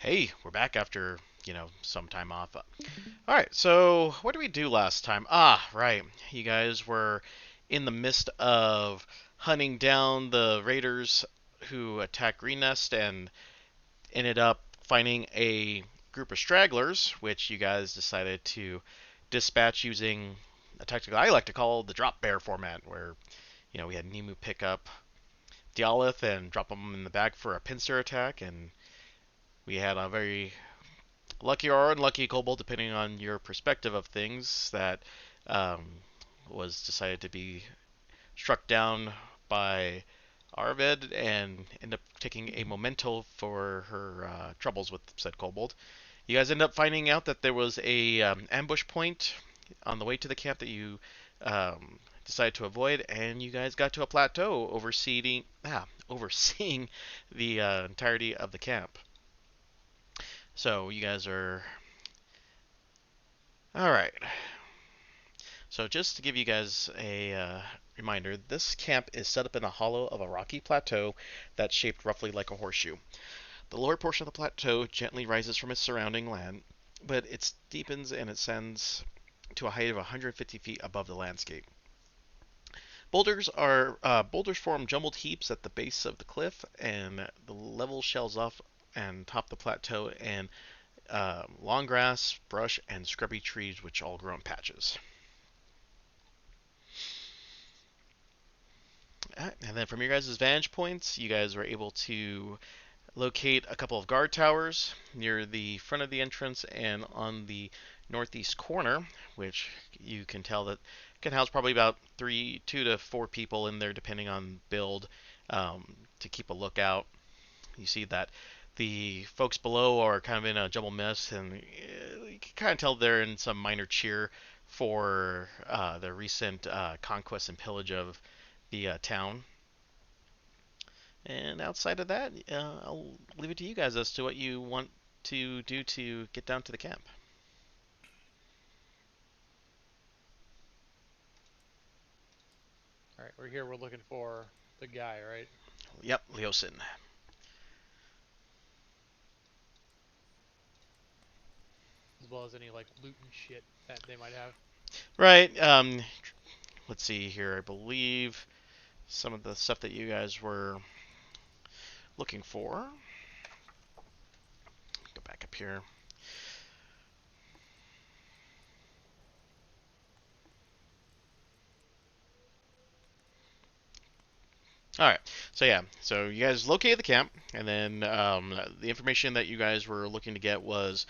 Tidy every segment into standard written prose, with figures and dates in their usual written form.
Hey, we're back after, some time off. All right, so what did we do last time? Ah, right. You guys were in the midst of hunting down the raiders who attacked Green Nest and ended up finding a group of stragglers, which you guys decided to dispatch using a tactic I like to call the drop bear format, where, we had Nemu pick up Dialith and drop them in the bag for a pincer attack, and we had a very lucky or unlucky kobold, depending on your perspective of things, that um, was decided to be struck down by Arvid and end up taking a memento for her troubles with said kobold. You guys end up finding out that there was a ambush point on the way to the camp that you decided to avoid, and you guys got to a plateau overseeing the entirety of the camp. So you guys are all right. So just to give you guys a reminder, this camp is set up in a hollow of a rocky plateau that's shaped roughly like a horseshoe. The lower portion of the plateau gently rises from its surrounding land, but it deepens and it ascends to a height of 150 feet above the landscape. Boulders form jumbled heaps at the base of the cliff, and the level shells off and top the plateau, and long grass, brush, and scrubby trees which all grow in patches. And then from your guys' vantage points, you guys were able to locate a couple of guard towers near the front of the entrance and on the northeast corner, which you can tell that can house probably about two to four people in there, depending on build, to keep a lookout. You see that the folks below are kind of in a jumble mess, and you can kind of tell they're in some minor cheer for the recent conquest and pillage of the town. And outside of that, I'll leave it to you guys as to what you want to do to get down to the camp. All right, we're here. We're looking for the guy, right? Yep, Leosin. As well as any like loot and shit that they might have. Right. Let's see here. I believe some of the stuff that you guys were looking for. Go back up here. All right. So yeah. So you guys located the camp, and then the information that you guys were looking to get was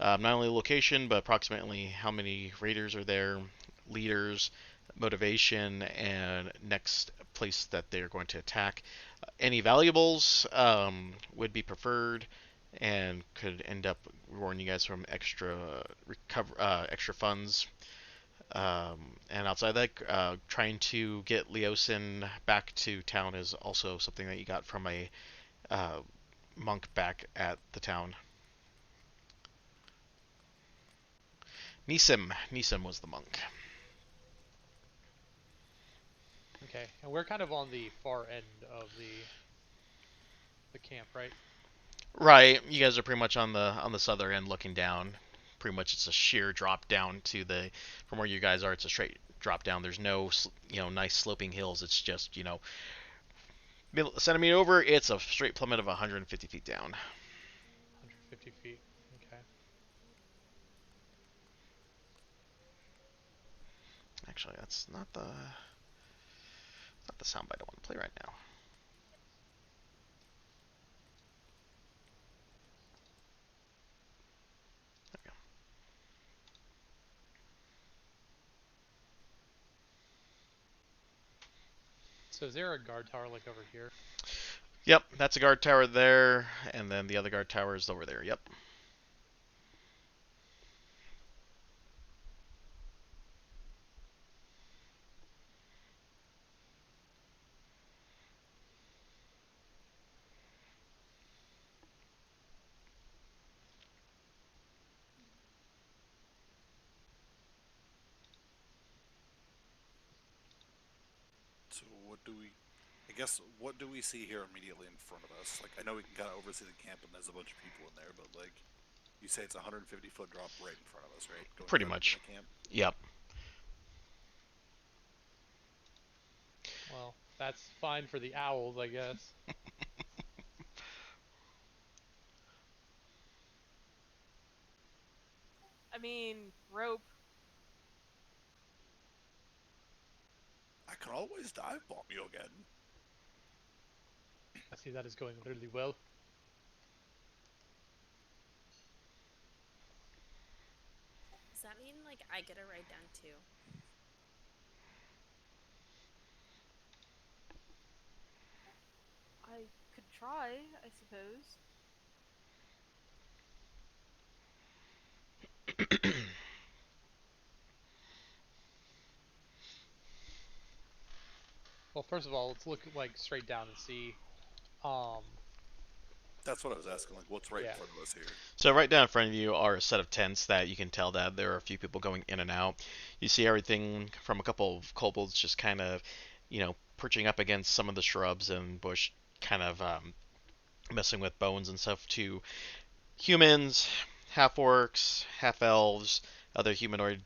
not only the location, but approximately how many raiders are there, leaders, motivation, and next place that they're going to attack. Any valuables would be preferred and could end up rewarding you guys from extra funds. And outside that, trying to get Leosin back to town is also something that you got from a uh, monk back at the town. Nisim was the monk. Okay, and we're kind of on the far end of the camp, right? Right, you guys are pretty much on the southern end, looking down. Pretty much, it's a sheer drop down to the from where you guys are. It's a straight drop down. There's no nice sloping hills. It's just a centimeter over. It's a straight plummet of 150 feet down. 150 feet. Okay. Actually, that's not the soundbite I want to play right now. There we go. So is there a guard tower like over here? Yep, that's a guard tower there, and then the other guard tower is over there. Yep. So what do we? I guess what do we see here immediately in front of us? Like I know we can kind of oversee the camp and there's a bunch of people in there, but like you say it's a 150-foot drop right in front of us, right? Going Pretty down into much. the camp. Yep. Well, that's fine for the owls, I guess. I mean, rope. I can always dive bomb you again. I see that is going really well. Does that mean like I get a ride down too? I could try, I suppose. Well, first of all, let's look like straight down and see. Um, That's what I was asking. Like, what's right in yeah. front of us here? So right down in front of you are a set of tents that you can tell that there are a few people going in and out. You see everything from a couple of kobolds just kind of, perching up against some of the shrubs and bush, kind of messing with bones and stuff, to humans, half orcs, half elves, other humanoid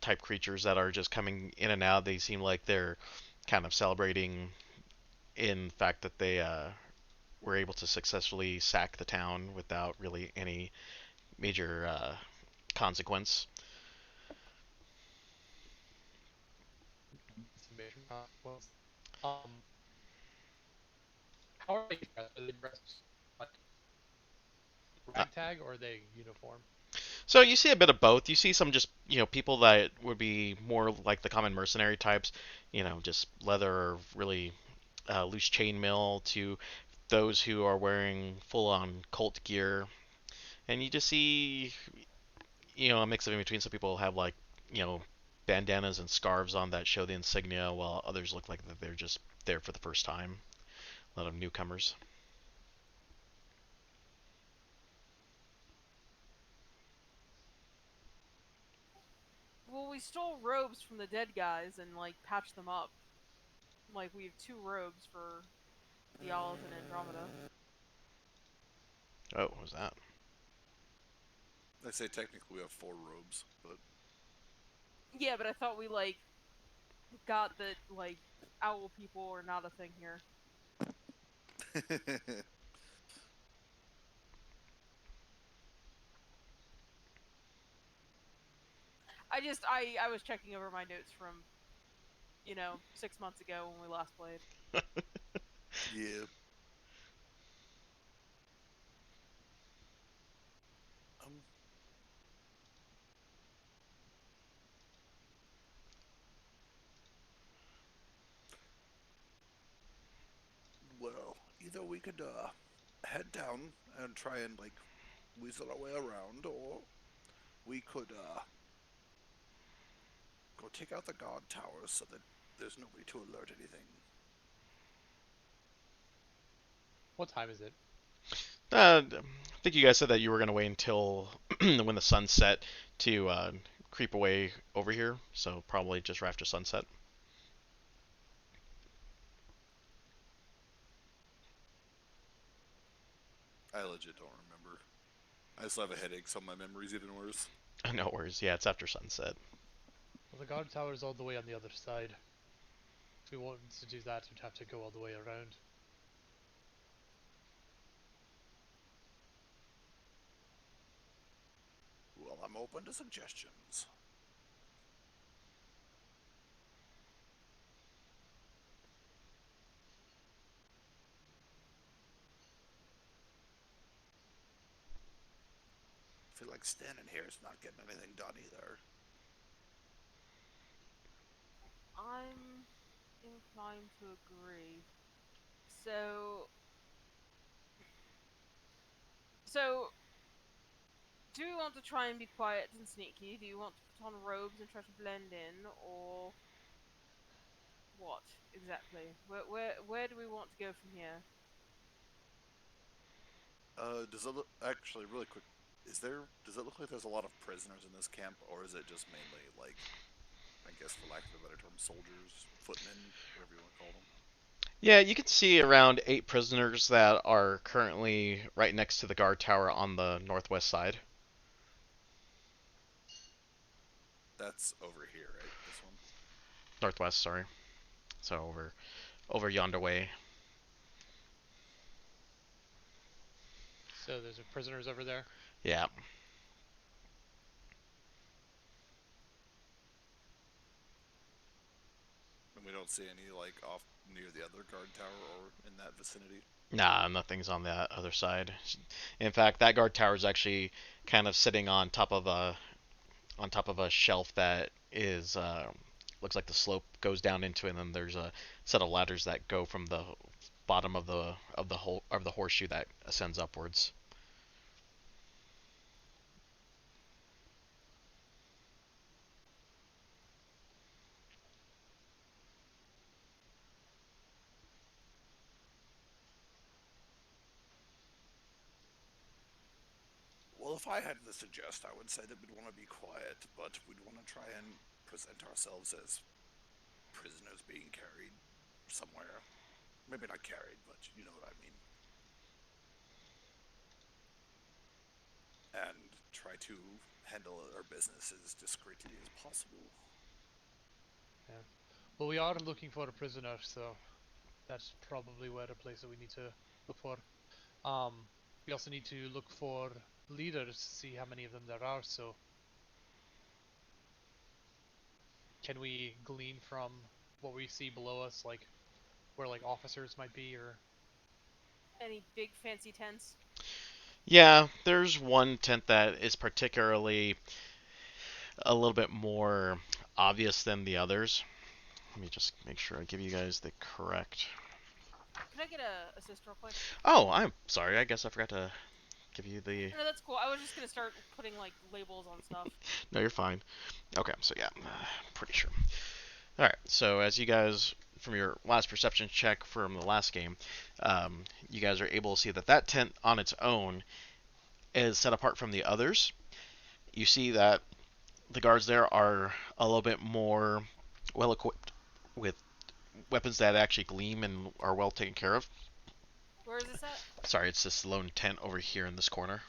type creatures that are just coming in and out. They seem like they're kind of celebrating in the fact that they were able to successfully sack the town without really any major consequence. Some major consequence. Um, how are they dressed? Are they dressed like Uh, ragtag or are they uniform? so you see a bit of both. You see some just people that would be more like the common mercenary types, just leather or really loose chainmail, to those who are wearing full on cult gear, and you just see a mix of in between. Some people have like you know bandanas and scarves on that show the insignia, while others look like that they're just there for the first time. A lot of newcomers. Well, we stole robes from the dead guys and like patched them up. Like we have two robes for the Olive and Andromeda. Oh, what was that? I say technically we have 4 robes, but Yeah, but I thought we like got that like owl people are not a thing here. I was checking over my notes from 6 months ago when we last played. yeah. Um. Well, either we could head down and try and like weasel our way around, or we could go take out the guard towers so that there's nobody to alert anything. What time is it? I think you guys said that you were going to wait until when the sun set to creep away over here, so probably just right after sunset. I legit don't remember. I still have a headache, so my memory's even worse. No worries. Yeah, it's after sunset. Well, the guard tower is all the way on the other side. If we wanted to do that, we'd have to go all the way around. Well, I'm open to suggestions. I feel like standing here is not getting anything done either. I'm inclined to agree. So, so do you want to try and be quiet and sneaky? Do you want to put on robes and try to blend in, or what exactly? Where do we want to go from here? Does it look actually really quick? Does it look like there's a lot of prisoners in this camp, or is it just mainly like, I guess for lack of a better term, soldiers, footmen, whatever you want to call them? Yeah, you can see around 8 prisoners that are currently right next to the guard tower on the northwest side. That's over here, right? This one. Northwest, sorry. So over yonder way. So there's prisoners over there. Yeah. And we don't see any like off near the other guard tower or in that vicinity. Nah, nothing's on that other side. In fact, that guard tower is actually kind of sitting on top of a shelf that is looks like the slope goes down into it, and then there's a set of ladders that go from the bottom of the horseshoe that ascends upwards. Well, if I had to suggest, I would say that we'd want to be quiet, but we'd want to try and present ourselves as prisoners being carried somewhere. Maybe not carried, but you know what I mean. And try to handle our business as discreetly as possible. Well, we are looking for a prisoner, so that's probably where the place that we need to look for. We also need to look for leaders, see how many of them there are. So, can we glean from what we see below us, like where like officers might be, or Any big fancy tents? Yeah, there's one tent that is particularly a little bit more obvious than the others. Let me just make sure I give you guys the correct. Can I get a assist real quick? Oh, I'm sorry. I guess I forgot to give you the. No, that's cool. I was just gonna start putting like labels on stuff. No, you're fine. Okay, so yeah, pretty sure. All right, so as you guys from your last perception check from the last game, you guys are able to see that that tent on its own is set apart from the others. You see that the guards there are a little bit more well equipped with weapons that actually gleam and are well taken care of. Where is this at? Sorry, it's this lone tent over here in this corner.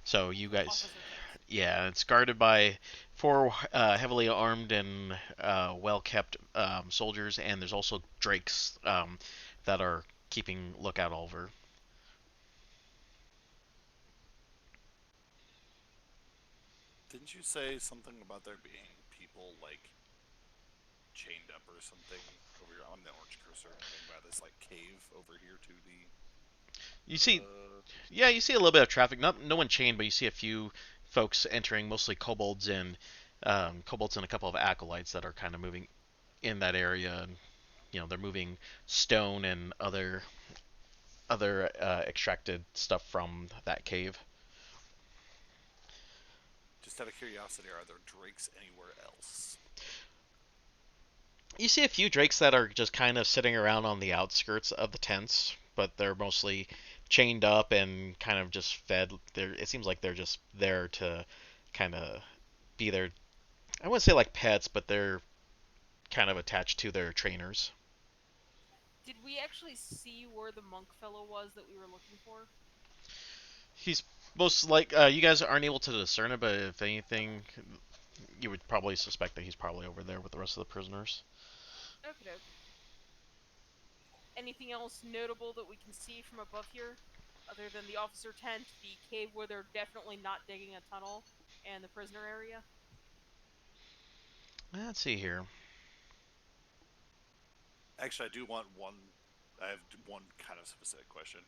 So you guys, Officer tents. yeah, it's guarded by 4 heavily armed and well-kept soldiers, and there's also drakes that are keeping lookout over. Didn't you say something about there being people like chained up or something over here on the orange cursor? I think by this like cave over here to the. You see, yeah, you see a little bit of traffic. Not no one chained, but you see a few folks entering, mostly kobolds and a couple of acolytes that are kind of moving in that area. And, they're moving stone and other extracted stuff from that cave. Just out of curiosity, are there drakes anywhere else? You see a few drakes that are just kind of sitting around on the outskirts of the tents, but they're mostly chained up and kind of just fed. It seems like they're just there to kind of be their. I wouldn't say like pets, but they're kind of attached to their trainers. Did we actually see where the monk fellow was that we were looking for? He's most like you guys aren't able to discern it, but if anything, you would probably suspect that he's probably over there with the rest of the prisoners. Okay, doke. Anything else notable that we can see from above here? Other than the officer tent, the cave where they're definitely not digging a tunnel, and the prisoner area? Let's see here. Actually, I do want one. I have one kind of specific question.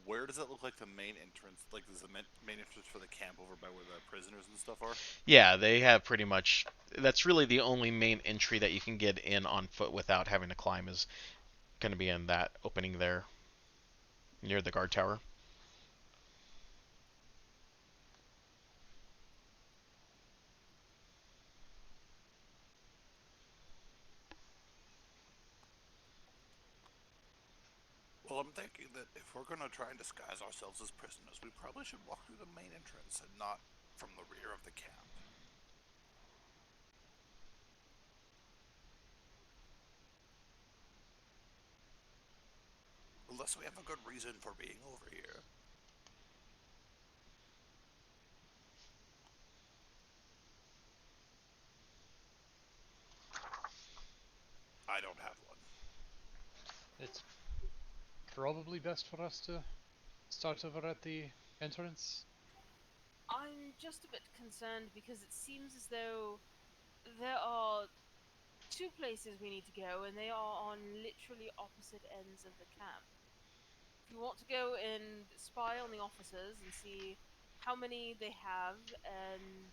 Where does it look like the main entrance? Like, is the main entrance for the camp over by where the prisoners and stuff are? Yeah, they have pretty much. That's really the only main entry that you can get in on foot without having to climb is going to be in that opening there near the guard tower. Well, I'm thinking that if we're going to try and disguise ourselves as prisoners, we probably should walk through the main entrance and not from the rear of the camp. unless we have a good reason for being over here. I don't have one. It's probably best for us to start over at the entrance. I'm just a bit concerned because it seems as though there are two places we need to go, and they are on literally opposite ends of the camp. If we want to go and spy on the officers and see how many they have and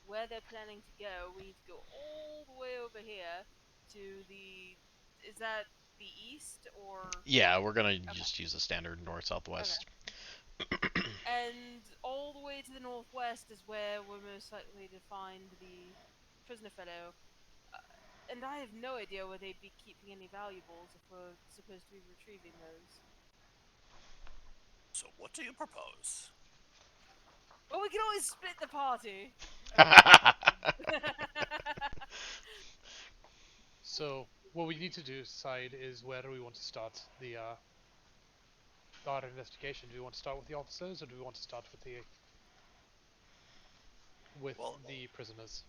where they're planning to go, we need to go all the way over here to the. Is that the east or. Yeah, we're gonna Okay. just use the standard north southwest. And all the way to the northwest is where we're most likely to find the prisoner fellow. And I have no idea where they'd be keeping any valuables if we're supposed to be retrieving those. So what do you propose? Well, we can always split the party. So what we need to decide is where do we want to start our investigation. Do we want to start with the officers, or do we want to start with Well, the prisoners?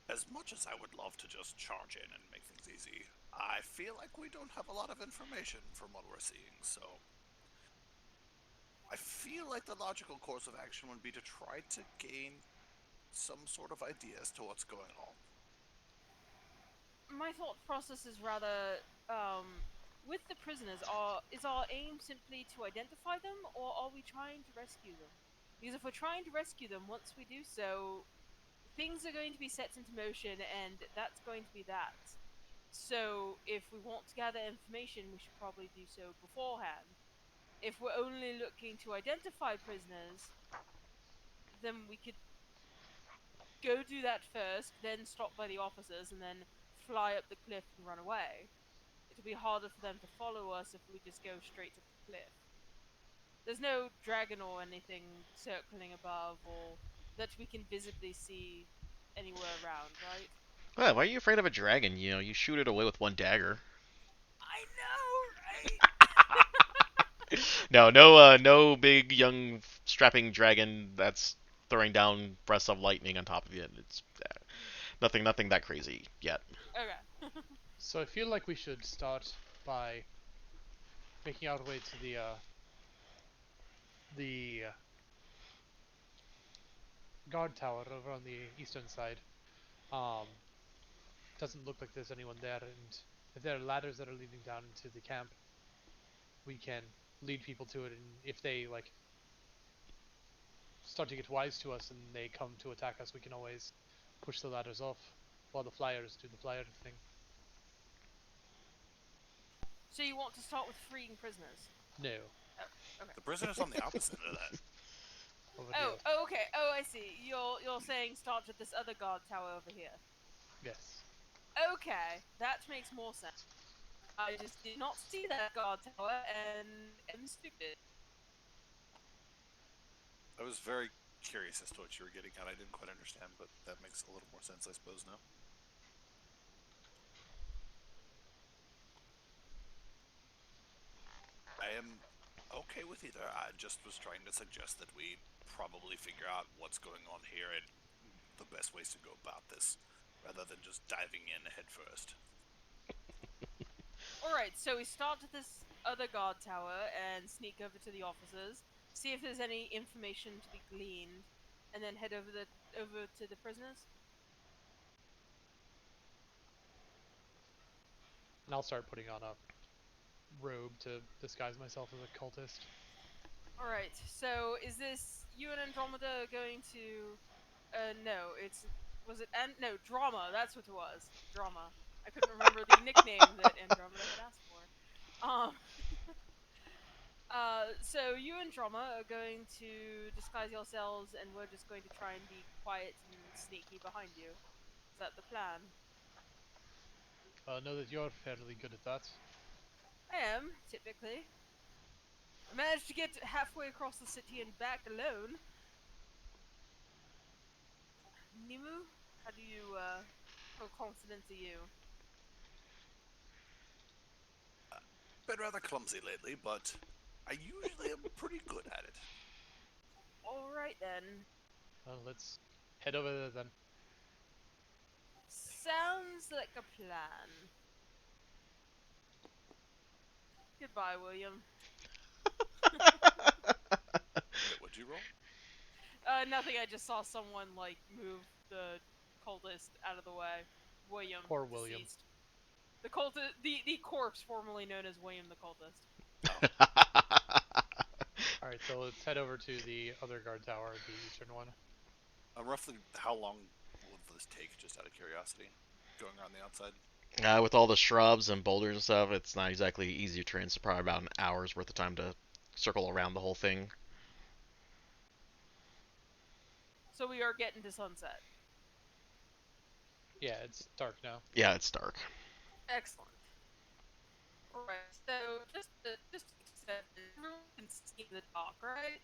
as much as I would love to just charge in and make things easy, I feel like we don't have a lot of information from what we're seeing, so I feel like the logical course of action would be to try to gain some sort of idea as to what's going on. My thought process is rather, with the prisoners, is our aim simply to identify them, or are we trying to rescue them? Because if we're trying to rescue them, once we do so, things are going to be set into motion, and that's going to be that. So, if we want to gather information, we should probably do so beforehand. If we're only looking to identify prisoners, then we could go do that first, then stop by the officers, and then fly up the cliff and run away. It'll be harder for them to follow us if we just go straight up the cliff. There's no dragon or anything circling above, or that we can visibly see anywhere around, right? Well, why are you afraid of a dragon? You know, you shoot it away with one dagger. I know, right? No big young strapping dragon that's throwing down breaths of lightning on top of it. It's nothing that crazy yet. Okay. So I feel like we should start by making our way to the guard tower over on the eastern side. Um, doesn't look like there's anyone there, and if there are ladders that are leading down into the camp, we can lead people to it. And if they like start to get wise to us and they come to attack us, we can always push the ladders off while the flyers do the flyer thing. So you want to start with freeing prisoners? No, Okay. The prisoner's on the opposite of that. over Oh, here. okay. Oh, I see. You're saying start with this other guard tower over here. Yes. Okay, that makes more sense. I just did not see that guard tower and am stupid. I was very curious as to what you were getting at. I didn't quite understand, but that makes a little more sense, I suppose, now. I am okay with either. I just was trying to suggest that we probably figure out what's going on here and the best ways to go about this, rather than just diving in head first. Alright, so we start at this other guard tower and sneak over to the officers, see if there's any information to be gleaned, and then head over to the prisoners. And I'll start putting on a robe to disguise myself as a cultist. Alright, so is this you and Andromeda going to no, no, Drama, that's what it was. Drama. I couldn't remember the nickname that Andromeda had asked for. Um so you and Drama are going to disguise yourselves, and we're just going to try and be quiet and sneaky behind you. Is that the plan? Know that you're fairly good at that. I am, typically. I managed to get halfway across the city and back alone. Nimu, how confident are you? been rather clumsy lately, but I usually am pretty good at it. All right then. Well, let's head over there then. Sounds like a plan. Goodbye, William. Wait, what'd you roll? Nothing. I just saw someone like move the cultist out of the way. William. Poor William. Deceased. The cultist, the corpse formerly known as William the cultist. Alright, so let's head over to the other guard tower, the eastern one. Roughly how long will this take, just out of curiosity? Going around the outside? With all the shrubs and boulders and stuff, it's not exactly easy to train. It's probably about an hour's worth of time to circle around the whole thing. So we are getting to sunset. Yeah, it's dark now. Yeah, it's dark. Excellent. Alright, so just to accept it, everyone can see the dock, right?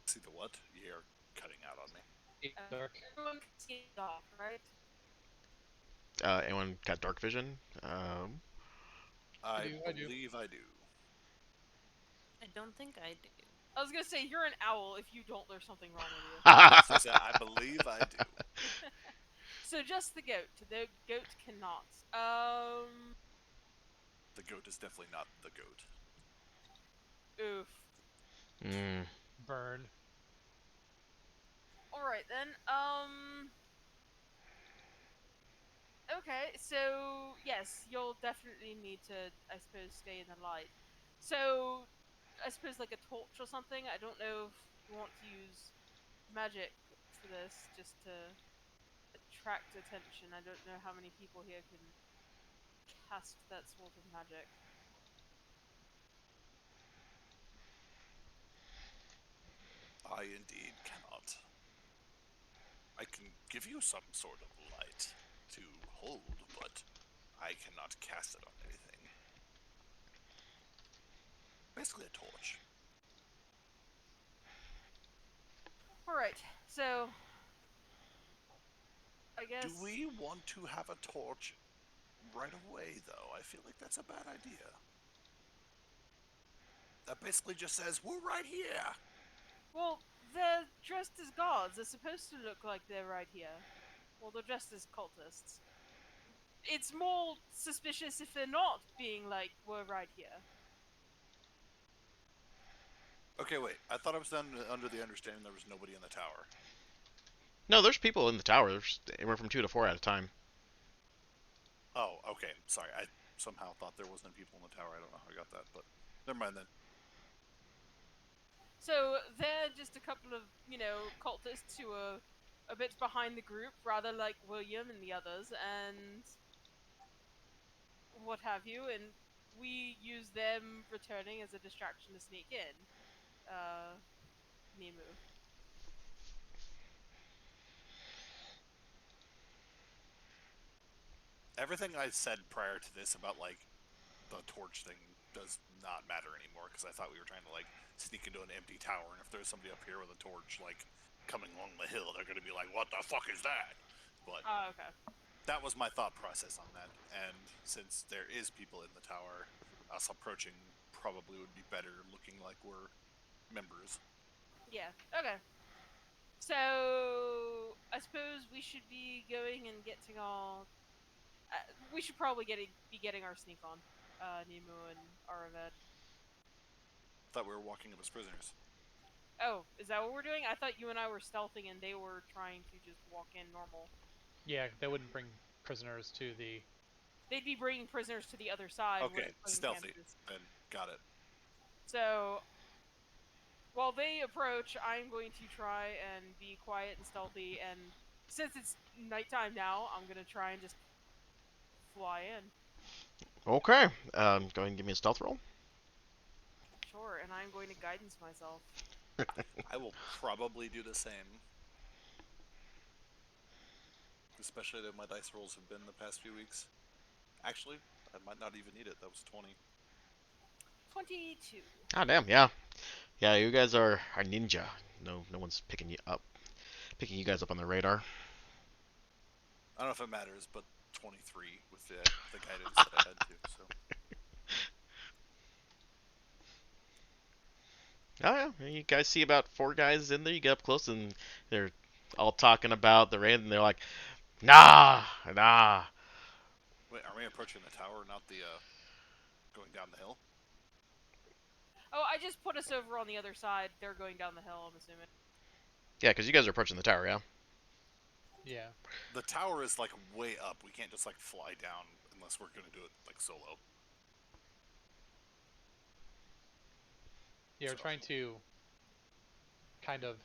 See the what? You're cutting out on me. It's dark. Everyone can see the dock, right? Anyone got dark vision? I I do. believe I do. I don't think I do. I was gonna say you're an owl. If you don't, there's something wrong with you. As I said, I believe I do. So just the goat. The goat cannot. The goat is definitely not the goat. Oof. Mm. Burn. Alright then, okay, so, yes, you'll definitely need to, I suppose, stay in the light. So, I suppose like a torch or something? I don't know if you want to use magic for this, just to attract attention. I don't know how many people here can cast that sort of magic. I indeed cannot. I can give you some sort of light to hold, but I cannot cast it on anything. Basically a torch. Alright, so, I guess... Do we want to have a torch right away, though? I feel like that's a bad idea. That basically just says, we're right here! Well, they're dressed as gods. They're supposed to look like they're right here. Well, they're dressed as cultists. It's more suspicious if they're not being like, we're right here. Okay, wait. I thought I was under the understanding there was nobody in the tower. No, there's people in the tower. There's anywhere from 2 to 4 at a time. Oh, okay. Sorry. I somehow thought there wasn't people in the tower. I don't know how I got that, but never mind then. So they're just a couple of, cultists who are a bit behind the group, rather like William and the others, and what have you, and we use them returning as a distraction to sneak in. Nemu. Everything I said prior to this about, like, the torch thing does not matter anymore, because I thought we were trying to, like, sneak into an empty tower, and if there's somebody up here with a torch, like, coming along the hill, they're gonna be like, what the fuck is that? But Oh, okay. that was my thought process on that, and since there is people in the tower, us approaching probably would be better, looking like we're members. Yeah, okay. So, I suppose we should be going and getting our... we should probably be getting our sneak on, Nemu and Aravet. Thought we were walking up as prisoners. Oh, is that what we're doing? I thought you and I were stealthing and they were trying to just walk in normal. Yeah, they wouldn't bring prisoners to the... They'd be bringing prisoners to the other side. Okay, stealthy. Then got it. So, while they approach, I'm going to try and be quiet and stealthy, and since it's nighttime now, I'm going to try and just fly in. Okay. Go ahead and give me a stealth roll. Sure, and I'm going to guidance myself. I will probably do the same. Especially that my dice rolls have been the past few weeks. Actually, I might not even need it. That was 20. 22. Ah, damn, yeah. Yeah, you guys are ninja. No one's picking you guys up on the radar. I don't know if it matters, but 23 with the guidance that I had to. So Oh yeah, you guys see about 4 guys in there. You get up close and they're all talking about the raid, and they're like, "Nah, nah." wait, are we approaching the tower, not the going down the hill? Oh, I just put us over on the other side. They're going down the hill, I'm assuming. Yeah, because you guys are approaching the tower, yeah. Yeah. The tower is like way up. We can't just like fly down unless we're gonna do it like solo. You're So- trying to kind of.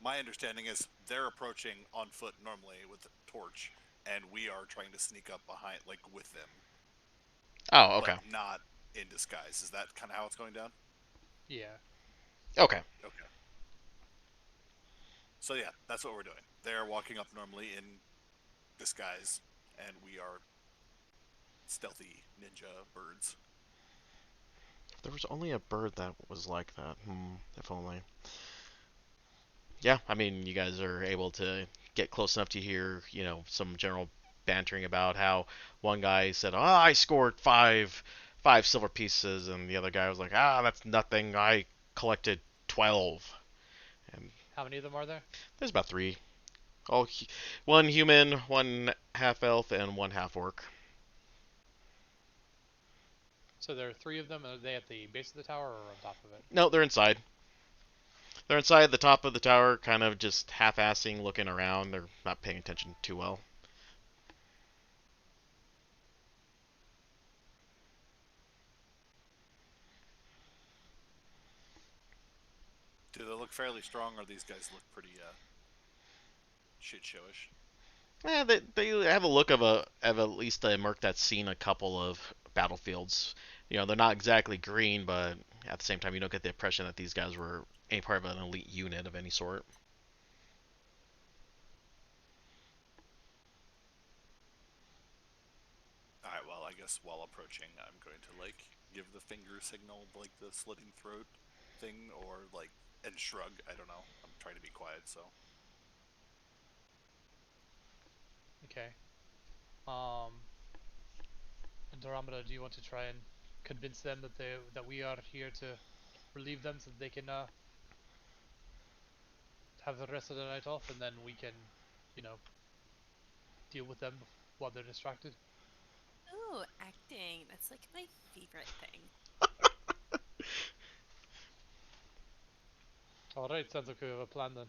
My understanding is they're approaching on foot normally with a torch, and we are trying to sneak up behind, like with them, Oh, okay, but not in disguise. Is that kind of how it's going down? Yeah. okay. Okay. So yeah, that's what we're doing. They're walking up normally in disguise, and we are stealthy ninja birds. There was only a bird that was like that. If only. Yeah, I mean, you guys are able to get close enough to hear, some general bantering about how one guy said, "Oh, I scored five silver pieces," and the other guy was like, "Ah, that's nothing. I collected 12." And How many of them are there? there's about 3. One human, one half elf, and one half orc. So there are 3 of them. Are they at the base of the tower or on top of it? No, they're inside. They're inside the top of the tower, kind of just half-assing, looking around. They're not paying attention too well. Do they look fairly strong, or these guys look pretty shit showish? Yeah, they have a look of at least a merc that's seen a couple of battlefields. They're not exactly green, but at the same time, you don't get the impression that these guys were any part of an elite unit of any sort. Alright, well, I guess while approaching, I'm going to, like, give the finger signal, like the slitting throat thing, or, like, and shrug. I don't know. I'm trying to be quiet, so. Okay. Andromeda, do you want to try and convince them that we are here to relieve them so that they can have the rest of the night off, and then we can, you know, deal with them while they're distracted? Ooh, acting. That's like my favorite thing. Alright, sounds like we have a plan then.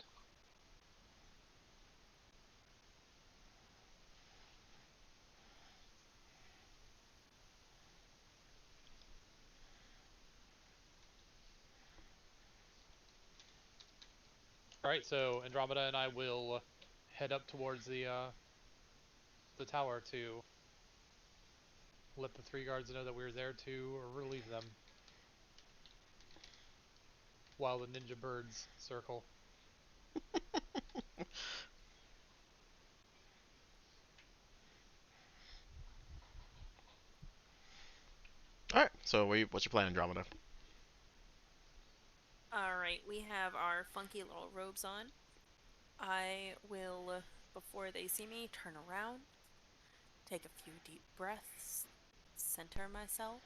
Alright, so Andromeda and I will head up towards the tower to let the 3 guards know that we're there to relieve them while the ninja birds circle. All right. So, what's your plan, Andromeda? Alright, we have our funky little robes on. I will, before they see me, turn around, take a few deep breaths, center myself,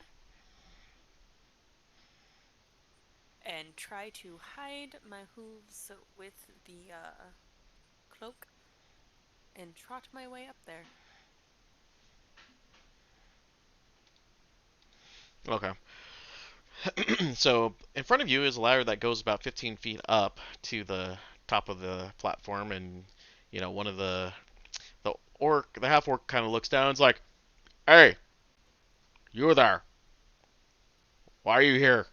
and try to hide my hooves with the cloak and trot my way up there. Okay. So, in front of you is a ladder that goes about 15 feet up to the top of the platform, and one of the half orc, kind of looks down and's like, "Hey, you there? Why are you here?"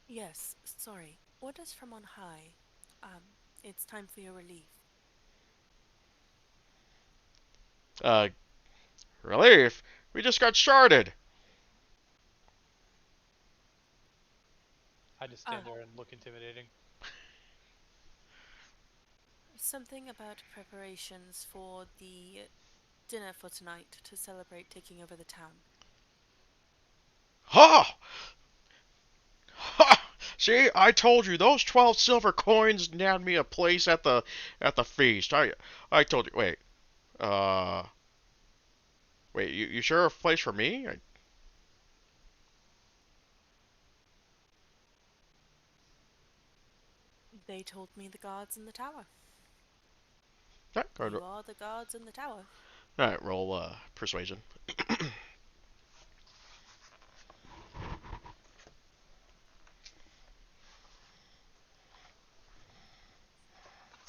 Yes, sorry. Orders from on high. It's time for your relief. Uh, Relief? We just got sharded. I just stand there and look intimidating. Something about preparations for the dinner for tonight to celebrate taking over the town. Ha! Ha! See, I told you those 12 silver coins nabbed me a place at the feast. I told you. Uh, wait. You sure a place for me? They told me the guards in the tower. All right, You are the guards in the tower. all right, roll persuasion.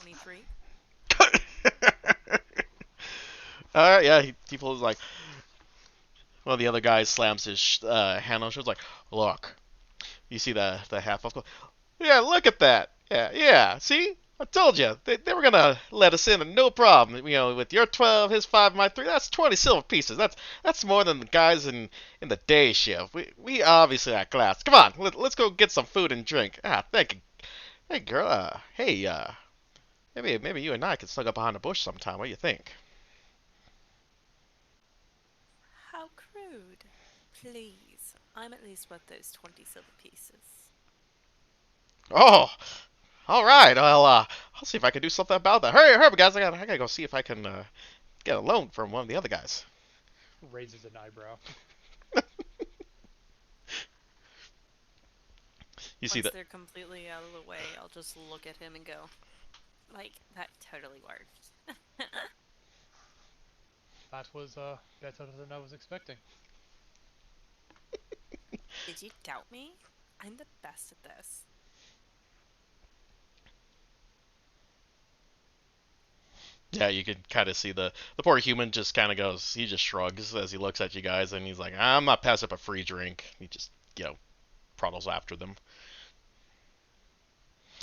23. All right, yeah. He pulls like one of the other guys slams his hand on his shoulder. Like, look, you see the half elf? Yeah, look at that. Yeah. See, I told you they were gonna let us in, and no problem. You know, with your 12, his 5, my 3, that's 20 silver pieces. That's more than the guys in the day shift. We obviously are class. Come on, let's go get some food and drink. Thank you. Hey, girl. Hey. Maybe you and I could snug up behind a bush sometime. What do you think? How crude. Please. I'm at least worth those 20 silver pieces. Oh, all right. I'll see if I can do something about that. Hurry, guys! I gotta go see if I can get a loan from one of the other guys. Raises an eyebrow. You see Once that? they're completely out of the way, I'll just look at him and go, like, that totally worked. That was better than I was expecting. Did you doubt me? I'm the best at this. Yeah, you can kind of see the poor human just kind of goes. He just shrugs as he looks at you guys, and he's like, "I'm not passing up a free drink." He just proddles after them.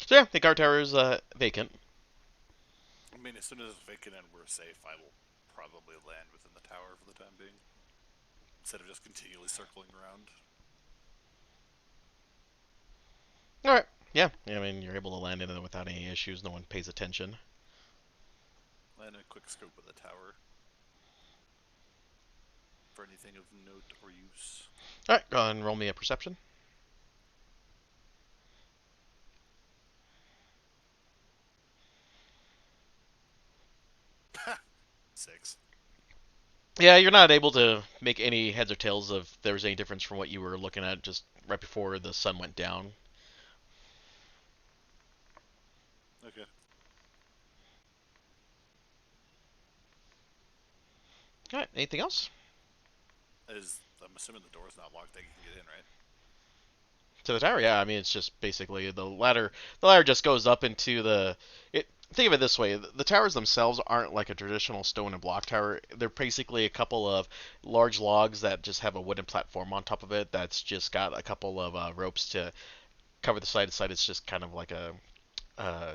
So yeah, the guard tower is vacant. I mean, as soon as it's vacant and we're safe, I will probably land within the tower for the time being, instead of just continually circling around. All right. Yeah, I mean you're able to land in it without any issues. No one pays attention. And a quick scope of the tower for anything of note or use. All right, go ahead and roll me a perception. Six. Yeah, you're not able to make any heads or tails of if there was any difference from what you were looking at just right before the sun went down. Okay. All right, anything else? I'm assuming the door's not locked. They can get in, right? To the tower? Yeah, I mean it's just basically the ladder. The ladder just goes up into the. Think of it this way: the towers themselves aren't like a traditional stone and block tower. They're basically a couple of large logs that just have a wooden platform on top of it. That's just got a couple of ropes to cover the side to side. It's just kind of like a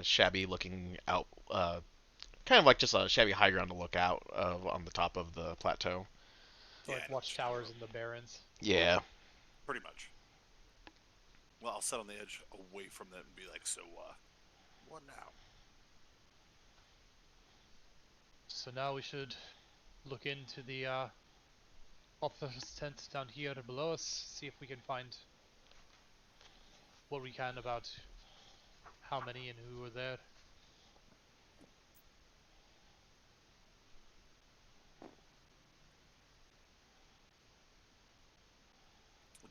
shabby looking out, kind of like just a shabby high ground to look out on the top of the plateau. So Yeah, like I know watchtowers what in the Barrens. Yeah. pretty much. Well, I'll sit on the edge away from them and be like, so, what now? So now we should look into the officer's tent down here below us, see if we can find what we can about how many and who were there.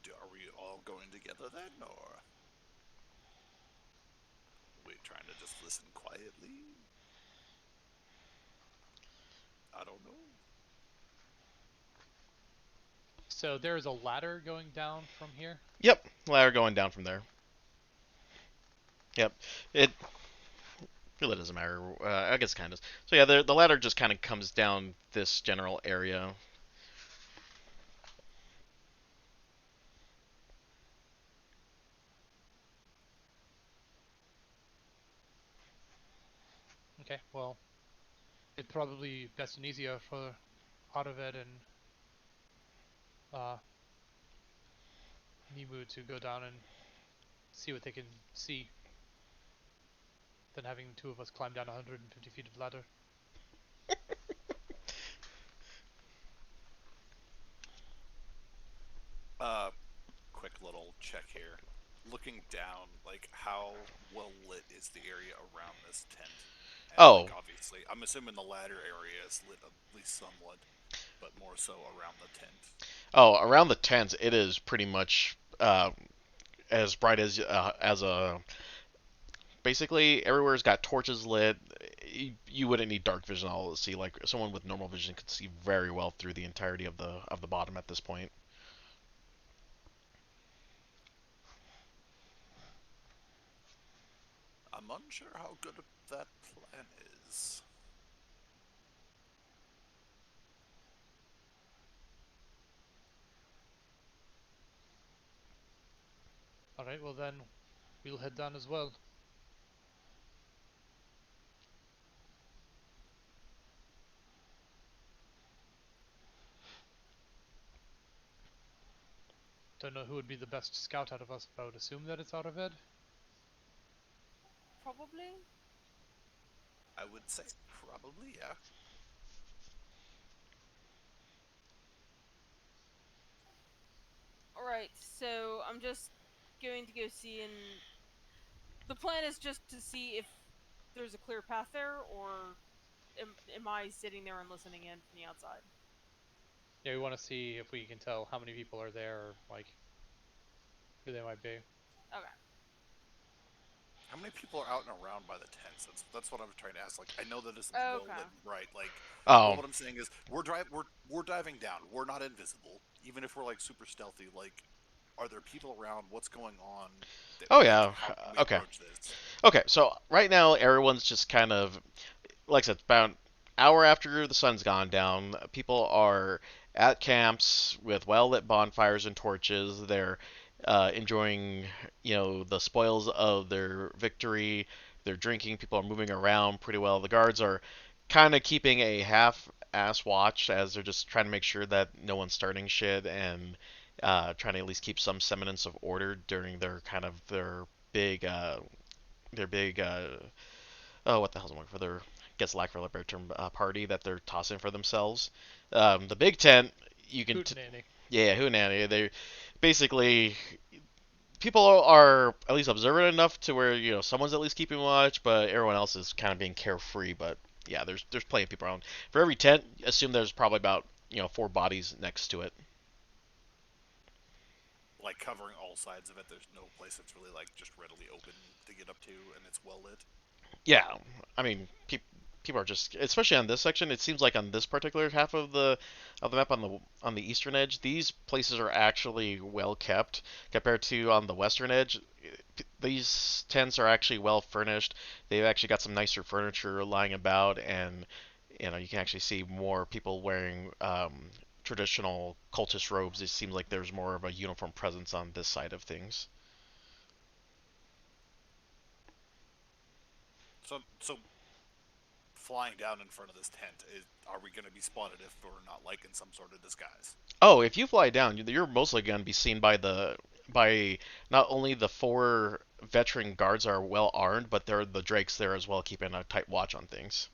Are we all going together then, or are we trying to just listen quietly? I don't know. So there is a ladder going down from here. Yep. Ladder going down from there. Yep. It really doesn't matter. I guess it kind of. So yeah, the ladder just kind of comes down this general area. Okay, well, it's probably best and easier for Aravet and uh, Nimu to go down and see what they can see than having the two of us climb down 150 feet of ladder. Quick little check here. looking down, like how well lit is the area around this tent? And Oh, like obviously, I'm assuming the ladder area is lit at least somewhat, but more so around the tent. oh, around the tent, it is pretty much as bright as a. Basically, everywhere's got torches lit. You wouldn't need dark vision at all to see. Like someone with normal vision could see very well through the entirety of the bottom at this point. I'm unsure how good that plan is. All right, well then, we'll head down as well. Don't know who would be the best scout out of us, but I would assume that it's Aravad. Probably. I would say probably, yeah. Alright, so I'm just going to go see, and the plan is just to see if there's a clear path there, or am I sitting there and listening in from the outside? Yeah, we want to see if we can tell how many people are there, or like who they might be. Okay. How many people are out and around by the tents? That's what I'm trying to ask. Like, I know that this is well Okay. lit and bright. Like, Oh, what I'm saying is, we're diving down. We're not invisible, even if we're like super stealthy. Like, are there people around? What's going on? oh Like, yeah. how can we Okay. approach this? Okay. So right now everyone's just kind of like I said, about an hour after the sun's gone down, people are at camps with well-lit bonfires and torches. They're enjoying, the spoils of their victory. They're drinking. People are moving around pretty well. The guards are kind of keeping a half-ass watch as they're just trying to make sure that no one's starting shit and trying to at least keep some semblance of order during big, uh, their big oh, what the hell's I'm looking for? Their, guess lack for a better term, party that they're tossing for themselves. The big tent, you can, Hootenanny. yeah, Hunan. They basically people are at least observant enough to where someone's at least keeping watch, but everyone else is kind of being carefree. But yeah, there's plenty of people around. For every tent, assume there's probably about four bodies next to it. Like covering all sides of it. There's no place that's really like just readily open to get up to, and it's well lit. Yeah, I mean, people are just, especially on this section. It seems like on this particular half of the map on the eastern edge, these places are actually well kept compared to on the western edge. These tents are actually well furnished. They've actually got some nicer furniture lying about, and you can actually see more people wearing traditional cultist robes. It seems like there's more of a uniform presence on this side of things. So flying down in front of this tent, are we going to be spotted if we're not like in some sort of disguise? Oh, if you fly down, you're mostly going to be seen by not only the four veteran guards are well armed, but there are the drakes there as well, keeping a tight watch on things.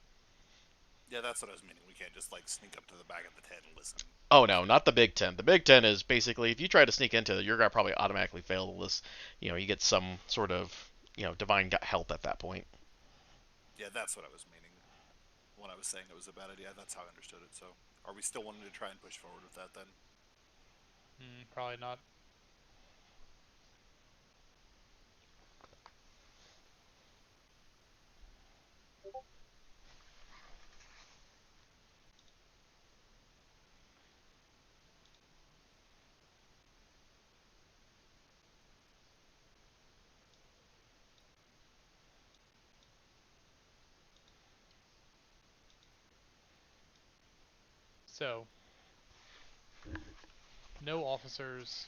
Yeah, that's what I was meaning. We can't just like sneak up to the back of the tent and listen. Oh no, not the Big Ten. The Big Ten is basically if you try to sneak into it, you're gonna probably automatically fail the list. You get some sort of divine help at that point. Yeah, that's what I was meaning when I was saying it was a bad idea. That's how I understood it. So, are we still wanting to try and push forward with that then? Probably not. So, no officers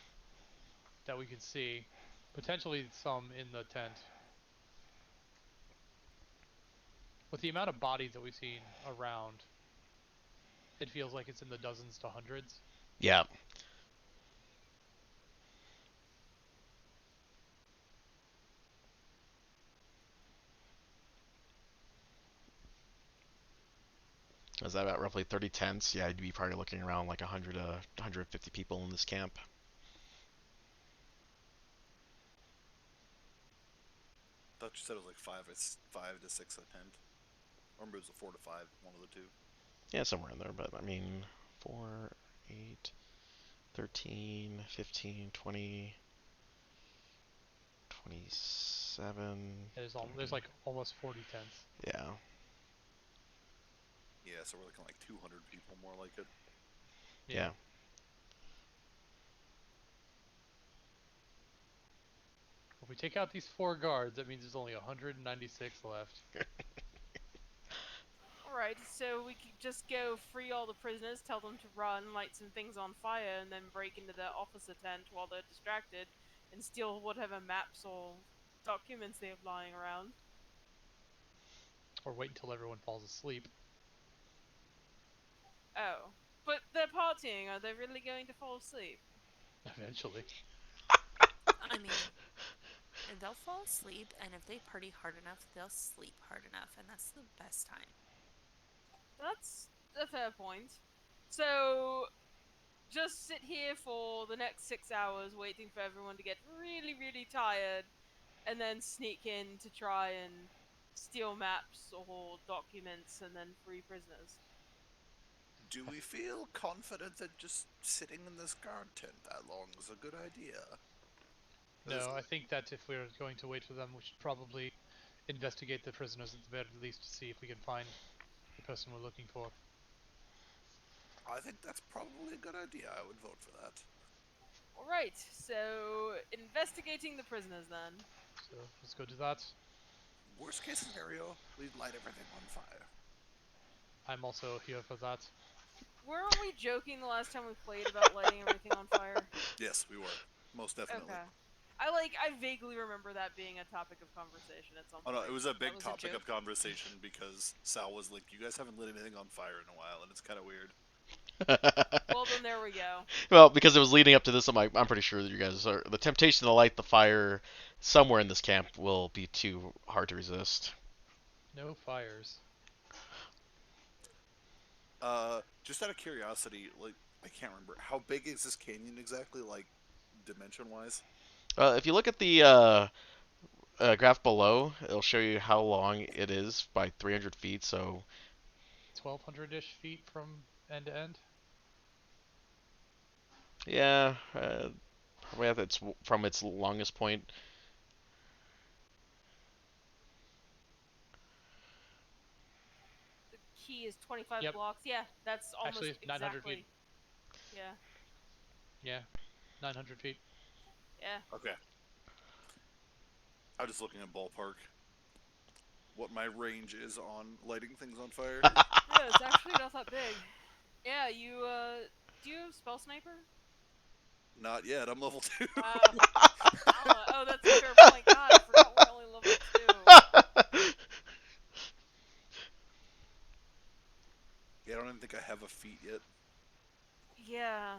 that we can see. Potentially some in the tent. With the amount of bodies that we've seen around, it feels like it's in the dozens to hundreds. Yeah. Is that about roughly 30 tents? Yeah, you'd be probably looking around like 100 150 people in this camp. thought you said it was like 5 to 6 a tent. Or maybe it was a 4 to 5, one of the two. Yeah, somewhere in there. But I mean, 4, 8, 13, 15, 20, 27. There's like almost 40 tents. Yeah. Yeah, so we're looking like 200 people, more like it. Yeah. If we take out these 4 guards, that means there's only 196 left. Alright, so we could just go free all the prisoners, tell them to run, light some things on fire, and then break into the officer tent while they're distracted, and steal whatever maps or documents they have lying around. Or wait until everyone falls asleep. Oh. But they're partying, are they really going to fall asleep? Eventually. I mean, they'll fall asleep, and if they party hard enough, they'll sleep hard enough, and that's the best time. That's a fair point. So, just sit here for the next 6 hours waiting for everyone to get really, really tired, and then sneak in to try and steal maps or documents and then free prisoners. Do we feel confident that just sitting in this guard tent that long is a good idea? No, I think that if we're going to wait for them, we should probably investigate the prisoners at the very least to see if we can find the person we're looking for. I think that's probably a good idea. I would vote for that. Alright, so investigating the prisoners then. So let's go do that. Worst case scenario, we'd light everything on fire. I'm also here for that. Weren't we joking the last time we played about lighting everything on fire? Yes, we were. Most definitely. Okay. I vaguely remember that being a topic of conversation at some Oh point. no, it was a big was a topic joke. of conversation because Sal was like, "You guys haven't lit anything on fire in a while, and it's kind of weird." Well, then there we go. Well, because it was leading up to this, I'm pretty sure that you guys are. The temptation to light the fire somewhere in this camp will be too hard to resist. No fires. Just out of curiosity, like I can't remember how big is this canyon exactly, like dimension-wise. If you look at the graph below, it'll show you how long it is by 300 feet. So 1,200-ish feet from end to end. yeah, probably at its from its longest point. The key is 25 Yep. blocks. Yeah, that's almost Actually, 900 exactly. feet. Yeah. Yeah, 900 feet. Yeah. Okay. I'm just looking at ballpark. What my range is on lighting things on fire. Yeah, it's actually not that big. Yeah, you do you have spell sniper? Not yet. I'm level 2. Oh, that's a fair point. God, I forgot we're only level 2. Yeah, I don't even think I have a feat yet. Yeah.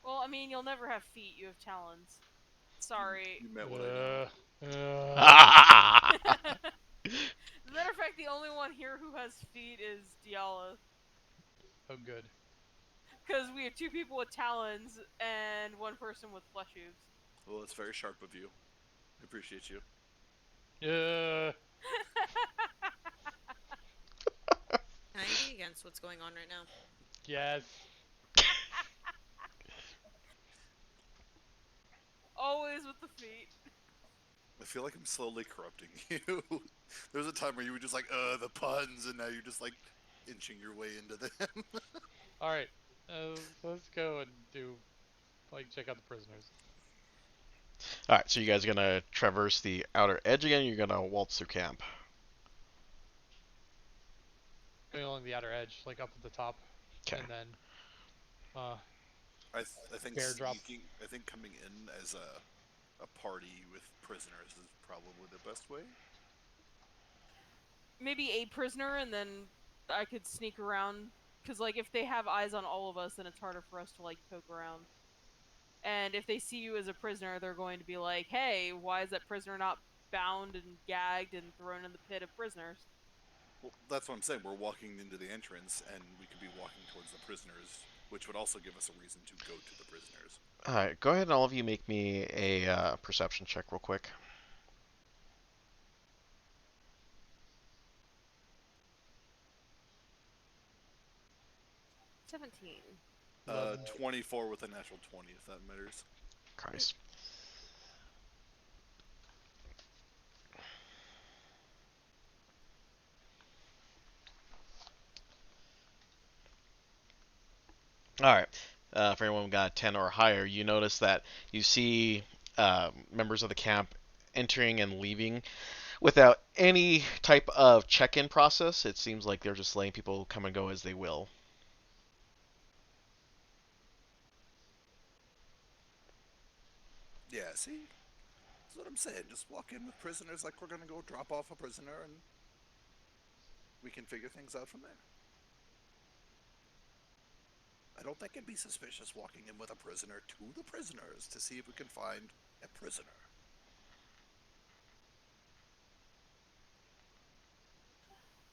Well, I mean, you'll never have feet. You have talons. Sorry. You met what I know. As a matter of fact, the only one here who has feet is Diala. Oh, good. Because we have 2 people with talons and 1 person with flesh hooves. Well, it's very sharp of you. I appreciate you. Yeah. Can I be against what's going on right now? Yes. Always with the feet. I feel like I'm slowly corrupting you. There was a time where you were just like, the puns, and now you're just like inching your way into them. All right. Let's go and check out the prisoners. All right, so you guys are gonna traverse the outer edge again. You're gonna waltz through camp. Going along the outer edge, like up at the top, 'Kay. and then I think Bear drop. I think coming in as a party with prisoners is probably the best way. Maybe a prisoner, and then I could sneak around. Because, like, if they have eyes on all of us, then it's harder for us to, like, poke around. And if they see you as a prisoner, they're going to be like, hey, why is that prisoner not bound and gagged and thrown in the pit of prisoners? Well, that's what I'm saying. We're walking into the entrance, and we could be walking towards the prisoners, which would also give us a reason to go to the prisoners. All right, go ahead and all of you make me a perception check real quick. 17. 24 with a natural 20, if that matters. Christ. All right. For anyone who got 10 or higher, you notice that you see members of the camp entering and leaving without any type of check-in process. It seems like they're just letting people come and go as they will. Yeah, see? That's what I'm saying. Just walk in with prisoners like we're gonna go drop off a prisoner, and we can figure things out from there. I don't think it'd be suspicious walking in with a prisoner to the prisoners to see if we can find a prisoner.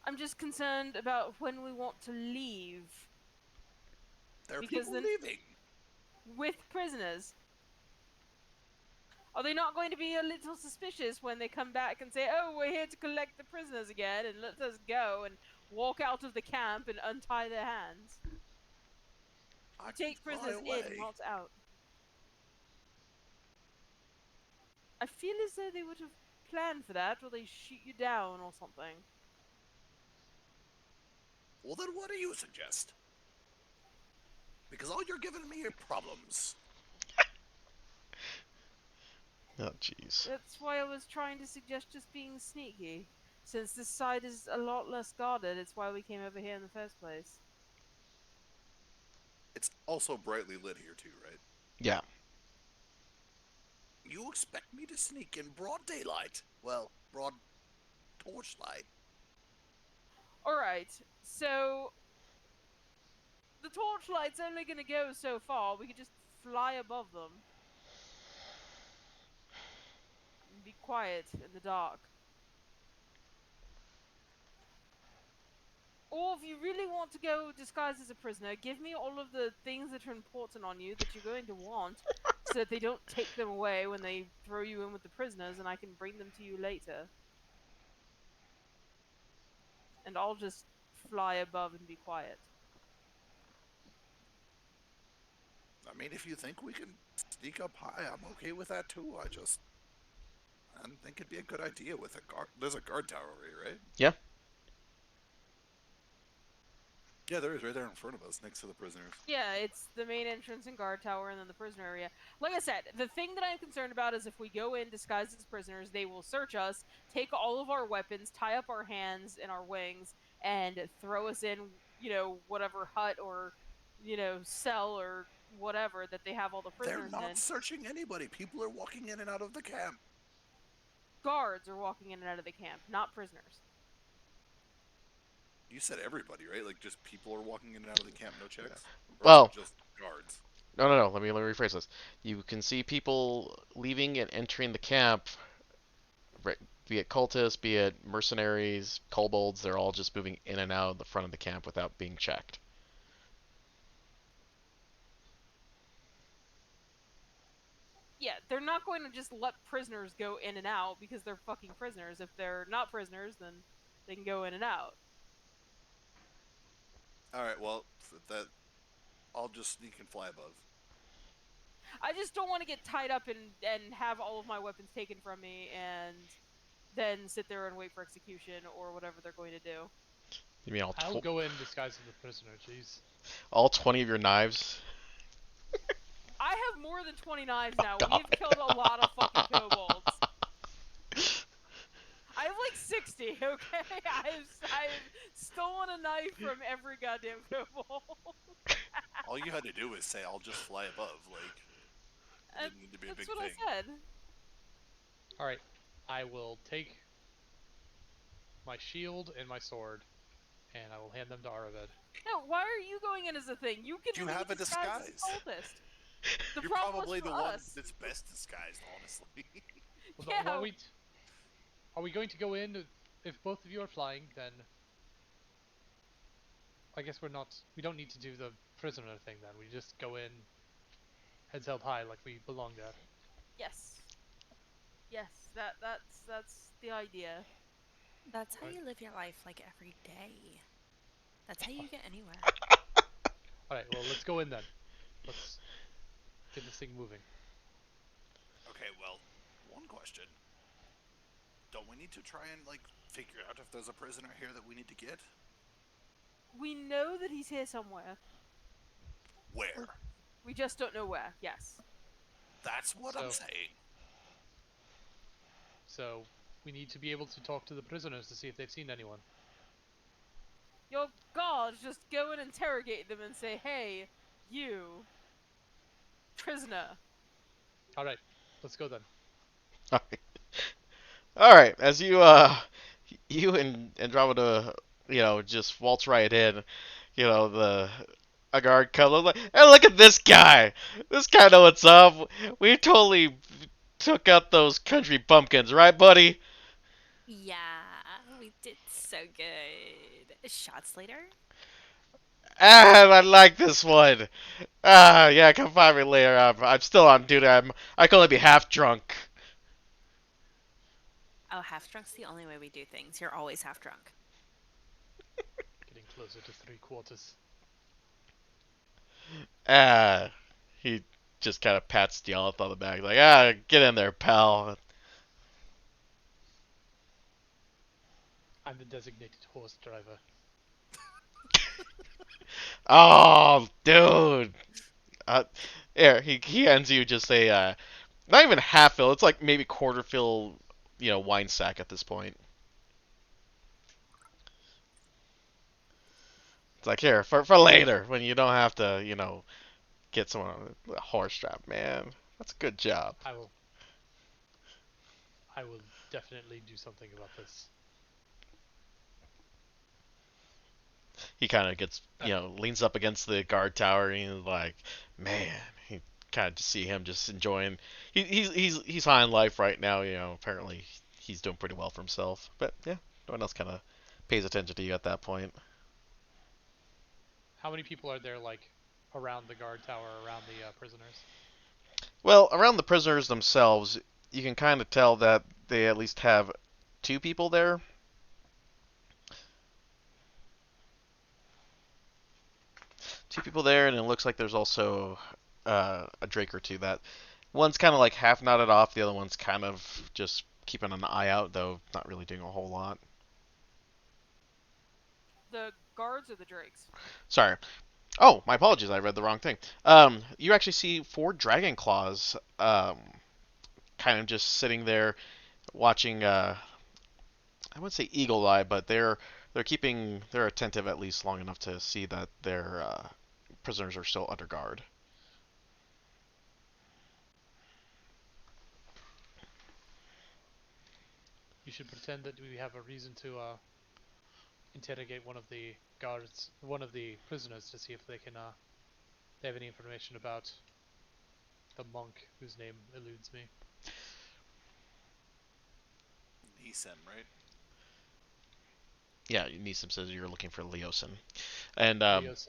I'm just concerned about when we want to leave There are Because people then- leaving. with prisoners. Are they not going to be a little suspicious when they come back and say, "Oh, we're here to collect the prisoners again, and let us go," and walk out of the camp and untie their hands? I Take can fly prisoners away. in, not out. I feel as though they would have planned for that, or they shoot you down or something. Well, then what do you suggest? Because all you're giving me are problems. Oh, jeez. That's why I was trying to suggest just being sneaky. Since this side is a lot less guarded, it's why we came over here in the first place. It's also brightly lit here too, right? Yeah. You expect me to sneak in broad daylight? Well, broad torchlight. Alright, so the torchlight's only gonna go so far. We could just fly above them. And be quiet in the dark. Or if you really want to go disguised as a prisoner, give me all of the things that are important on you that you're going to want, so that they don't take them away when they throw you in with the prisoners, and I can bring them to you later. And I'll just fly above and be quiet. I mean, if you think we can sneak up high, I'm okay with that too. I think it'd be a good idea with a guard. There's a guard tower over here, right? Yeah. Yeah, there is, right there in front of us, next to the prisoners. Yeah, it's the main entrance and guard tower and then the prisoner area. Like I said, the thing that I'm concerned about is if we go in disguised as prisoners, they will search us, take all of our weapons, tie up our hands and our wings, and throw us in, whatever hut or, cell or whatever that they have all the They're prisoners not in. searching anybody. People are walking in and out of the camp. Guards are walking in and out of the camp, not prisoners. You said everybody, right? Like, just people are walking in and out of the camp, no checks? Or Well- is it just guards. No. Let me rephrase this. You can see people leaving and entering the camp, be it cultists, be it mercenaries, kobolds. They're all just moving in and out of the front of the camp without being checked. Yeah, they're not going to just let prisoners go in and out because they're fucking prisoners. If they're not prisoners, then they can go in and out. Alright, well, that... I'll just sneak and fly above. I just don't want to get tied up and have all of my weapons taken from me and then sit there and wait for execution or whatever they're going to do. You mean I'll go in disguised as a prisoner, jeez. all 20 of your knives? I have more than 20 knives Oh, now. God. We've killed a lot of fucking kobolds. I have like 60, okay? I've stolen a knife from every goddamn kobold. All you had to do is say, I'll just fly above, like... It didn't need to be a That's big what thing. I said. Alright, I will take my shield and my sword, and I will hand them to Aravid. No, why are you going in as a thing? You can You be have a disguised as disguise. a cultist. The You're problem probably was the for one us. that's best disguised, honestly. Well, Yeah. are we going to go in? If both of you are flying, then I guess we don't need to do the prisoner thing then. We just go in, heads held high, like we belong there. Yes. Yes, that's the idea. That's how Right. you live your life, like every day. That's how you get anywhere. All right. Well, let's go in then. Let's get this thing moving. Okay, well, one question. Don't we need to try and, like, figure out if there's a prisoner here that we need to get? We know that he's here somewhere. Where? We just don't know where. Yes. That's what I'm So- saying. So we need to be able to talk to the prisoners to see if they've seen anyone. Your guards just go and interrogate them and say, "Hey, you, prisoner." All right. Let's go then. All right. All right. As you and Andromeda, just waltz right in. A guard comes up like, hey, look at this guy. This guy knows what's up. We totally took out those country bumpkins, right, buddy? Yeah, we did so good. Shots later? Ah, I like this one. Ah, yeah, come find me later. I'm still on duty. I can only be half drunk. Oh, half drunk's the only way we do things. You're always half drunk. Getting closer to 3/4. Ah, he just kind of pats Dialith on the back, like, ah, get in there, pal. I'm the designated horse driver. Oh, dude. Uh, here, he hands you just a, not even half fill. It's like maybe quarter fill, wine sack at this point. It's like, here, for later, when you don't have to, get someone on a horse strap, man. That's a good job. I will definitely do something about this. He kind of gets, leans up against the guard tower, and he's like, man, he kind of see him just enjoying. He's high in life right now, Apparently, he's doing pretty well for himself. But yeah, no one else kind of pays attention to you at that point. How many people are there, like, around the guard tower, around the prisoners? Well, around the prisoners themselves, you can kind of tell that they at least have two people there. Two people there, and it looks like there's also a Drake or two. That one's kind of like half nodded off, the other one's kind of just keeping an eye out, though not really doing a whole lot. The guards or the drakes? Sorry. Oh, my apologies. I read the wrong thing. You actually see four dragon claws, kind of just sitting there watching. I wouldn't say eagle eye, but they're attentive at least long enough to see that their prisoners are still under guard. You should pretend that we have a reason to interrogate one of the guards, one of the prisoners, to see if they can they have any information about the monk whose name eludes me. Neeson, right? Yeah, Neeson says you're looking for Leosin, and Leosin.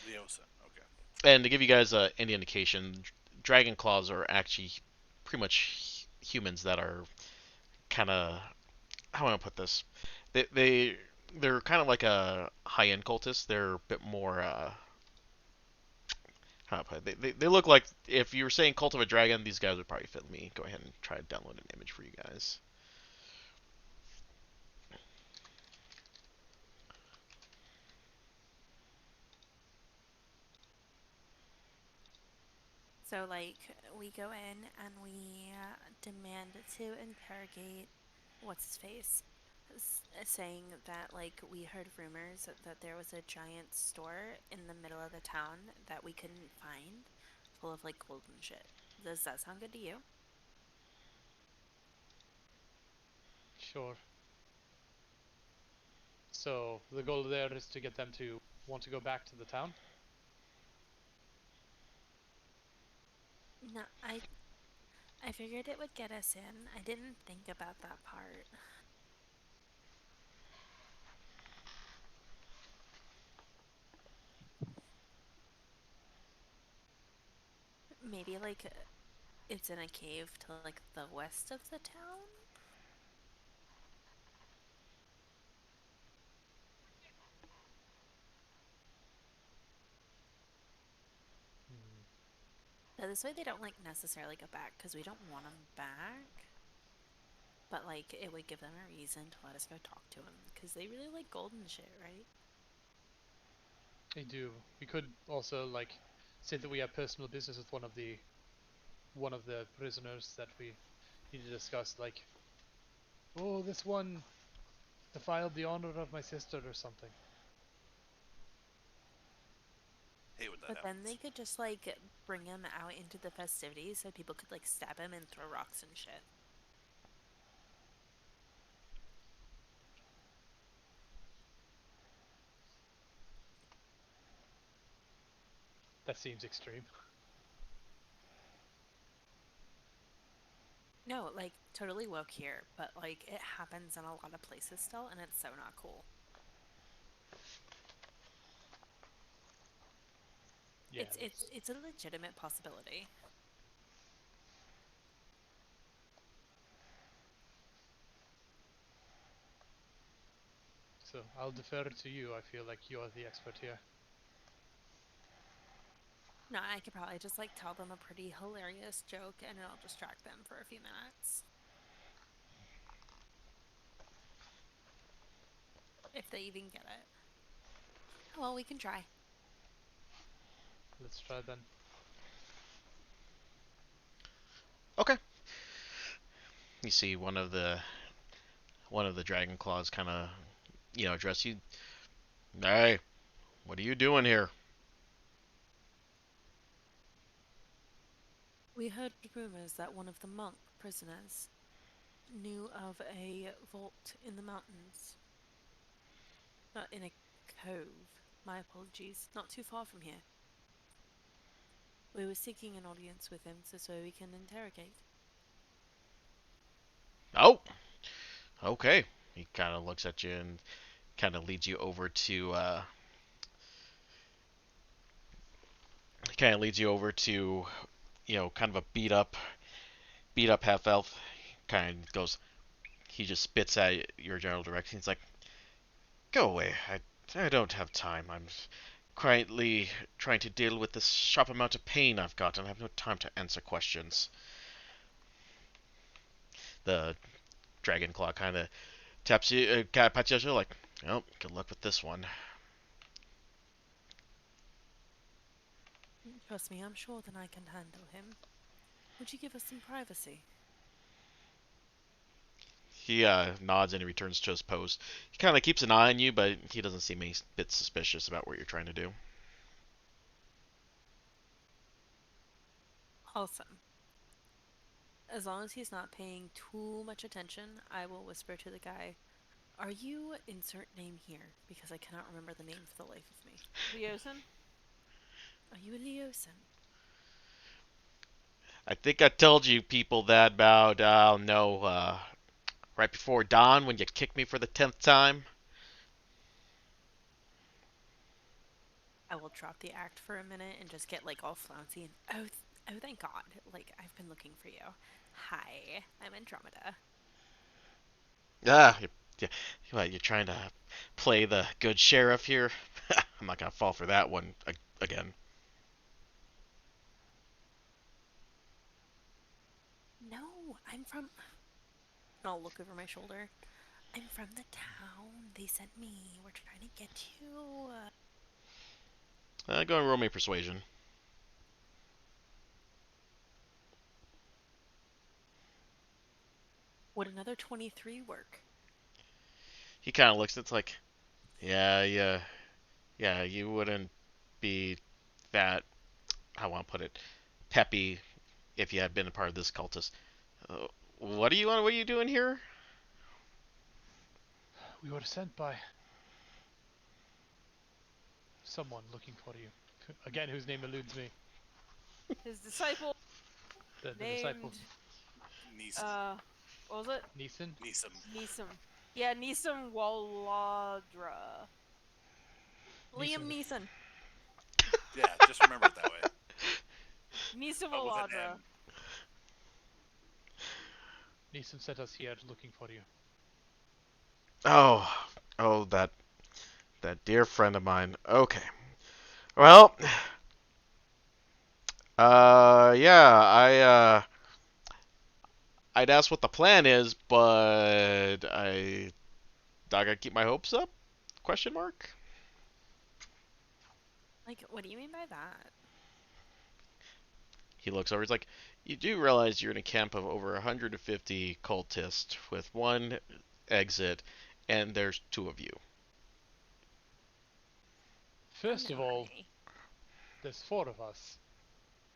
Leosin, okay. and to give you guys any indication, dragon claws are actually pretty much humans that are kind of, how do I put this? They're kind of like a high-end cultist. They're a bit more how do I put it? They look like, if you were saying Cult of a Dragon, these guys would probably fit me. Go ahead and try to download an image for you guys. So, like, we go in and we demand to interrogate what's his face, saying that, like, we heard rumors that there was a giant store in the middle of the town that we couldn't find, full of, like, gold and shit. Does that sound good to you? Sure. So the goal there is to get them to want to go back to the town. No, I figured it would get us in. I didn't think about that part. maybe like it's in a cave to like the west of the town. Hmm. Now, this way they don't like necessarily go back because we don't want them back. But like it would give them a reason to let us go talk to them because they really like gold and shit, right? They do. We could also like say that we have personal business with one of the prisoners that we need to discuss. Like, oh, this one defiled the honor of my sister or something. Hey, when that But then happens. they could just like bring him out into the festivities so people could like stab him and throw rocks and shit. That seems extreme. No, like totally woke here, but like it happens in a lot of places still and it's so not cool. Yeah. It's a legitimate possibility. So I'll defer to you. I feel like you're the expert here. No, I could probably just like tell them a pretty hilarious joke and it'll distract them for a few minutes. If they even get it. Well, we can try. Let's try then. Okay. You see one of the dragon claws kind of address you. Hey, what are you doing here? We heard rumors that one of the monk prisoners knew of a vault in the mountains. Not in a cove. My apologies. Not too far from here. We were seeking an audience with him so we can interrogate. Oh, okay. He kind of looks at you and kind of leads you over to kind of a beat up half elf. Kind of goes. He just spits at your general direction. He's like, "Go away. I don't have time. I'm quietly trying to deal with this sharp amount of pain I've got, and I have no time to answer questions." The dragon claw kind of taps you, pats you, like, "Oh, good luck with this one." Trust me, I'm sure that I can handle him. Would you give us some privacy? He nods and he returns to his post. He kind of keeps an eye on you, but he doesn't seem a bit suspicious about what you're trying to do. Awesome. As long as he's not paying too much attention, I will whisper to the guy, "Are you insert name here?" Because I cannot remember the name for the life of me. Leosin? Are you a Leosin? I think I told you people that about, no, right before dawn when you kicked me for the 10th time. I will drop the act for a minute and just get like all flouncy and oh thank God. Like I've been looking for you. Hi, I'm Andromeda. Ah, you're trying to play the good sheriff here? I'm not going to fall for that one again. No, I'm from. I'll look over my shoulder. I'm from the town. They sent me. We're trying to get you. Go and roll me persuasion. Would another 23 work? He kind of looks, it's like, yeah, you wouldn't be that, how I want to put it, peppy if you had been a part of this cultist. Uh, what do you want? What are you doing here? We were sent by someone looking for you. Again, whose name eludes me. His disciple The disciple. named Neeson. what was it? Neeson? Neeson. Neeson. Yeah, Neeson Waladra. Liam Neeson. Yeah, just remember it that way. Neeson of Spelled all, with an Audra. N. Neeson sent us here looking for you. Oh, oh, that dear friend of mine. Okay. Well, yeah, I'd ask what the plan is, but I gotta keep my hopes up? Question mark. Like, what do you mean by that? He looks over. He's like, "You do realize you're in a camp of over 150 cultists with one exit, and there's two of you." First of all, Minority. there's 4 of us.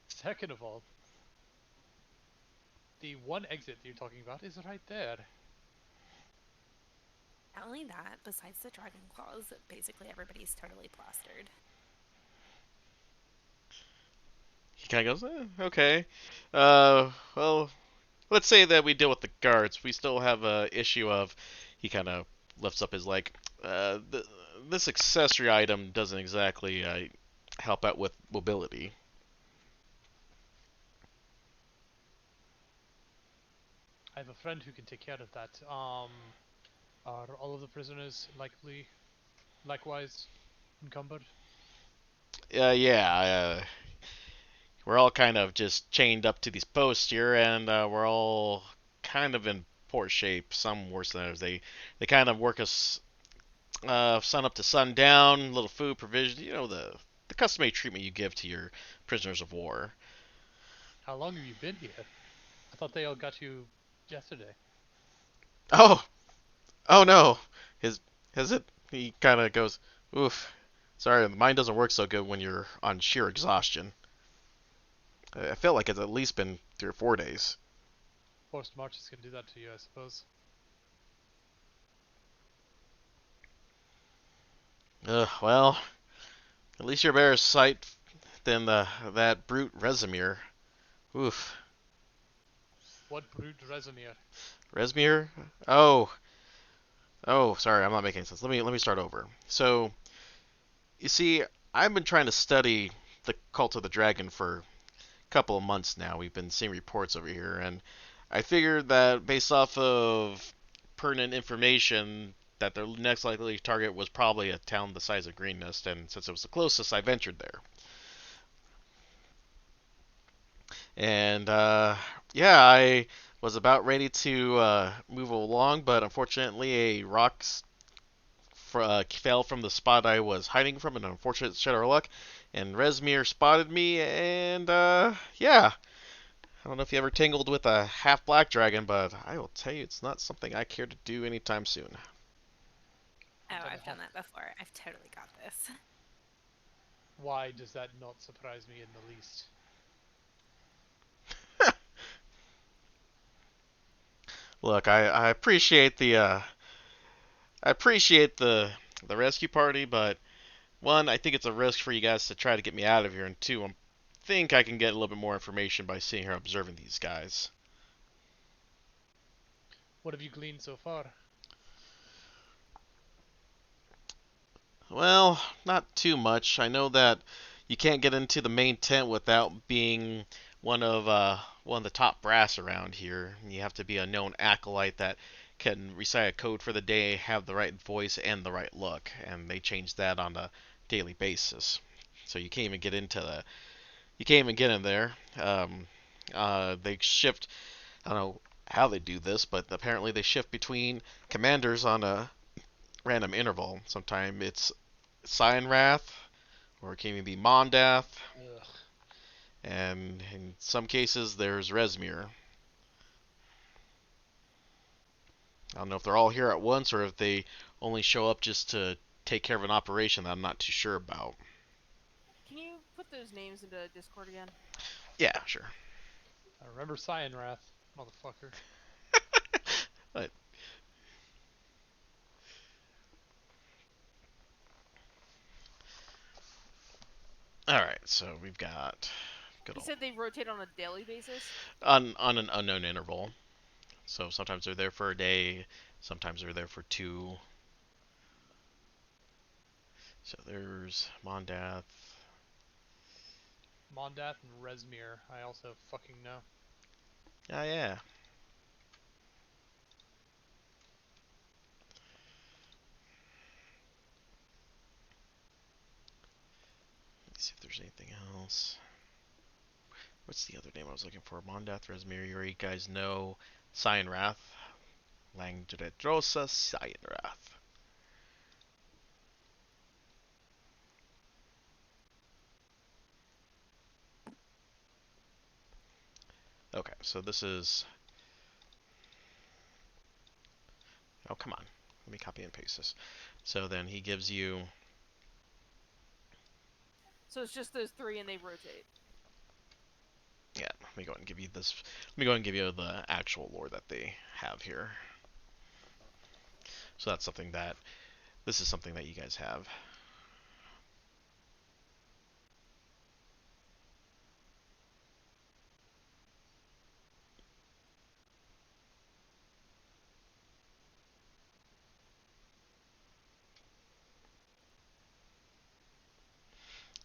Second of all, the one exit you're talking about is right there. Not only that, besides the dragon claws, basically everybody's totally plastered. He kind of goes, "Okay. Well, let's say that we deal with the guards. We still have a issue of." He kind of lifts up his leg. This accessory item doesn't exactly help out with mobility." I have a friend who can take care of that. Are all of the prisoners likewise encumbered? Yeah. We're all kind of just chained up to these posts here, and we're all kind of in poor shape. Some worse than others. They kind of work us sun up to sundown, little food provision. You know, the customary treatment you give to your prisoners of war. How long have you been here? I thought they all got you yesterday. Oh, oh no. His has it? He kind of goes, "Oof. Sorry, the mind doesn't work so good when you're on sheer exhaustion. I felt like it's at least been 3 or 4 days." Forced marches can do that to you, I suppose. Well, at least you're better sight than that brute Rezimir. Oof. What brute Rezimir? Rezmir? Oh, oh, sorry, I'm not making sense. Let me start over. So, you see, I've been trying to study the Cult of the Dragon for a couple of months now. We've been seeing reports over here, and I figured that based off of pertinent information, that their next likely target was probably a town the size of Green Nest, and since it was the closest, I ventured there. And yeah, I was about ready to move along, but unfortunately, a rock fell from the spot I was hiding from, an unfortunate shutter of luck, and Rezmir spotted me, and yeah. I don't know if you ever tangled with a half black dragon, but I will tell you it's not something I care to do anytime soon. Oh, Done I've done half- that before. I've totally got this. Why does that not surprise me in the least? Look, I appreciate the rescue party, but one, I think it's a risk for you guys to try to get me out of here, and two, I think I can get a little bit more information by sitting here observing these guys. What have you gleaned so far? Well, not too much. I know that you can't get into the main tent without being one of the top brass around here. You have to be a known acolyte that can recite a code for the day, have the right voice and the right look, and they change that on a daily basis. So you can't even get in there. They shift. I don't know how they do this, but apparently they shift between commanders on a random interval. Sometimes it's Cyanrath, or it can even be Mondath, Ugh. and in some cases there's Rezmir. I don't know if they're all here at once or if they only show up just to take care of an operation that I'm not too sure about. Can you put those names into Discord again? Yeah, sure. I remember Cyanrath, motherfucker. But, all right, so we've got good You old, said they rotate on a daily basis? on an unknown interval. So sometimes they're there for a day, sometimes they're there for two. So there's Mondath. Mondath and Resmir, I also fucking know. Oh yeah. Let's see if there's anything else. What's the other name I was looking for? Mondath, Resmir, you guys know Cyanrath. Langdredrosa Cyanrath. Okay, so this is... Oh, come on. Let me copy and paste this. So then he gives you... So it's just those three and they rotate. Yeah, let me go ahead and give you this. Let me go ahead and give you the actual lore that they have here. So that's something that... This is something that you guys have.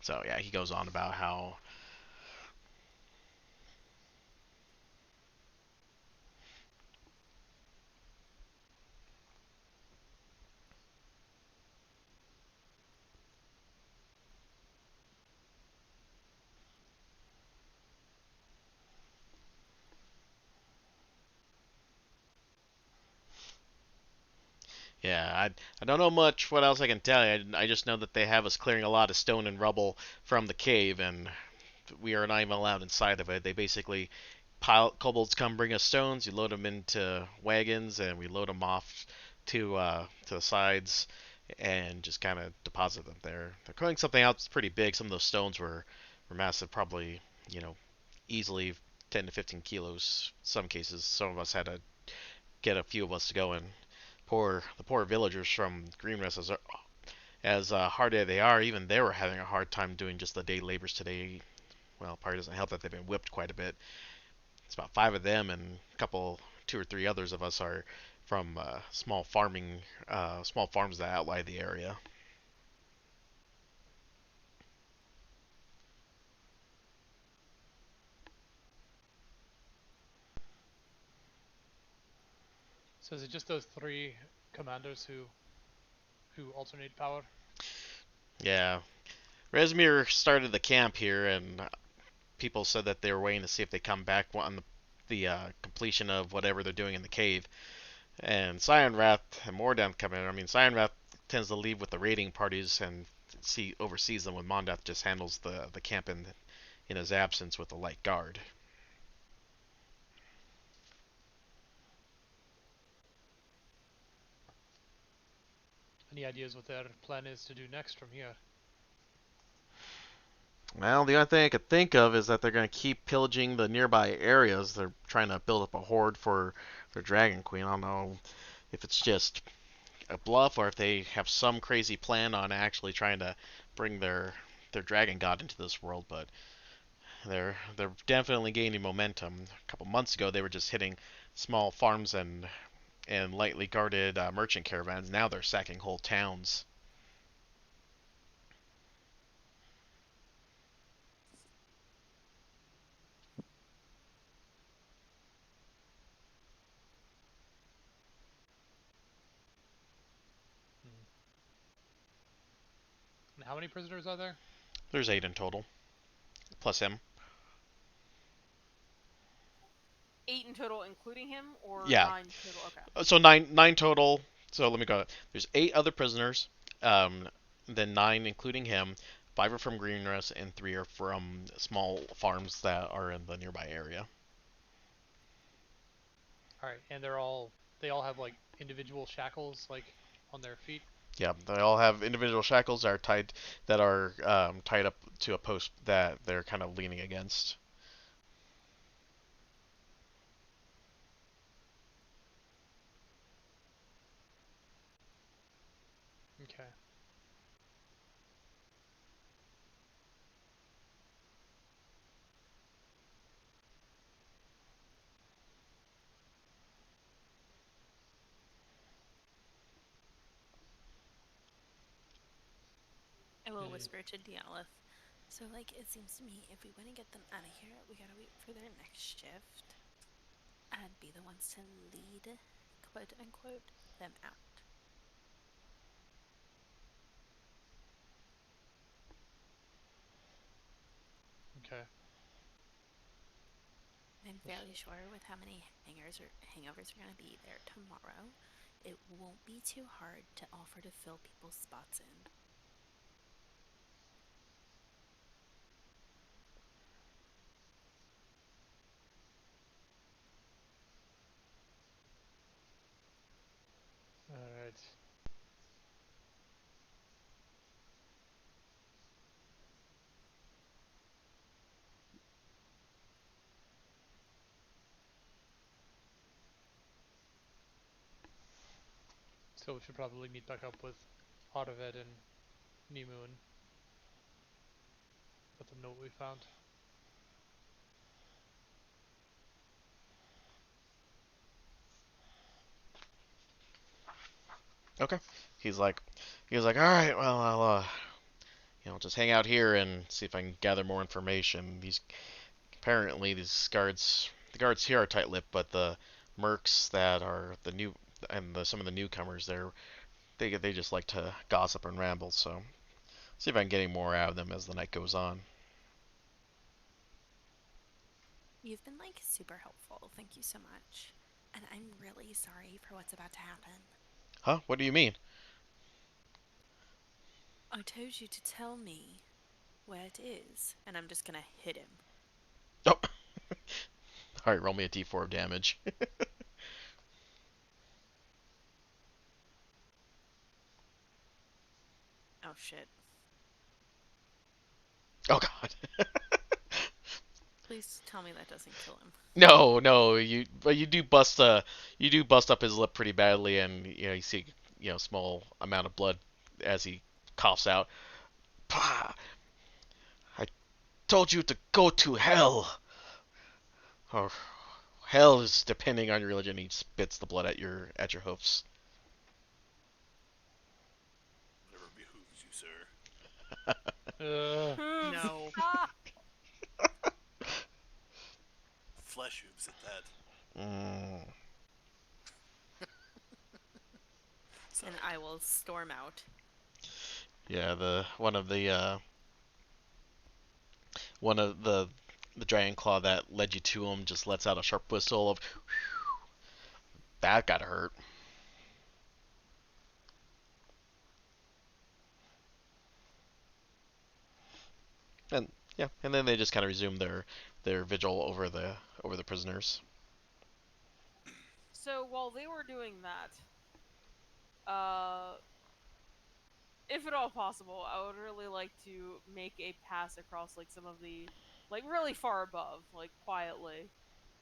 So yeah, he goes on about how... Yeah, I don't know much what else I can tell you. I just know that they have us clearing a lot of stone and rubble from the cave, and we are not even allowed inside of it. They basically kobolds come bring us stones. You load them into wagons, and we load them off to the sides, and just kind of deposit them there. They're clearing something out that's pretty big. Some of those stones were massive, probably easily 10 to 15 kilos. Some cases, some of us had to get a few of us to go and the poor villagers from Greenrest, as hard as they are, even they were having a hard time doing just the day labors today. Well, probably doesn't help that they've been whipped quite a bit. It's about 5 of them, and a couple, 2 or 3 others of us are from small farms that outlie the area. So is it just those three commanders who alternate power? Yeah, Resmir started the camp here, and people said that they were waiting to see if they come back on the completion of whatever they're doing in the cave. And Cyanrath and Mordath come in. I mean, Cyanrath tends to leave with the raiding parties and oversees them when Mondath just handles the camp in his absence with the light guard. Any ideas what their plan is to do next from here? Well, the only thing I could think of is that they're going to keep pillaging the nearby areas. They're trying to build up a horde for their Dragon Queen. I don't know if it's just a bluff or if they have some crazy plan on actually trying to bring their dragon god into this world, but they're definitely gaining momentum. A couple months ago, they were just hitting small farms and lightly guarded merchant caravans. Now they're sacking whole towns. Hmm. And how many prisoners are there? There's 8 in total, plus him. 8 in total, including him, or Yeah, 9 total? Okay. so nine total. So let me go. There's 8 other prisoners, um, then 9 including him. 5 are from Greenrest, and 3 are from small farms that are in the nearby area. All right, and they all have like individual shackles like on their feet. Yeah, they all have individual shackles that are tied up to a post that they're kind of leaning against. Okay. I will Hmm. whisper to Dialith. So, like, it seems to me if we want to get them out of here, we gotta wait for their next shift and be the ones to lead, quote unquote, them out. Okay. I'm fairly sure with how many hangovers are gonna be there tomorrow, it won't be too hard to offer to fill people's spots in. All right. So we should probably meet back up with Arvid and Nimu and let them know what we found. Okay. He's like, all right, well, I'll just hang out here and see if I can gather more information. Apparently the guards here are tight-lipped, but the mercs that are the new and some of the newcomers there, they just like to gossip and ramble. So see if I can get any more out of them as the night goes on. You've been, like, super helpful. Thank you so much. And I'm really sorry for what's about to happen. Huh? What do you mean? I told you to tell me where it is, and I'm just gonna hit him. Oh. All right, roll me a d4 of damage. Oh shit. Oh God. Please tell me that doesn't kill him. No, but you do bust up his lip pretty badly, and you see small amount of blood as he coughs out. Pah! I told you to go to hell, or hell is depending on your religion. He spits the blood at your hoofs. Whatever behooves you, sir. Uh, No. Ah! Flesh hooves at that. Mm. Sorry. And I will storm out. Yeah, one of the dragon claw that led you to him just lets out a sharp whistle of that got hurt. And yeah, and then they just kind of resume their vigil over the prisoners. So while they were doing that, if at all possible, I would really like to make a pass across like some of the, like really far above, like quietly.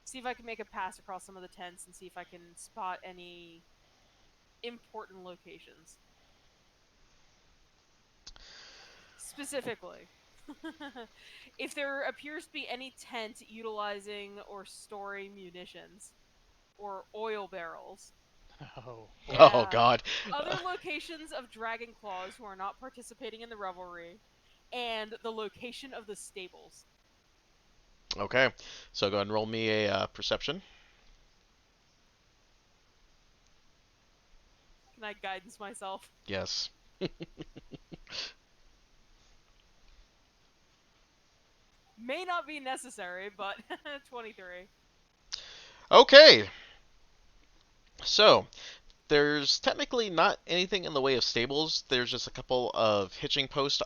See if I can make a pass across some of the tents and see if I can spot any important locations. Specifically, if there appears to be any tent utilizing or storing munitions or oil barrels. oh. Oh Yeah. God. Other locations of dragon claws who are not participating in the revelry, and the location of the stables. Okay, so go ahead and roll me a perception. Can I guidance myself? Yes. May not be necessary, but 23. Okay. So there's technically not anything in the way of stables. There's just a couple of hitching posts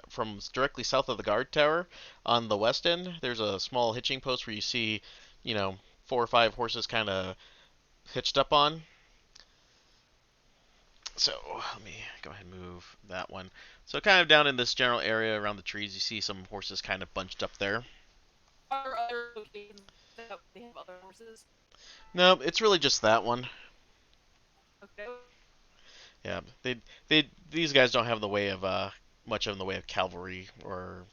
from directly south of the guard tower on the west end. There's a small hitching post where you see, 4 or 5 horses kind of hitched up on. So let me go ahead and move that one. So kind of down in this general area around the trees, you see some horses kind of bunched up there. Are there other locations that they have other horses? No, it's really just that one. Okay. Yeah, these guys don't have the way of much in the way of cavalry or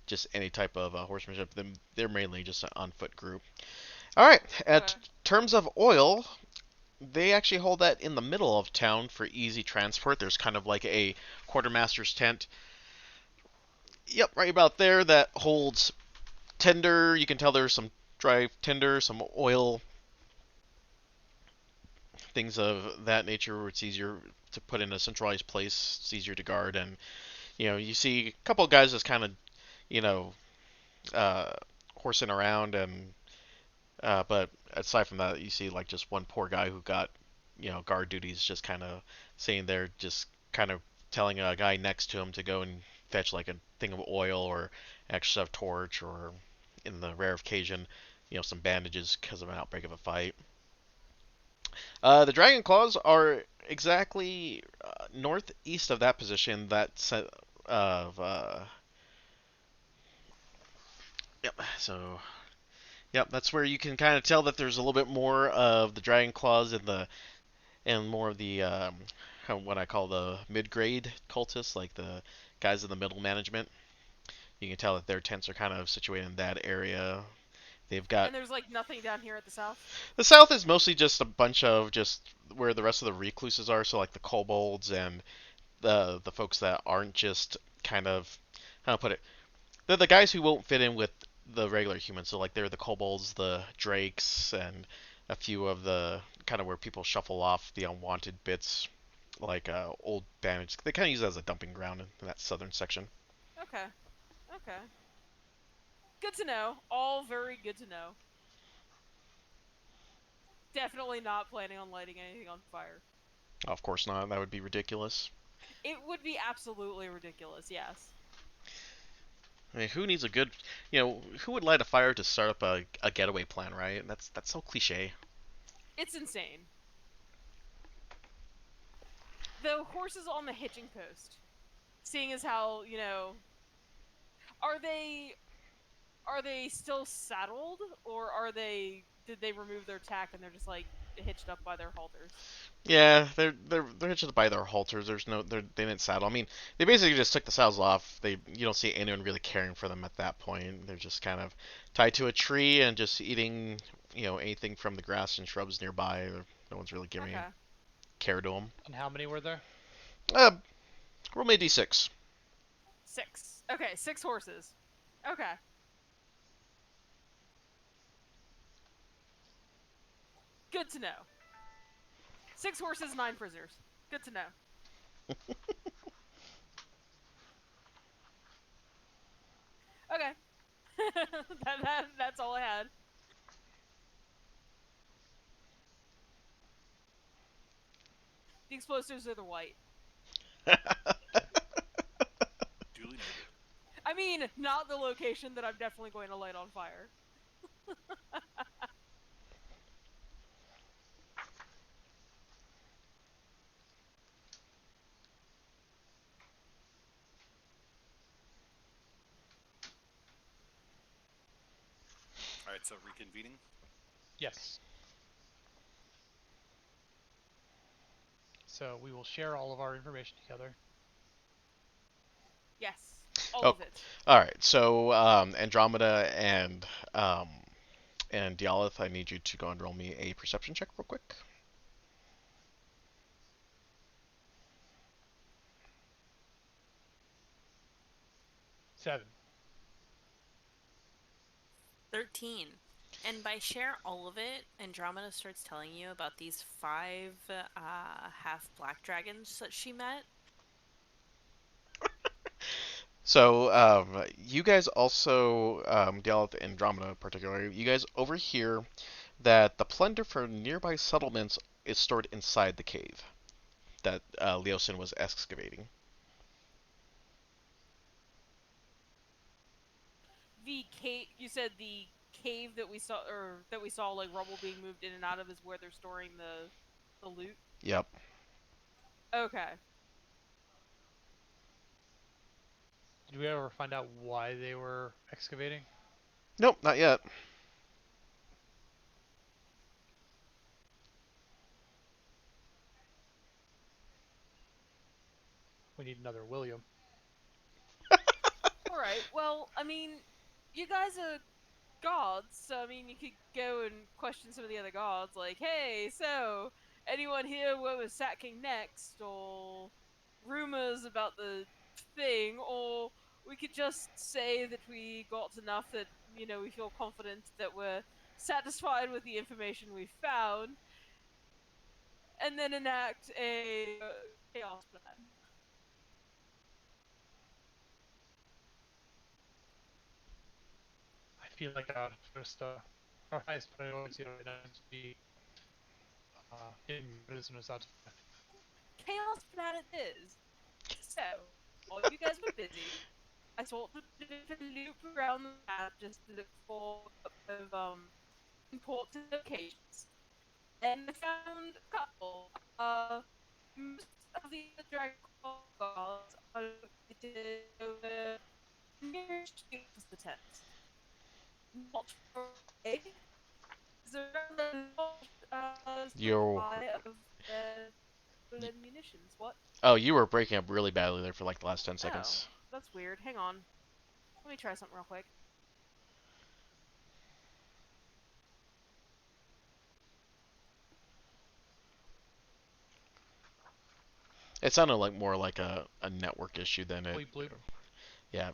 just any type of horsemanship. They're mainly just an on-foot group. All right. At Okay. terms of oil, they actually hold that in the middle of town for easy transport. There's kind of like a quartermaster's tent Yep, right about there. That holds tinder. You can tell there's some dry tinder, some oil, things of that nature where it's easier to put in a centralized place. It's easier to guard, and you see a couple of guys just kind of you know uh, horsing around, and but aside from that, you see like just one poor guy who got guard duties, just kind of sitting there, just kind of telling a guy next to him to go and fetch like a thing of oil or extra torch, or in the rare occasion, some bandages because of an outbreak of a fight. The Dragon Claws are exactly northeast of that position. That set of yep. So yep, that's where you can kind of tell that there's a little bit more of the Dragon Claws and more of the what I call the mid-grade cultists, like the guys in the middle management. You can tell that their tents are kind of situated in that area. They've got And there's like nothing down here at the south. the south is mostly just a bunch of just where the rest of the recluses are, so like the kobolds and the folks that aren't just kind of how to put it. They're the guys who won't fit in with the regular humans. So like they're the kobolds, the drakes, and a few of the kind of where people shuffle off the unwanted bits, like old bandage. They kind of use it as a dumping ground in that southern section. Okay. Okay. Good to know. All very good to know. Definitely not planning on lighting anything on fire. Of course not. That would be ridiculous. It would be absolutely ridiculous, yes. I mean, who needs a good, who would light a fire to start up a getaway plan, right? That's so cliche. It's insane. The horses on the hitching post, seeing as how, are they still saddled, or did they remove their tack and they're just like hitched up by their halters? Yeah, they're hitched by their halters. They didn't saddle. I mean, they basically just took the saddles off. You don't see anyone really caring for them at that point. They're just kind of tied to a tree and just eating, anything from the grass and shrubs nearby. No one's really giving Okay. care to them. And how many were there? Roll me a d6. 6. Okay, 6 horses. Okay. Good to know. 6 horses, 9 prisoners. Good to know. Okay. That's all I had. The explosives are the white. Duly noted. I mean, not the location that I'm definitely going to light on fire. All right, so reconvening. Yes. So we will share all of our information together. Yes. All Oh, of it. all right. So Andromeda and Dialith, I need you to go and roll me a perception check real quick. 7. 13. And by share all of it, Andromeda starts telling you about these 5 half black dragons that she met. So, you guys also, Dialith and Andromeda particularly, you guys overhear that the plunder for nearby settlements is stored inside the cave that Leosin was excavating. The cave. You said the cave that we saw, like rubble being moved in and out of, is where they're storing the loot. Yep. Okay. Did we ever find out why they were excavating? Nope, not yet. We need another William. All right. Well, I mean, you guys are gods, so I mean, you could go and question some of the other gods, like, hey, so anyone here what was sacking next, or rumors about the thing, or we could just say that we got enough that, you know, we feel confident that we're satisfied with the information we found, and then enact a chaos plan. I feel like our first, our highest priority right now is to be getting prisoners out of there. Chaos plan it is. So, while you guys were busy, I sort of did a loop around the map just to look for a couple of important locations. And I found a couple. Most of the Dragon Guards are located over near the tent. Not far away. Is around a large Yo. supply of and munitions. What? Oh, you were breaking up really badly there for like the last 10 seconds. Oh, that's weird. Hang on. Let me try something real quick. It sounded like more like a network issue than it. Bleep bloop. Yeah,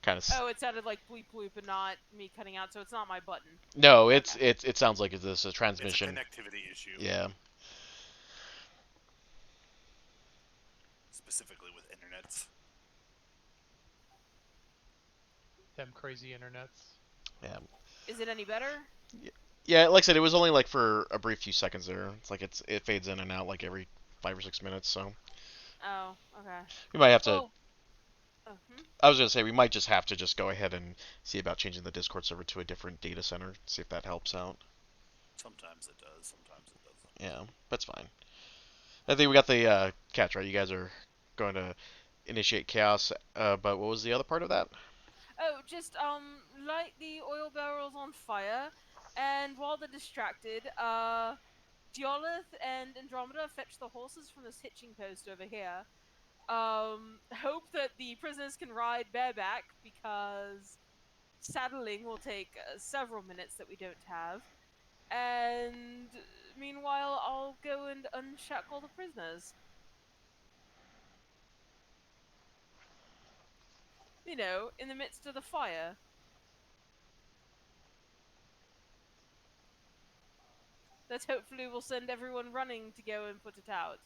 kind of. Oh, it sounded like bleep bloop and not me cutting out, so it's not my button. No, Okay. it sounds like it's a It's a transmission. connectivity issue. Yeah. Specifically with internets. Them crazy internets. Yeah. Is it any better? Yeah, like I said, it was only like for a brief few seconds there. It's like it fades in and out like every 5 or 6 minutes. So Oh, okay. we might have to. Oh. I was gonna say we might just have to just go ahead and see about changing the Discord server to a different data center. See if that helps out. Sometimes it does, sometimes it doesn't. Yeah, that's fine. I think we got the catch right. You guys are going to initiate chaos. But what was the other part of that? Oh, just light the oil barrels on fire, and while they're distracted, Diolith and Andromeda fetch the horses from this hitching post over here. Hope that the prisoners can ride bareback because saddling will take several minutes that we don't have. And meanwhile, I'll go and unshackle the prisoners. You know, in the midst of the fire. That hopefully will send everyone running to go and put it out.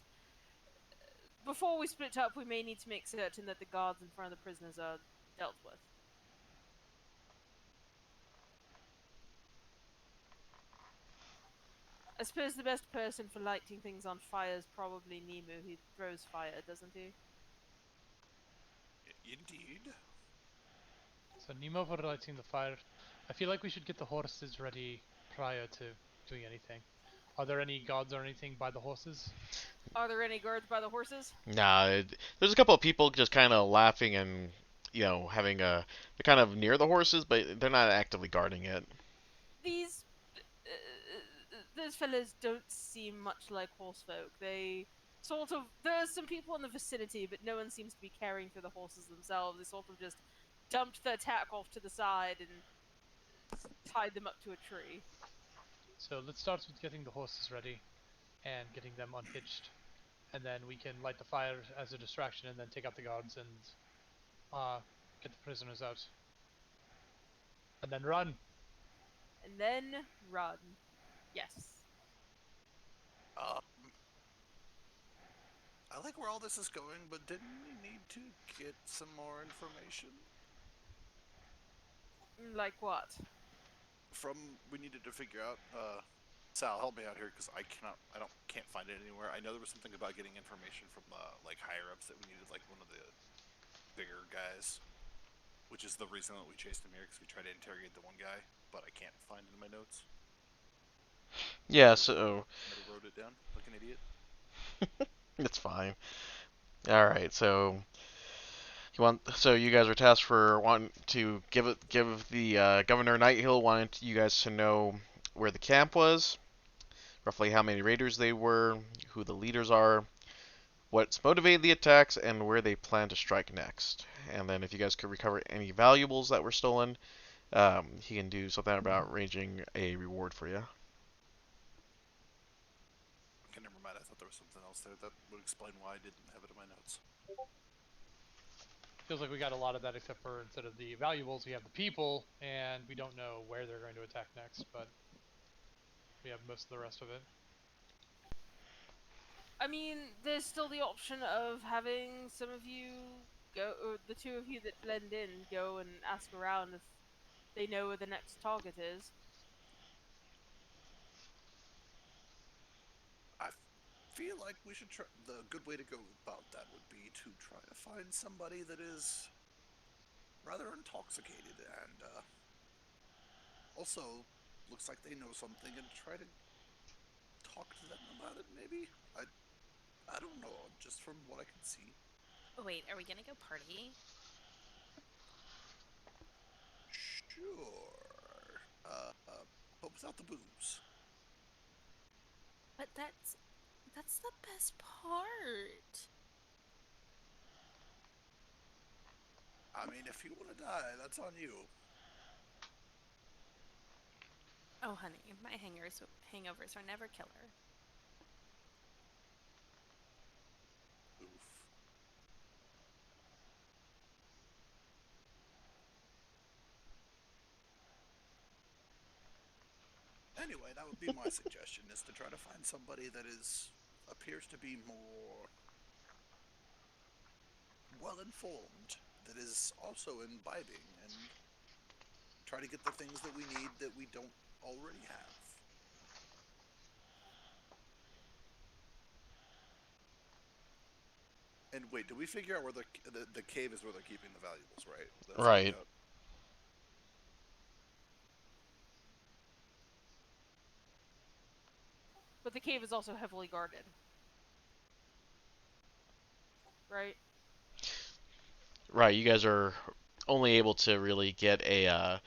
Before we split up, we may need to make certain that the guards in front of the prisoners are dealt with. I suppose the best person for lighting things on fire is probably Nemo. He throws fire, doesn't he? Indeed. So Nemo for lighting the fire. I feel like we should get the horses ready prior to doing anything. Are there any guards or anything by the horses? Are there any guards by the horses? Nah, there's a couple of people just kind of laughing and having a. They're kind of near the horses, but they're not actively guarding it. Those fellows don't seem much like horse folk. They sort of. There's some people in the vicinity, but no one seems to be caring for the horses themselves. They sort of just dumped their tack off to the side and tied them up to a tree. So let's start with getting the horses ready and getting them unhitched. And then we can light the fire as a distraction and then take out the guards and get the prisoners out. And then run! And then run. Yes. I like where all this is going, but didn't we need to get some more information? Like what? We needed to figure out, Sal, help me out here, because I can't find it anywhere. I know there was something about getting information from, like, higher-ups that we needed, like, one of the bigger guys. Which is the reason that we chased him here, because we tried to interrogate the one guy, but I can't find it in my notes. Yeah, so. I wrote it down like an idiot. It's fine. All right, so you guys were tasked for wanting to give the Governor Nighthill wanted you guys to know where the camp was, roughly how many raiders they were, who the leaders are, what's motivated the attacks, and where they plan to strike next. And then if you guys could recover any valuables that were stolen, he can do something about arranging a reward for you. Okay, never mind. I thought there was something else there that would explain why I didn't have it in my notes. Feels like we got a lot of that, except for instead of the valuables, we have the people, and we don't know where they're going to attack next, but we have most of the rest of it. I mean, there's still the option of having some of you go, or the two of you that blend in, go and ask around if they know where the next target is. I feel like we should try. The good way to go about that would be to try to find somebody that is rather intoxicated and also looks like they know something, and try to talk to them about it. Maybe I don't know. Just from what I can see. Oh, wait, are we gonna go party? Sure. But without the booze. But that's the best part. I mean, if you want to die, that's on you. Oh, honey, my hangovers are never killer. Oof. Anyway, that would be my suggestion: is to try to find somebody that appears to be more well informed, that is also imbibing, and try to get the things that we need that we don't already have. And wait, did we figure out where the cave is where they're keeping the valuables, right? That's what we Right. got. But the cave is also heavily guarded. Right? Right. You guys are only able to really get a.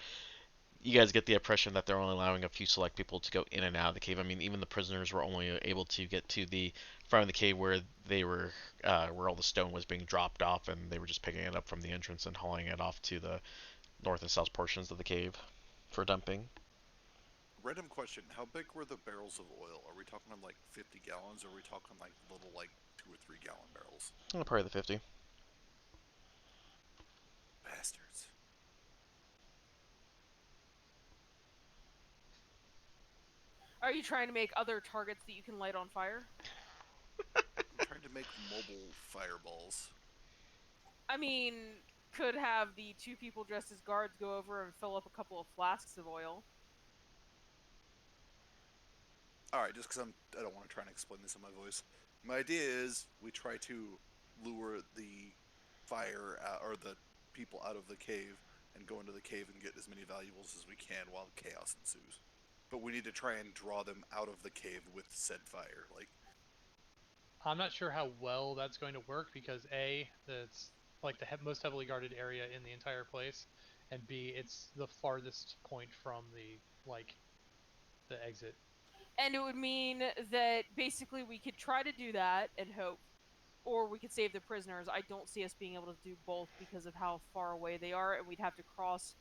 You guys get the impression that they're only allowing a few select people to go in and out of the cave. I mean, even the prisoners were only able to get to the front of the cave where they were, where all the stone was being dropped off, and they were just picking it up from the entrance and hauling it off to the north and south portions of the cave for dumping. Random question: how big were the barrels of oil? Are we talking like 50 gallons, or are we talking like little, like 2 or 3 gallon barrels? Oh, probably the 50. Bastards. Are you trying to make other targets that you can light on fire? I'm trying to make mobile fireballs. I mean, could have the two people dressed as guards go over and fill up a couple of flasks of oil. All right, just because I don't want to try and explain this in my voice. My idea is we try to lure the fire or the people out of the cave and go into the cave and get as many valuables as we can while chaos ensues. But we need to try and draw them out of the cave with said fire. Like, I'm not sure how well that's going to work because A, that's like the most heavily guarded area in the entire place, and B, it's the farthest point from the exit. And it would mean that basically we could try to do that and hope, or we could save the prisoners. I don't see us being able to do both because of how far away they are, and we'd have to cross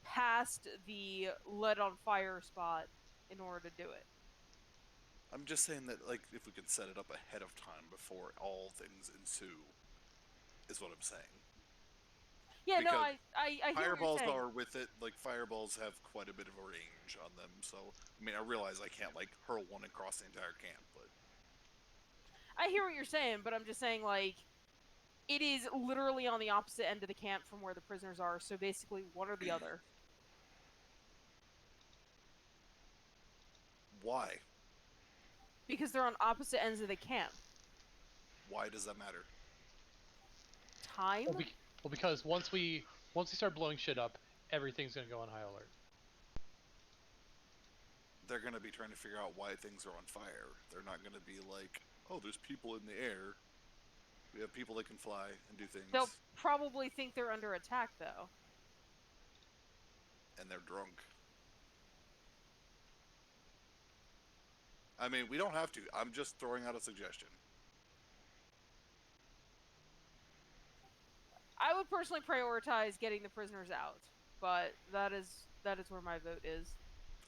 past the lead on fire spot in order to do it. I'm just saying that, like, if we could set it up ahead of time before all things ensue, is what I'm saying. Yeah, no, Because I hear what you're Fireballs saying. are with it, like, fireballs have quite a bit of a range on them, so, I mean, I realize I can't, like, hurl one across the entire camp, but I hear what you're saying, but I'm just saying, like, it is literally on the opposite end of the camp from where the prisoners are, so basically one or the other. why? Because they're on opposite ends of the camp. Why does that matter? Time? Well, because once we start blowing shit up, everything's gonna go on high alert. They're gonna be trying to figure out why things are on fire. They're not gonna be like, oh, there's people in the air. We have people that can fly and do things, They'll probably think they're under attack, though. and they're drunk. I mean, we don't have to. I'm just throwing out a suggestion. I would personally prioritize getting the prisoners out, but that is where my vote is.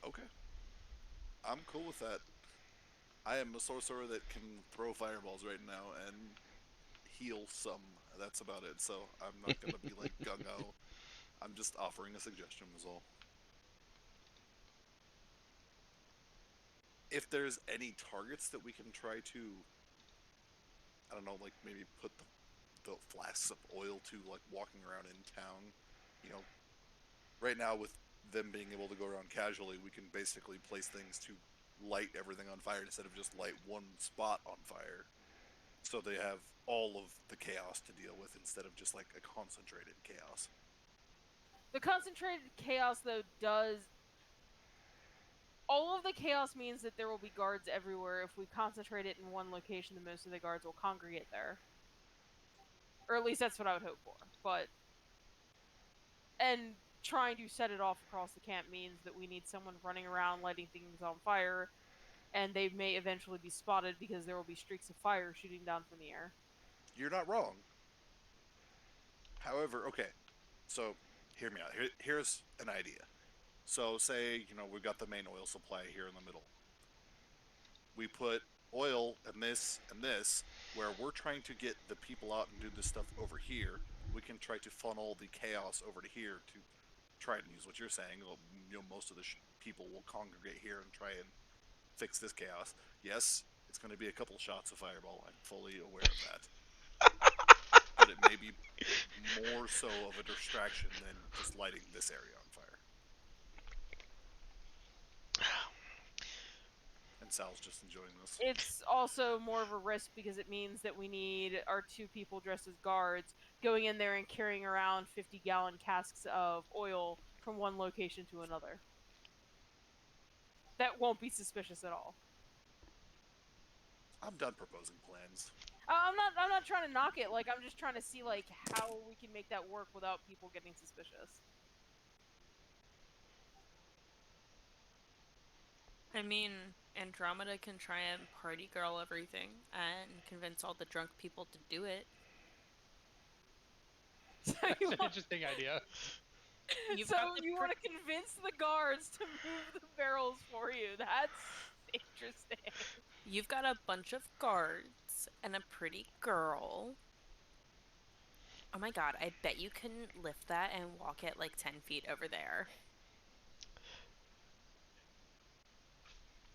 Okay. I'm cool with that. I am a sorcerer that can throw fireballs right now, and heal some. That's about it. So I'm not gonna be like gung ho. I'm just offering a suggestion, was all. If there's any targets that we can try to, I don't know, like maybe put the flasks of oil to, like walking around in town. You know, right now with them being able to go around casually, we can basically place things to light everything on fire instead of just light one spot on fire. So they have all of the chaos to deal with instead of just like a concentrated chaos. The concentrated chaos, though, does. All of the chaos means that there will be guards everywhere. If we concentrate it in one location, then most of the guards will congregate there. Or at least that's what I would hope for. But. And trying to set it off across the camp means that we need someone running around lighting things on fire, and they may eventually be spotted because there will be streaks of fire shooting down from the air. You're not wrong. However, okay, so hear me out. Here's an idea. So say, we've got the main oil supply here in the middle. We put oil and this, where we're trying to get the people out and do this stuff over here. We can try to funnel the chaos over to here to try and use what you're saying. Most of the people will congregate here and try and fix this chaos. Yes, it's going to be a couple shots of fireball. I'm fully aware of that. But it may be more so of a distraction than just lighting this area on fire. And Sal's just enjoying this. It's also more of a risk because it means that we need our 2 people dressed as guards going in there and carrying around 50-gallon casks of oil from one location to another. That won't be suspicious at all. I'm done proposing plans. I'm not trying to knock it. Like, I'm just trying to see like how we can make that work without people getting suspicious. I mean, Andromeda can try and party girl everything and convince all the drunk people to do it. So That's you an want, interesting idea. You've so got the you want to convince the guards to move the barrels for you. That's interesting. You've got a bunch of guards and a pretty girl. Oh my god, I bet you can lift that and walk it like 10 feet over there.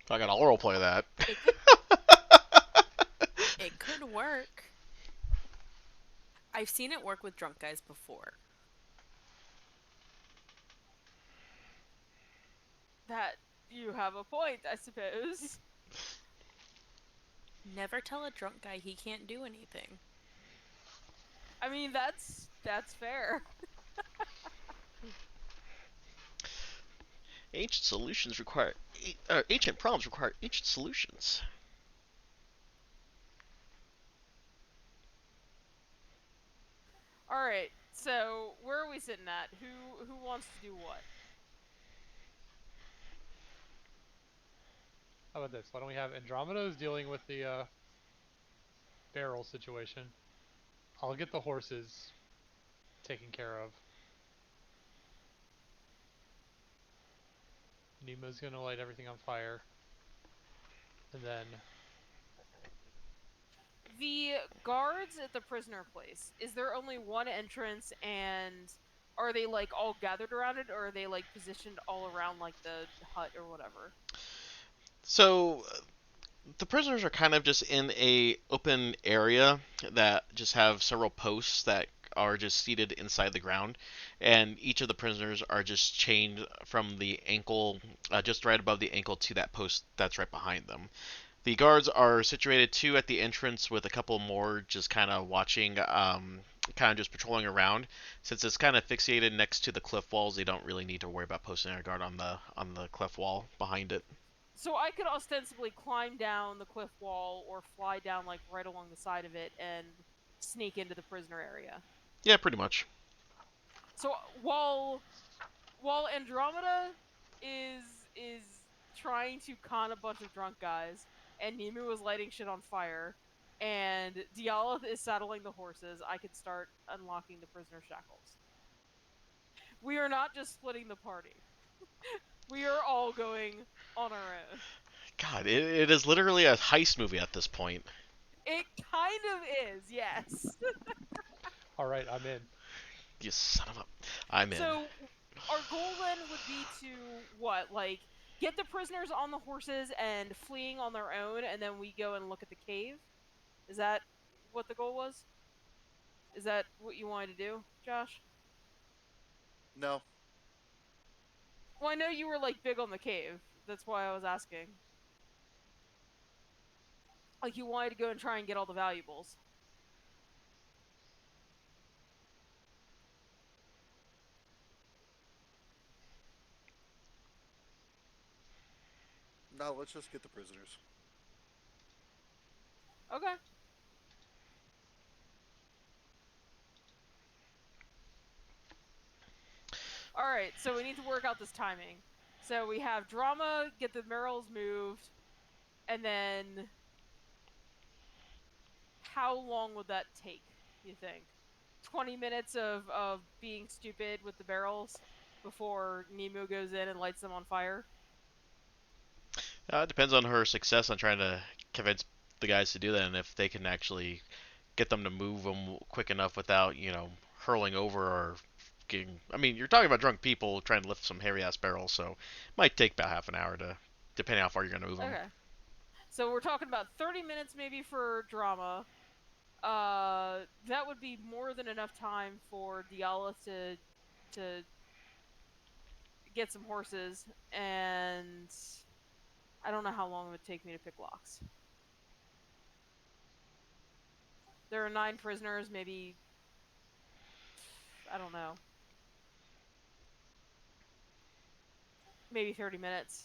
I gotta roleplay that. It could work. I've seen it work with drunk guys before. That you have a point, I suppose. Never tell a drunk guy he can't do anything. I mean, that's fair. Ancient problems require ancient solutions. All right. So where are we sitting at? Who wants to do what? How about this? Why don't we have Andromeda's dealing with the barrel situation. I'll get the horses taken care of. Nemo's gonna light everything on fire. And then The guards at the prisoner place. Is there only one entrance, and are they like all gathered around it, or are they like positioned all around like the hut or whatever? So the prisoners are kind of just in a open area that just have several posts that are just seated inside the ground, and each of the prisoners are just chained from the ankle, just right above the ankle, to that post that's right behind them. The guards are situated 2 at the entrance with a couple more just kind of watching, kind of just patrolling around. Since it's kind of fixated next to the cliff walls, they don't really need to worry about posting a guard on the cliff wall behind it. So I could ostensibly climb down the cliff wall or fly down like right along the side of it and sneak into the prisoner area. Yeah, pretty much. So while Andromeda is trying to con a bunch of drunk guys, and Nemu is lighting shit on fire, and Diala is saddling the horses, I could start unlocking the prisoner shackles. We are not just splitting the party. We are all going on our own. God, it is literally a heist movie at this point. It kind kind of is, yes. All right, I'm in. You son of a... I'm in. So our goal then would be to what? Like get the prisoners on the horses and fleeing on their own, and then we go and look at the cave. Is that what the goal was? Is that what you wanted to do, Josh? No. Well, I know you were like big on the cave. That's why I was asking. Like you wanted to go and try and get all the valuables. No, let's just get the prisoners. Okay. Alright, so we need to work out this timing. So we have drama, get the barrels moved, and then how long would that take, you think? 20 minutes of being stupid with the barrels before Nemo goes in and lights them on fire? It depends on her success on trying to convince the guys to do that, and if they can actually get them to move them quick enough without, hurling over or getting. I mean, you're talking about drunk people trying to lift some heavy ass barrels, so it might take about half an hour to, depending how far you're gonna move them. Okay. So we're talking about 30 minutes maybe for drama. That would be more than enough time for Diala to get some horses, and I don't know how long it would take me to pick locks. There are 9 prisoners, maybe, I don't know, maybe 30 minutes.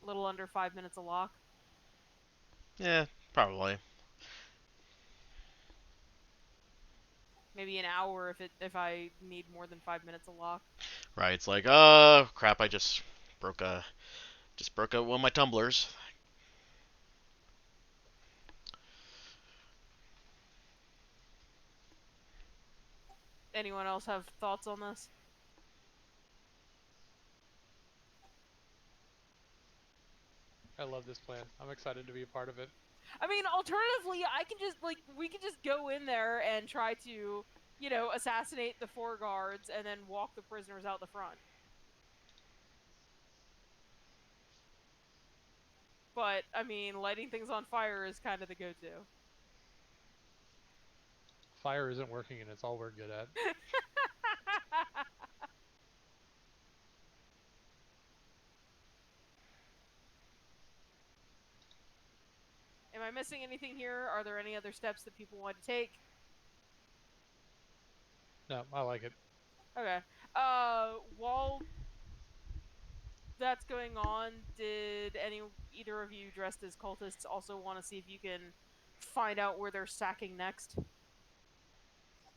A little under 5 minutes a lock. Yeah, probably. Maybe an hour if I need more than 5 minutes a lock. Right. It's like, crap! I broke a one of my tumblers. Anyone else have thoughts on this? I love this plan. I'm excited to be a part of it. I mean, alternatively, we could just go in there and try to, assassinate the 4 guards and then walk the prisoners out the front. But, I mean, lighting things on fire is kind of the go-to. Fire isn't working, and it's all we're good at. Am I missing anything here? Are there any other steps that people want to take? No, I like it. Okay. While that's going on, did either of you dressed as cultists also want to see if you can find out where they're sacking next?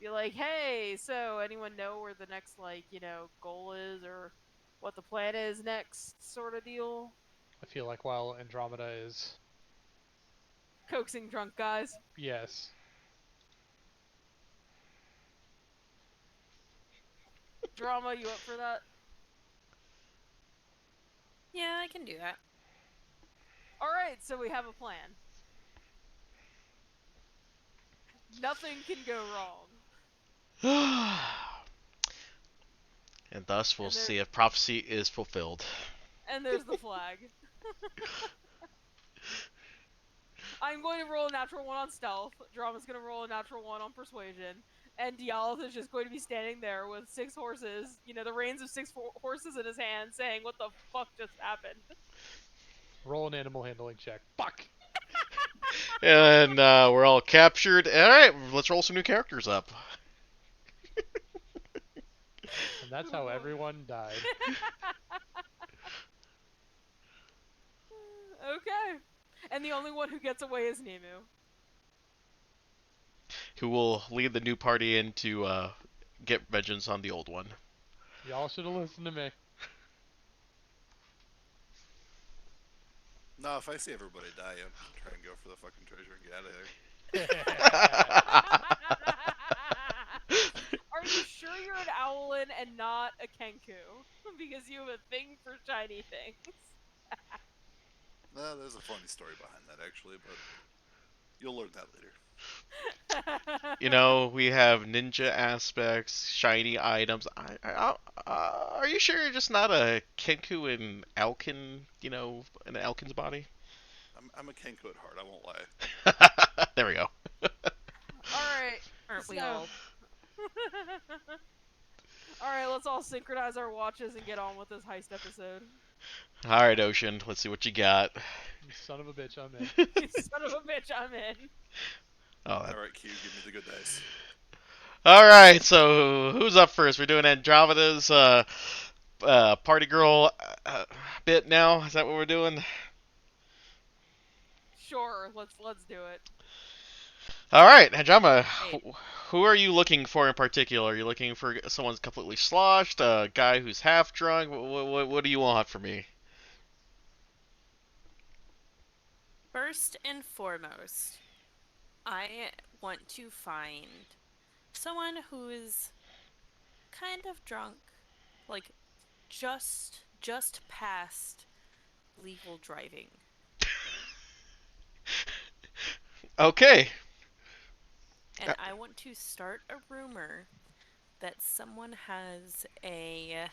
Be like, hey, so anyone know where the next, goal is or what the plan is next sort of deal? I feel like while Andromeda is... Coaxing drunk guys. Yes. Drama, you up for that? Yeah, I can do that. Alright, so we have a plan. Nothing can go wrong. And thus we'll And there- see if prophecy is fulfilled. And there's the flag. I'm going to roll a natural 1 on stealth. Drama's going to roll a natural 1 on persuasion. And Dialith is just going to be standing there with 6 horses, the reins of 6 horses in his hand, saying, what the fuck just happened? Roll an animal handling check. Fuck! And we're all captured. Alright, let's roll some new characters up. And that's how everyone died. Okay. And the only one who gets away is Nemu. Who will lead the new party in to get vengeance on the old one. Y'all should have listened to me. No, if I see everybody die, I'm gonna try and go for the fucking treasure and get out of there. Are you sure you're an Owlin and not a Kenku? Because you have a thing for shiny things. No, there's a funny story behind that actually, but You'll learn that later. You know, we have ninja aspects, shiny items. Are you sure you're just not a Kenku and Alkin, in Alkin's body? I'm a Kenku at heart. I won't lie. There we go. Alright. Aren't we So- all? Alright, let's all synchronize our watches and get on with this heist episode. All right, Ocean, let's see what you got. You son of a bitch, I'm in. You son of a bitch, I'm in. Oh, All right, Q, give me the good dice. all right. So who's up first? We're doing Andromeda's party girl bit now. Is that what we're doing? Sure, let's do it. All right, Andromeda. Wait. Who are you looking for in particular? Are you looking for someone completely sloshed, a guy who's half drunk? What do you want from me? First and foremost, I want to find someone who is kind of drunk, like just past legal driving. Okay. And I want to start a rumor that someone has a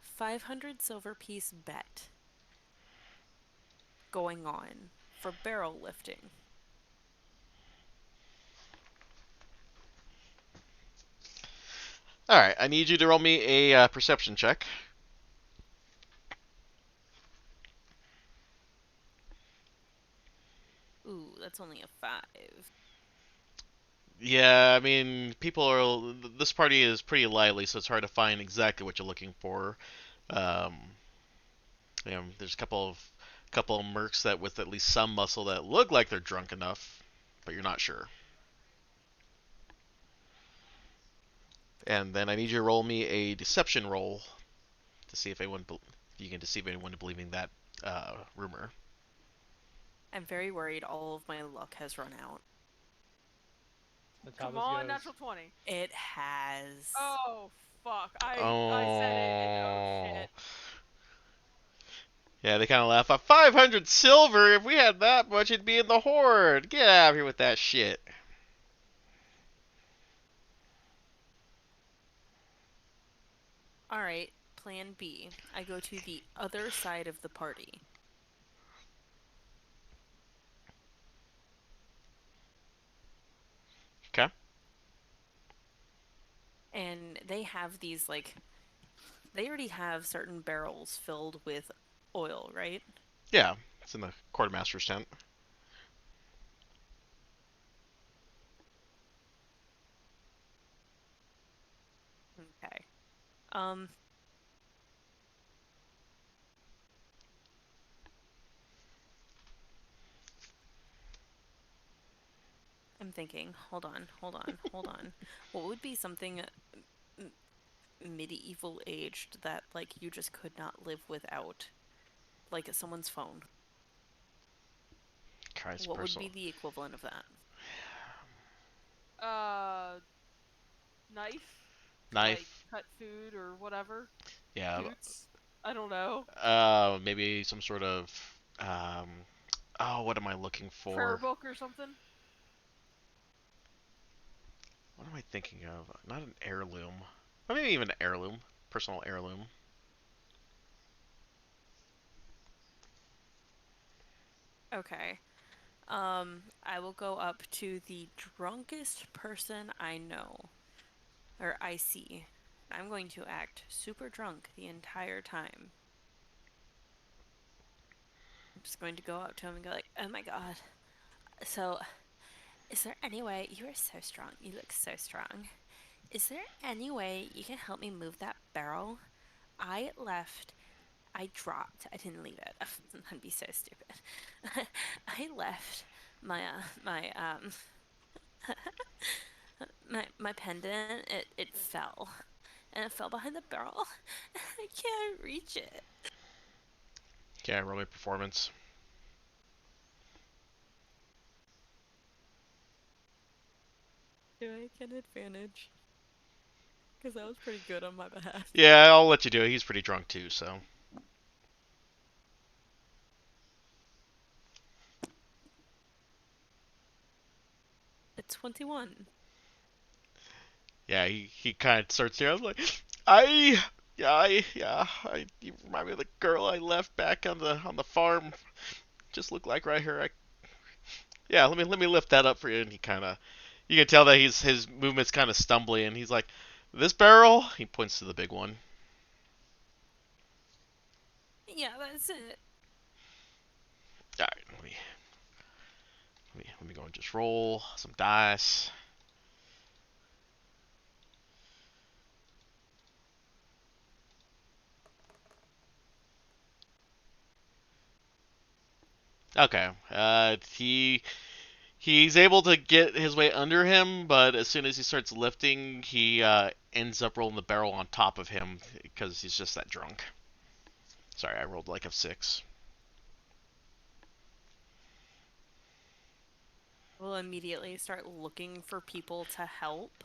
500 silver piece bet going on for barrel lifting. All right. I need you to roll me a perception check. Ooh, that's only a 5. Yeah, I mean, this party is pretty lively, so it's hard to find exactly what you're looking for. Um, there's a couple of mercs that with at least some muscle that look like they're drunk enough, but you're not sure. And then I need you to roll me a deception roll to see if you can deceive anyone into believing that rumor. I'm very worried all of my luck has run out. That's how Come this on, goes. natural 20. It has. Oh, fuck. I said it and oh shit. Yeah, they kind of laugh. 500 silver. If we had that much, it'd be in the horde. Get out of here with that shit. Alright, plan B. I go to the other side of the party. Okay. And they have these, like. They already have certain barrels filled with oil, right? Yeah, it's in the quartermaster's tent. Okay. I'm thinking. Hold on. What would be something medieval aged that, like, you just could not live without? Like someone's phone. Christ, What would personal. be the equivalent of that? Knife? Knife. Like, cut food or whatever? Yeah. Boots? I don't know. Maybe some sort of. What am I looking Prayer for? book or something? What am I thinking of? Not an heirloom. Or maybe even an heirloom. Personal heirloom. Okay. I will go up to the drunkest person I know. Or I see. I'm going to act super drunk the entire time. I'm just going to go up to him and go like, oh my god. So, is there any way... You are so strong. You look so strong. Is there any way you can help me move that barrel? I dropped. I didn't leave it. That'd be so stupid. I left my my pendant. It fell, and it fell behind the barrel. I can't reach it. Okay, roll my performance. Do I get an advantage? Because that was pretty good on my behalf. Yeah, I'll let you do it. He's pretty drunk too, so. 21. Yeah, he kind of starts here. I was like, you remind me of the girl I left back on the farm. Just look like right here. Yeah, let me lift that up for you. And he kind of, you can tell that his movement's kind of stumbly, and he's like, this barrel. He points to the big one. Yeah, that's it. All right, let me go and just roll some dice. Okay. He's able to get his way under him, but as soon as he starts lifting, he ends up rolling the barrel on top of him because he's just that drunk. Sorry, I rolled like a 6. We'll immediately start looking for people to help.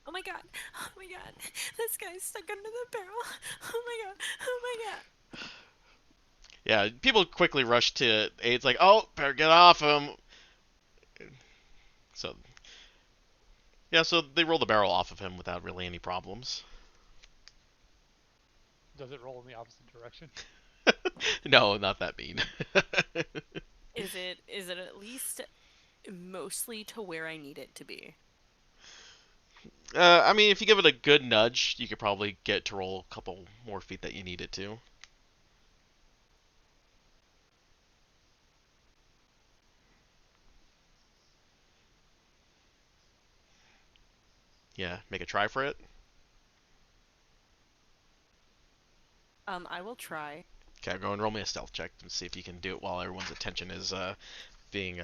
Oh my god! Oh my god! This guy's stuck under the barrel! Oh my god! Oh my god! Yeah, people quickly rush to aid. It's like, oh, better get off him. So, yeah, so they roll the barrel off of him without really any problems. Does it roll in the opposite direction? No, not that mean. Is it at least mostly to where I need it to be? I mean, if you give it a good nudge, you could probably get to roll a couple more feet that you need it to. Yeah, make a try for it. I will try. Okay, go and roll me a stealth check and see if you can do it while everyone's attention is being.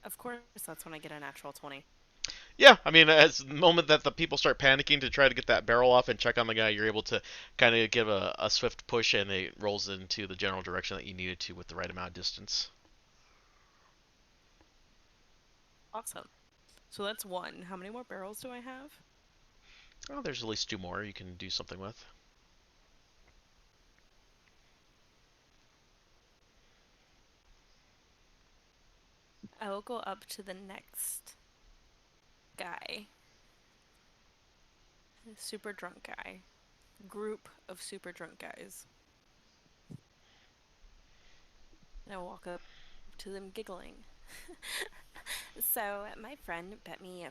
Of course, that's when I get a natural 20. Yeah, I mean, as the moment that the people start panicking to try to get that barrel off and check on the guy, you're able to kind of give a swift push, and it rolls into the general direction that you needed to with the right amount of distance. Awesome. So that's 1. How many more barrels do I have? Oh, there's at least 2 more you can do something with. I will go up to the next guy. Super drunk guy. Group of super drunk guys. And I walk up to them giggling. So, my friend bet me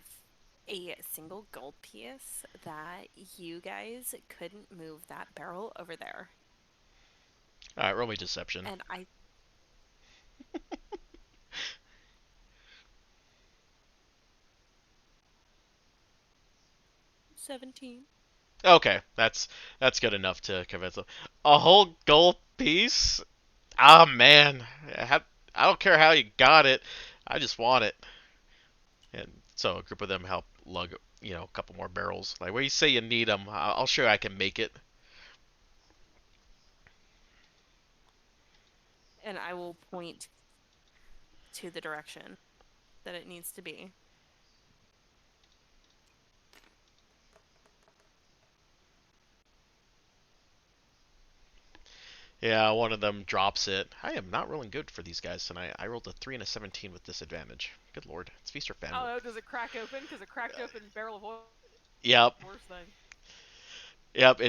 a single gold piece that you guys couldn't move that barrel over there. All right, roll me deception. And I 17. Okay, that's good enough to convince them. A whole gold piece? Ah, man, I don't care how you got it. I just want it. And so a group of them help lug, a couple more barrels. Like, where you say you need them, I'll show you I can make it. And I will point to the direction that it needs to be. Yeah, one of them drops it. I am not rolling good for these guys tonight. I rolled a 3 and a 17 with disadvantage. Good lord, it's feast or famine. Oh, does it crack open? Because a cracked open barrel of oil Yep, is the worst thing. yep.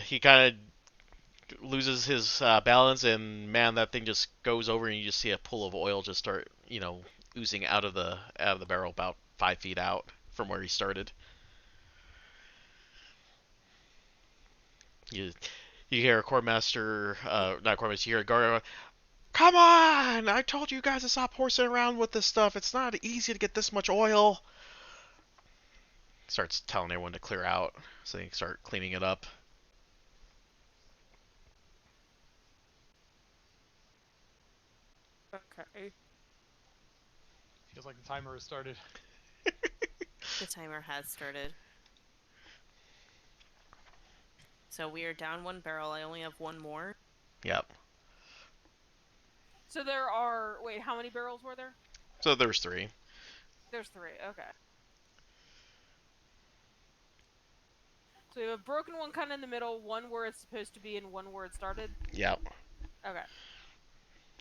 He kind of loses his balance, and man, that thing just goes over, and you just see a pool of oil just start, oozing out of the barrel about 5 feet out from where he started. You you hear a quartermaster, not quartermaster, you hear a guard. Come on! I told you guys to stop horsing around with this stuff. It's not easy to get this much oil. Starts telling everyone to clear out, so they start cleaning it up. Okay. Feels like the timer has started. The timer has started. So we are down 1 barrel. I only have 1 more. Yep. So there are. Wait, how many barrels were there? So there's 3. There's 3. Okay. So you have a broken one kind of in the middle, one where it's supposed to be, and one where it started. Yeah. Okay.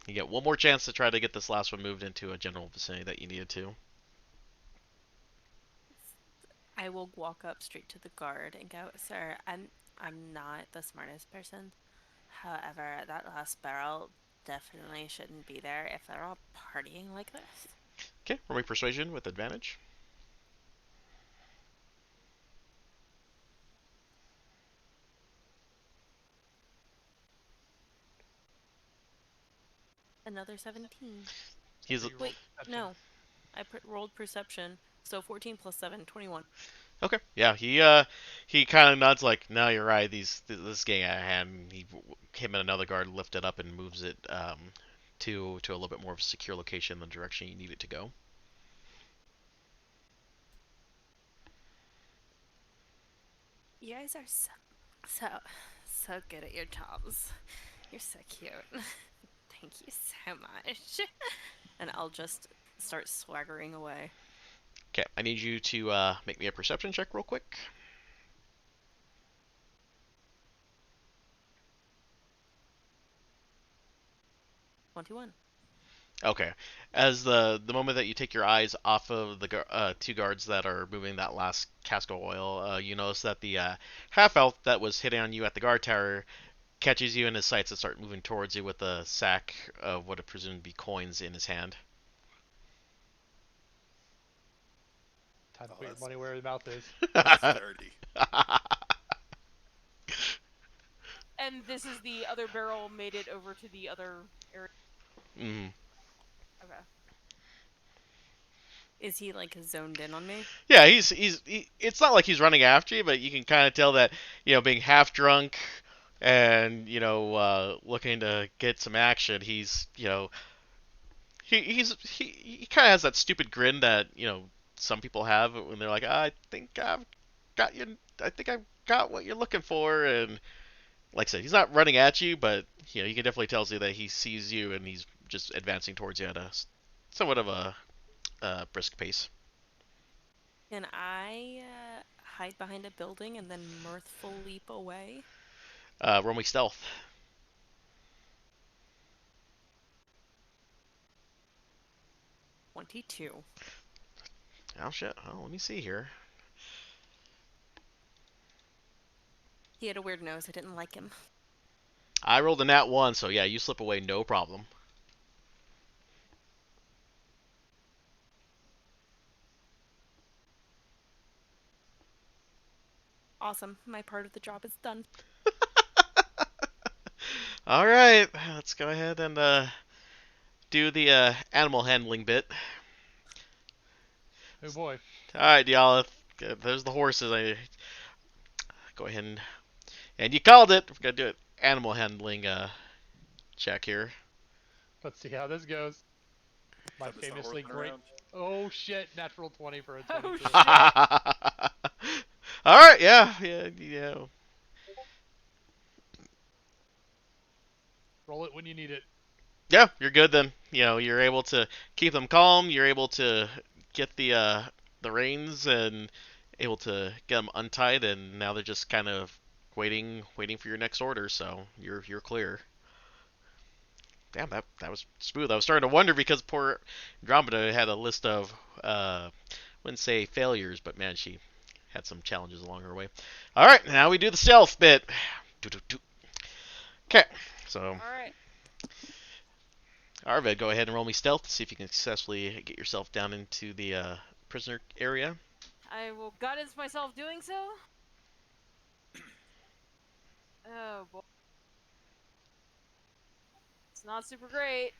You get one more chance to try to get this last one moved into a general vicinity that you needed to. I will walk up straight to the guard and go, "Sir, I'm not the smartest person. However, that last barrel definitely shouldn't be there if they're all partying like this." Okay, roll me persuasion with advantage. Another 17. He's You roll Wait, perception. no. I rolled perception, so 14 plus 7, 21. okay. Yeah, he kind of nods like, "No, you're right. This getting out of hand." Him and another guard lift it up and moves it to a little bit more of a secure location in the direction you need it to go. You guys are so good at your jobs. You're so cute. Thank you so much. And I'll just start swaggering away. Okay, I need you to make me a perception check real quick. 21. Okay. As the moment that you take your eyes off of the two guards that are moving that last cask of oil, you notice that the half elf that was hitting on you at the guard tower catches you in his sights and start moving towards you with a sack of what are presumed to be coins in his hand. Time to Oh, put your that's- money where your mouth is. That's dirty. And this is the other barrel made it over to the other area. Mhm. Okay. Is he like zoned in on me? Yeah, it's not like he's running after you, but you can kind of tell that, being half drunk and, looking to get some action, he kind of has that stupid grin that, some people have when they're like, I think I've got you, I think I've got what you're looking for. And like I said, he's not running at you, but, you can definitely tell that he sees you and he's just advancing towards you at a somewhat of a brisk pace. Can I hide behind a building and then mirthful leap away? Roll me stealth. 22. Oh shit. Oh, let me see here. He had a weird nose. I didn't like him. I rolled a nat 1, so yeah, you slip away no problem. Awesome. My part of the job is done. All right, let's go ahead and do the animal handling bit. Oh boy. All right, Dialith. There's the horses. I go ahead and you called it. We're gonna do an animal handling check here. Let's see how this goes. My Have this not famously working great. around? Oh shit! Natural 20 for a Oh, 22. shit. All right, yeah. Roll it when you need it. Yeah, you're good then. You're able to keep them calm. You're able to get the reins and able to get them untied, and now they're just kind of waiting for your next order. So you're clear. Damn, that was smooth. I was starting to wonder because poor Andromeda had a list of wouldn't say failures, but man, she had some challenges along her way. All right, now we do the stealth bit. Okay, so All right. Arvid, go ahead and roll me stealth to see if you can successfully get yourself down into the prisoner area. I will guidance myself doing so. Oh boy. It's not super great.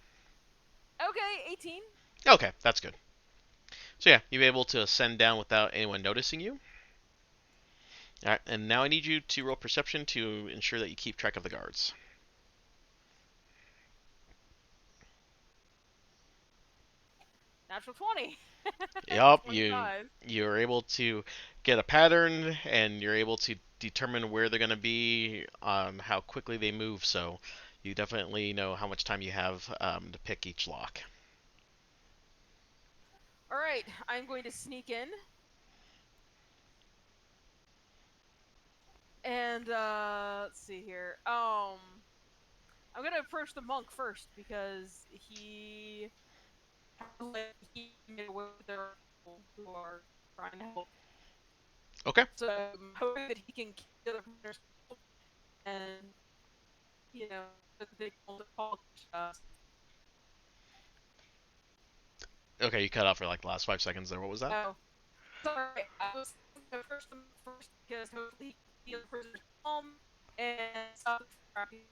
Okay, 18. Okay, that's good. So yeah, you're able to ascend down without anyone noticing you. All right, and now I need you to roll perception to ensure that you keep track of the guards. Natural 20. Yup, 25. you're able to get a pattern, and you're able to determine where they're going to be, how quickly they move. So you definitely know how much time you have to pick each lock. All right, I'm going to sneak in. And let's see here. I'm gonna approach the monk first because he made away with their people who are trying to help. Okay. So I'm hoping that he can keep the other prisoners and that they don't call us. Okay, you cut off for like the last 5 seconds there. What was that? Oh, sorry. I was thinking to approach them first because hopefully he can keep the prisoners calm and stop the traffic.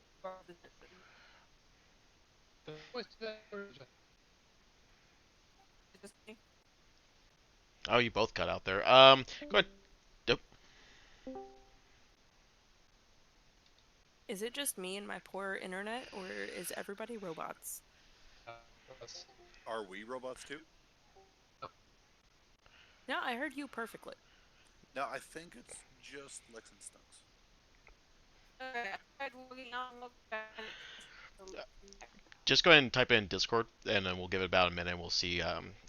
Oh, you both cut out there. Go ahead. Yep. Is it just me and my poor internet, or is everybody robots? Are we robots too? No, I heard you perfectly. No, I think it's just Lex and Stunks. Okay, I tried logging out and logging back. Just go ahead and type in Discord, and then we'll give it about a minute. And we'll see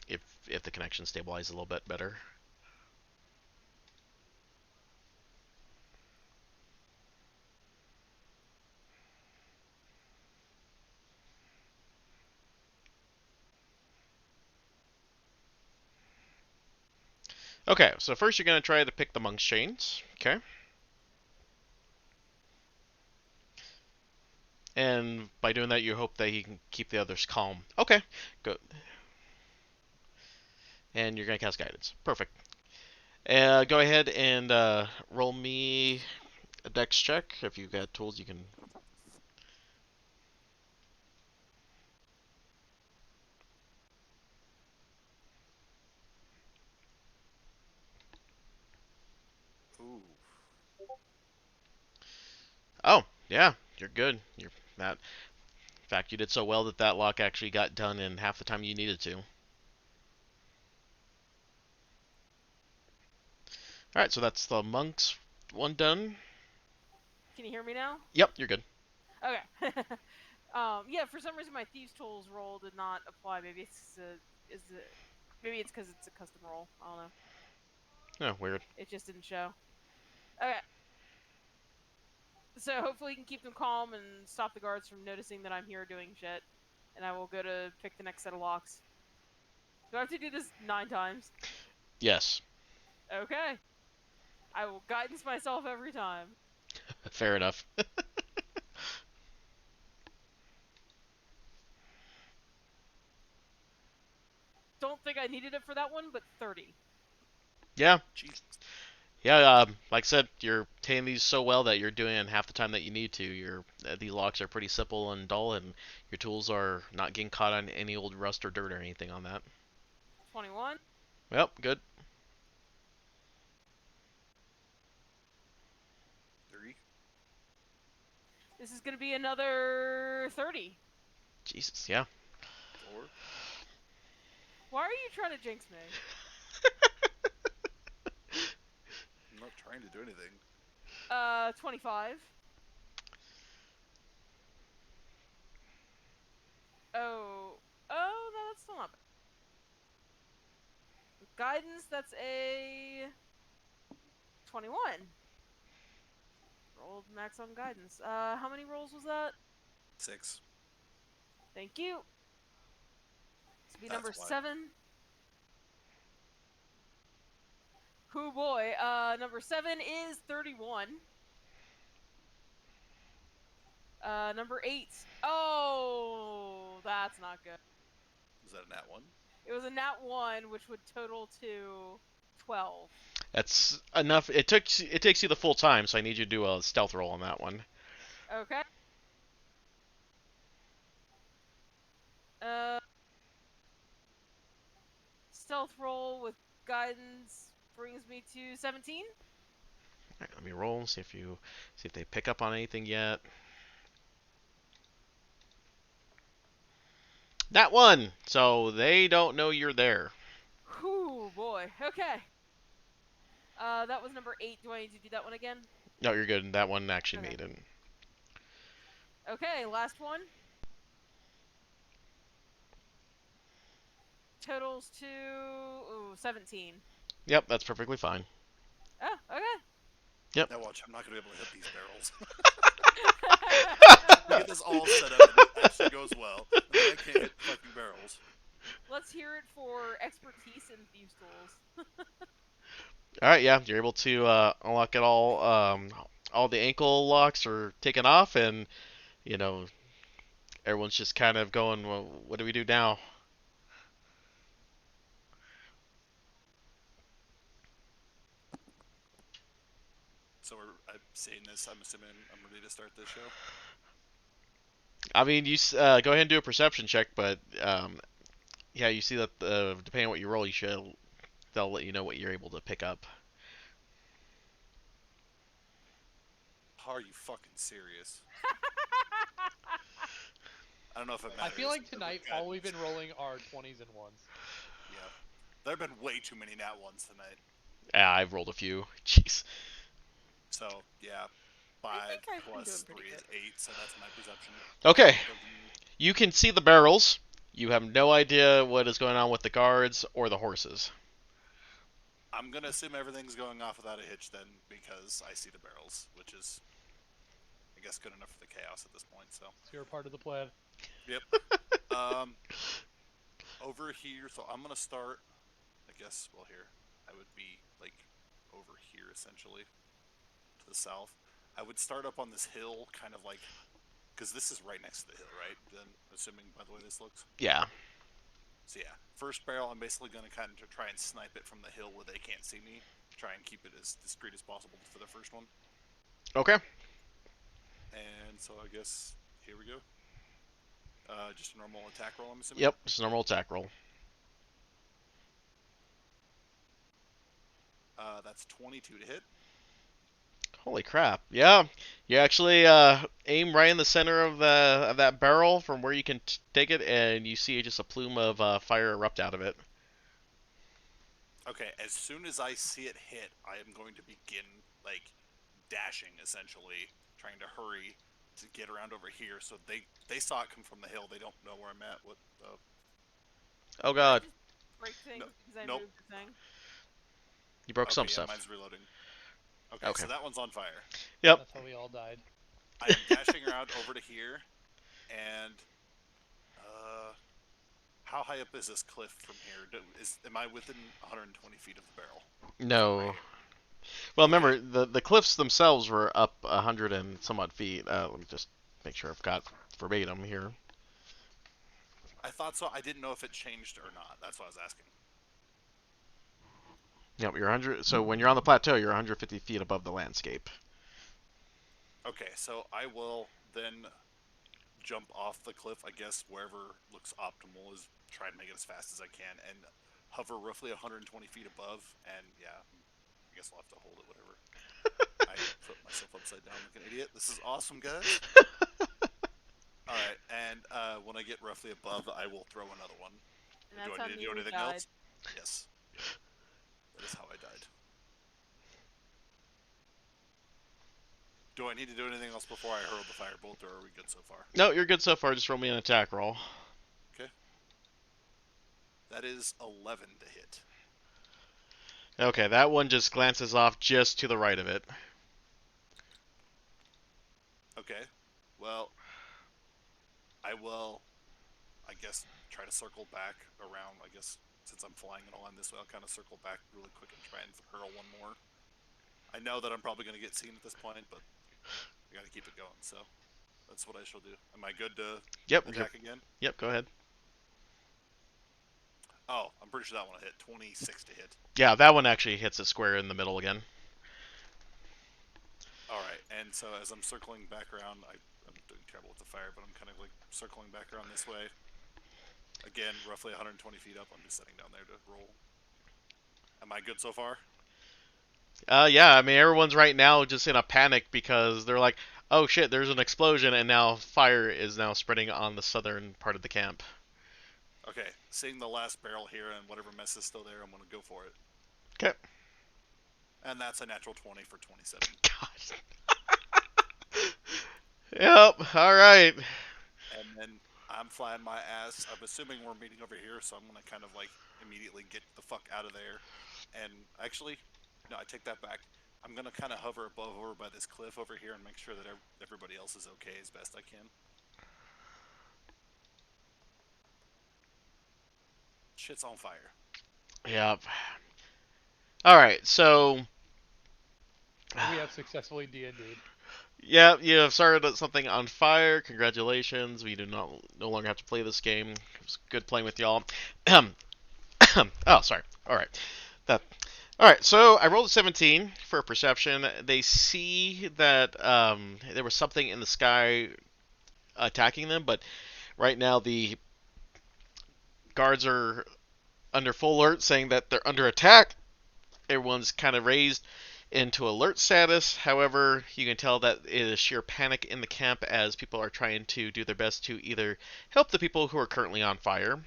if the connection stabilizes a little bit better. Okay, so first you're going to try to pick the monk's chains. Okay. And by doing that, you hope that he can keep the others calm. Okay, good. And you're going to cast guidance. Perfect. Go ahead and roll me a dex check. If you've got tools, you can. Ooh. Oh, yeah, you're good. You're that. In fact, you did so well that that lock actually got done in half the time you needed to. All right, so that's the monk's one done. Can you hear me now? Yep, you're good. Okay. Yeah, for some reason my thieves tools roll did not apply. Maybe maybe it's because it's a custom roll. I don't know. Oh, weird. It just didn't show. Okay. So hopefully you can keep them calm and stop the guards from noticing that I'm here doing shit. And I will go to pick the next set of locks. Do I have to do this 9 times? Yes, Okay. I will guidance myself every time. fair enough. Don't think I needed it for that one, but 30. Yeah, Jesus. yeah. Like I said, you're taking these so well that you're doing it in half the time that you need to. These locks are pretty simple and dull, and your tools are not getting caught on any old rust or dirt or anything on that. 21. Well, good. 3. This is going to be another 30. Jesus, yeah. 4. Why are you trying to jinx me? I'm not trying to do anything. 25. Oh, no, that's still not bad. Guidance, that's a 21. Rolled max on guidance. How many rolls was that? 6. Thank you. This will be That's number why. 7. Hoo boy. Number 7 is 31. Number 8. Oh, that's not good. Was that a nat 1? It was a nat 1, which would total to 12. That's enough. It takes you the full time, so I need you to do a stealth roll on that one. Okay. Stealth roll with guidance brings me to 17. All right, let me roll. See if they pick up on anything yet. That one. So they don't know you're there. Whew, boy. Okay. That was number 8. Do I need to do that one again? No, you're good. That one actually Okay. made it. Okay, last one. Totals to 17. Yep, that's perfectly fine. Oh, okay. Yep. Now watch, I'm not gonna be able to hit these barrels. We get this all set up, and it actually goes well, and then I can't hit fucking barrels. Let's hear it for expertise in thieves' tools. All right, yeah, you're able to unlock it all. All the ankle locks are taken off, and you know everyone's just kind of going, well, what do we do now? So I'm seeing this. I'm assuming I'm ready to start this show. I mean, you go ahead and do a perception check, but yeah, you see that depending on what you roll, they'll let you know what you're able to pick up. Are you fucking serious? I don't know if it I matters. feel like but tonight God, all we've been rolling are 20s and 1s. Yeah. There have been way too many nat ones tonight. Yeah, I've rolled a few. Jeez. So, yeah. I 5 think I've been plus doing 3 pretty is good. 8, so that's my perception. Okay, Doesn't- you can see the barrels. You have no idea what is going on with the guards or the horses. I'm gonna assume everything's going off without a hitch then, because I see the barrels, which is, I guess, good enough for the chaos at this point, so. So you're a part of the plan. Yep. Over here, so I'm gonna start, I guess, well, here. I would be, like, over here, essentially, to the south. I would start up on this hill, kind of like, because this is right next to the hill, right? Then, assuming by the way this looks. Yeah. So yeah, first barrel, I'm basically gonna kind of try and snipe it from the hill where they can't see me. Try and keep it as discreet as possible for the first one. Okay. And so I guess here we go. Just a normal attack roll, I'm assuming. Yep, just a normal attack roll. That's 22 to hit. Holy crap! Yeah, you actually aim right in the center of that barrel from where you can take it, and you see just a plume of fire erupt out of it. Okay, as soon as I see it hit, I am going to begin like dashing, essentially, trying to hurry to get around over here. So they saw it come from the hill. They don't know where I'm at. What? Oh Did I god, just break things because I nope. moved the thing? you broke some Okay, yeah, stuff. mine's reloading. Okay, Okay. so that one's on fire. Yep. That's how we all died. I am dashing around over to here, and how high up is this cliff from here? Am I within 120 feet of the barrel? No. Right here. Well, Okay. remember the cliffs themselves were up 100 and some odd feet. Let me just make sure I've got verbatim here. I thought so. I didn't know if it changed or not. That's what I was asking. Yep, you're 100. So when you're on the plateau, you're 150 feet above the landscape. Okay, so I will then jump off the cliff, I guess, wherever looks optimal, is try and make it as fast as I can, and hover roughly 120 feet above, and yeah, I guess I'll have to hold it, whatever. I put myself upside down like an idiot. This is awesome, guys. Alright, and when I get roughly above, I will throw another one. And Do that's I how need to do Mimi anything died. else? Yes. That is how I died. Do I need to do anything else before I hurl the firebolt, or are we good so far? No, you're good so far. Just roll me an attack roll. Okay. That is 11 to hit. Okay, that one just glances off just to the right of it. Okay. Well, I will, I guess, try to circle back around. I guess since I'm flying and all I'm this way, I'll kind of circle back really quick and try and hurl one more. I know that I'm probably going to get seen at this point, but I got to keep it going. So that's what I shall do. Am I good to Yep. attack again? Yep. Go ahead. Oh, I'm pretty sure that one will hit. 26 to hit. Yeah, that one actually hits it square in the middle again. Alright, and so as I'm circling back around, I'm doing terrible with the fire, but I'm kind of like circling back around this way. Again, roughly 120 feet up. I'm just sitting down there to roll. Am I good so far? Yeah. I mean, everyone's right now just in a panic because they're like, "Oh shit, there's an explosion, and now fire is now spreading on the southern part of the camp." Okay, seeing the last barrel here and whatever mess is still there, I'm going to go for it. Okay. And that's a natural 20 for 27. God. Yep. All right. And then I'm flying my ass. I'm assuming we're meeting over here, so I'm going to kind of like immediately get the fuck out of there. And actually, no, I take that back. I'm gonna kind of hover above over by this cliff over here and make sure that everybody else is okay as best I can. Shit's on fire. Yep. All right, so We have successfully D&D'd. yeah, you have started something on fire. Congratulations. We do not no longer have to play this game. It was good playing with y'all. Oh, sorry. All right. That. All right. So I rolled a 17 for perception. They see that there was something in the sky attacking them, but right now the guards are under full alert, saying that they're under attack. Everyone's kind of raised into alert status. However, you can tell that it is sheer panic in the camp as people are trying to do their best to either help the people who are currently on fire,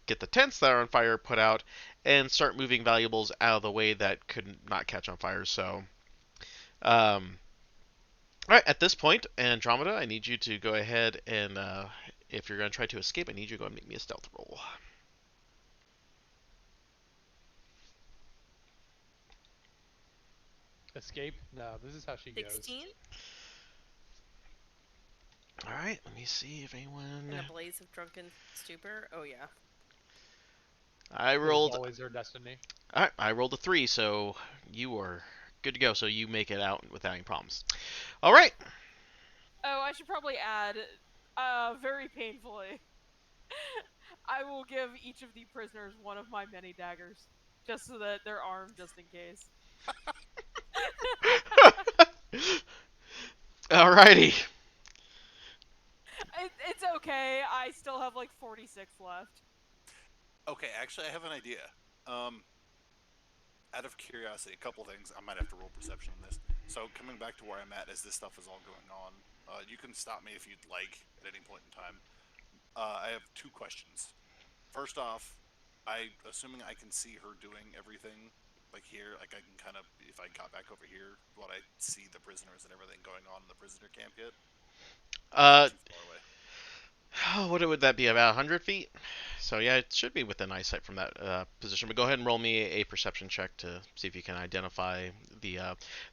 get the tents that are on fire put out, and start moving valuables out of the way that could not catch on fire. So, all right, at this point, Andromeda, I need you to go ahead and, if you're going to try to escape, I need you to go and make me a stealth roll. Escape? No, this is how she goes. 16 All right, let me see if anyone. in a blaze of drunken stupor. Oh yeah. I This is rolled. always her destiny. All right, I rolled a 3, so you are good to go. So you make it out without any problems. All right. Oh, I should probably add, very painfully, I will give each of the prisoners one of my many daggers, just so that they're armed just in case. Alrighty. It's okay. I still have like 46 left. Okay, actually, I have an idea. Out of curiosity, a couple things. I might have to roll perception on this. So, coming back to where I'm at as this stuff is all going on, you can stop me if you'd like at any point in time. I have 2 questions. First off, assuming I can see her doing everything, like here, like I can kind of, if I got back over here, would I see the prisoners and everything going on in the prisoner camp yet? Uh, Too far away. what would that be? About 100 feet? So yeah, it should be within eyesight from that position. But go ahead and roll me a perception check to see if you can identify the.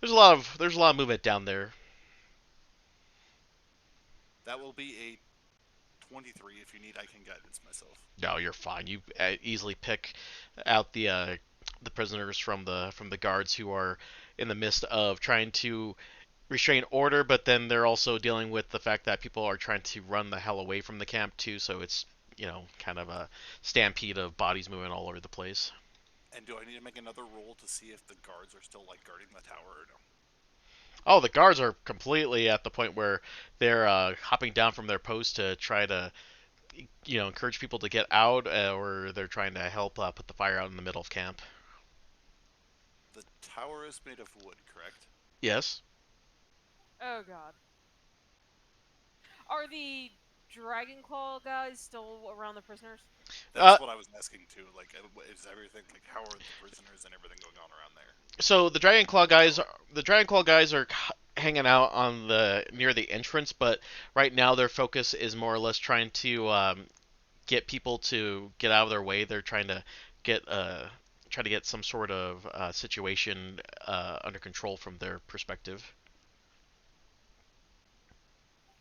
There's a lot of movement down there. That will be a 23. If you need, I can guidance myself. No, you're fine. You easily pick out the prisoners from the guards who are in the midst of trying to restrain order, but then they're also dealing with the fact that people are trying to run the hell away from the camp too. So it's kind of a stampede of bodies moving all over the place. And do I need to make another roll to see if the guards are still like guarding the tower or no? Oh, the guards are completely at the point where they're hopping down from their post to try to encourage people to get out, or they're trying to help put the fire out in the middle of camp. The tower is made of wood, correct? Yes. Oh god. Are the Dragon Claw guys still around the prisoners? That's what I was asking too. Like, is everything like how are the prisoners and everything going on around there? So the Dragon Claw guys are hanging out on the near the entrance, but right now their focus is more or less trying to get people to get out of their way. They're trying to get try to get some sort of situation under control from their perspective.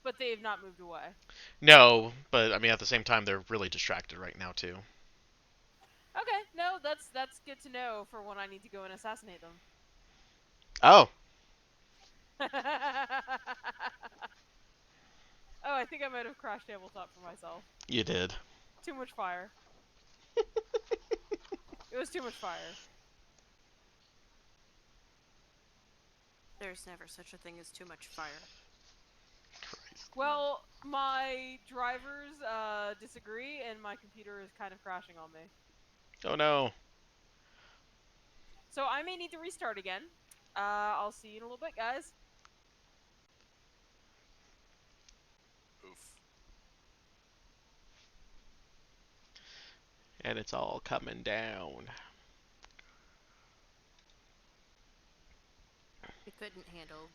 But they have not moved away. No, but I mean at the same time they're really distracted right now too. Okay, no, that's good to know for when I need to go and assassinate them. Oh, Oh, I think I might have crashed tabletop for myself. you did. Too much fire. It was too much fire. There's never such a thing as too much fire. Well, my drivers disagree, and my computer is kind of crashing on me. Oh no. So I may need to restart again. I'll see you in a little bit, guys. Oof. And it's all coming down. We couldn't handle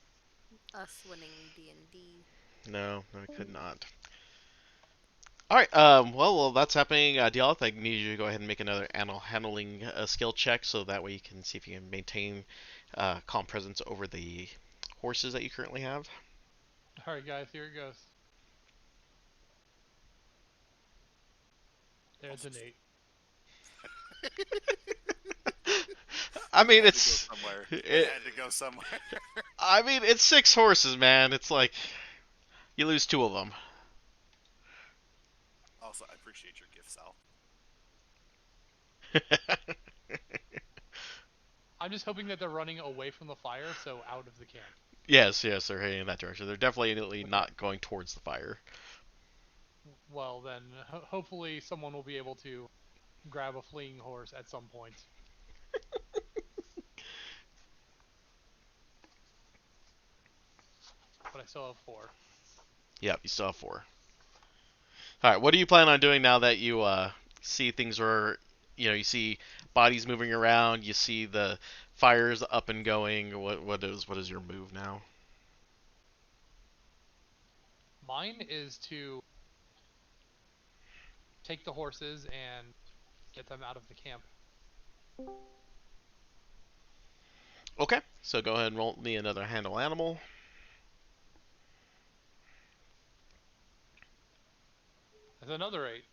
us winning D&D. No, I could not. All right. Well, that's happening. Dialith, I need you to go ahead and make another handling skill check, so that way you can see if you can maintain calm presence over the horses that you currently have. All right, guys, here it goes. There's an 8. I mean, It had to go it's somewhere. It it, had to go somewhere. I mean, it's 6 horses, man. It's like you lose 2 of them. Also, I appreciate your gift, Sal. I'm just hoping that they're running away from the fire, so out of the camp. Yes, they're heading in that direction. They're definitely Okay. not going towards the fire. Well, then, hopefully someone will be able to grab a fleeing horse at some point. But I still have 4. Yep, you still have 4. All right, what do you plan on doing now that you see things are, you see bodies moving around, you see the fires up and going. What is your move now? Mine is to take the horses and get them out of the camp. Okay, so go ahead and roll me another handle animal. There's another 8.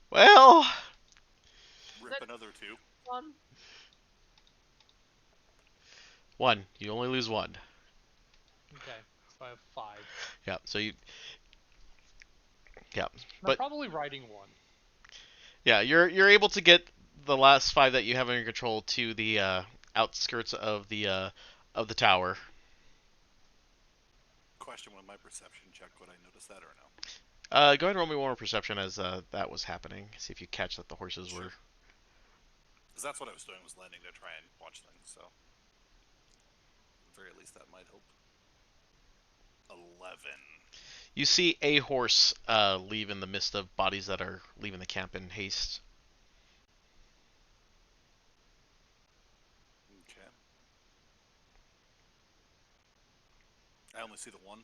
Well, Rip That- another 2. One. 1. You only lose 1. Okay, so I have 5. Yeah, so you. Yeah, I'm but probably riding 1. yeah, you're able to get the last 5 that you have under control to the outskirts of the tower. Question with my perception check, would I notice that or no? Go ahead and roll me one more perception as that was happening. See if you catch that the horses were. Because that's what I was doing, was landing to try and watch things, so. At the very least, that might help. 11. You see a horse leave in the midst of bodies that are leaving the camp in haste. Okay. I only see the one.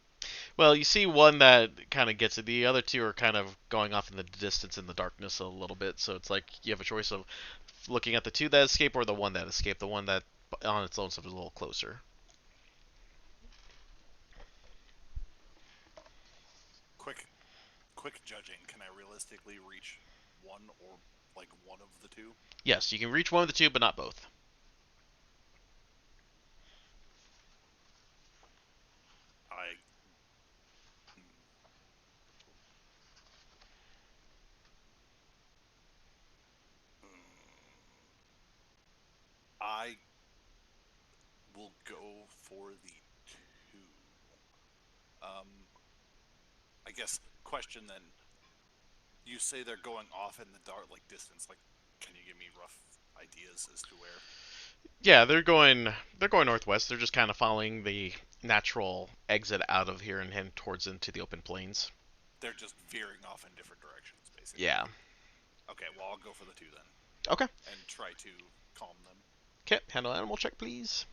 Well, you see one that kind of gets it. The other 2 are kind of going off in the distance in the darkness a little bit. So it's like you have a choice of looking at the 2 that escape or the one that escaped. The one that on its own stuff is a little closer. Quick judging. Can I realistically reach one or like one of the 2? Yes, you can reach one of the 2, but not both. I. I will go for the 2. I guess question then. You say they're going off in the dark, like distance. Like, can you give me rough ideas as to where? Yeah, they're going northwest. They're just kind of following the natural exit out of here and heading towards into the open plains. They're just veering off in different directions, basically. Yeah. Okay, well, I'll go for the 2 then. Okay. And try to calm them. Okay, handle animal check, please.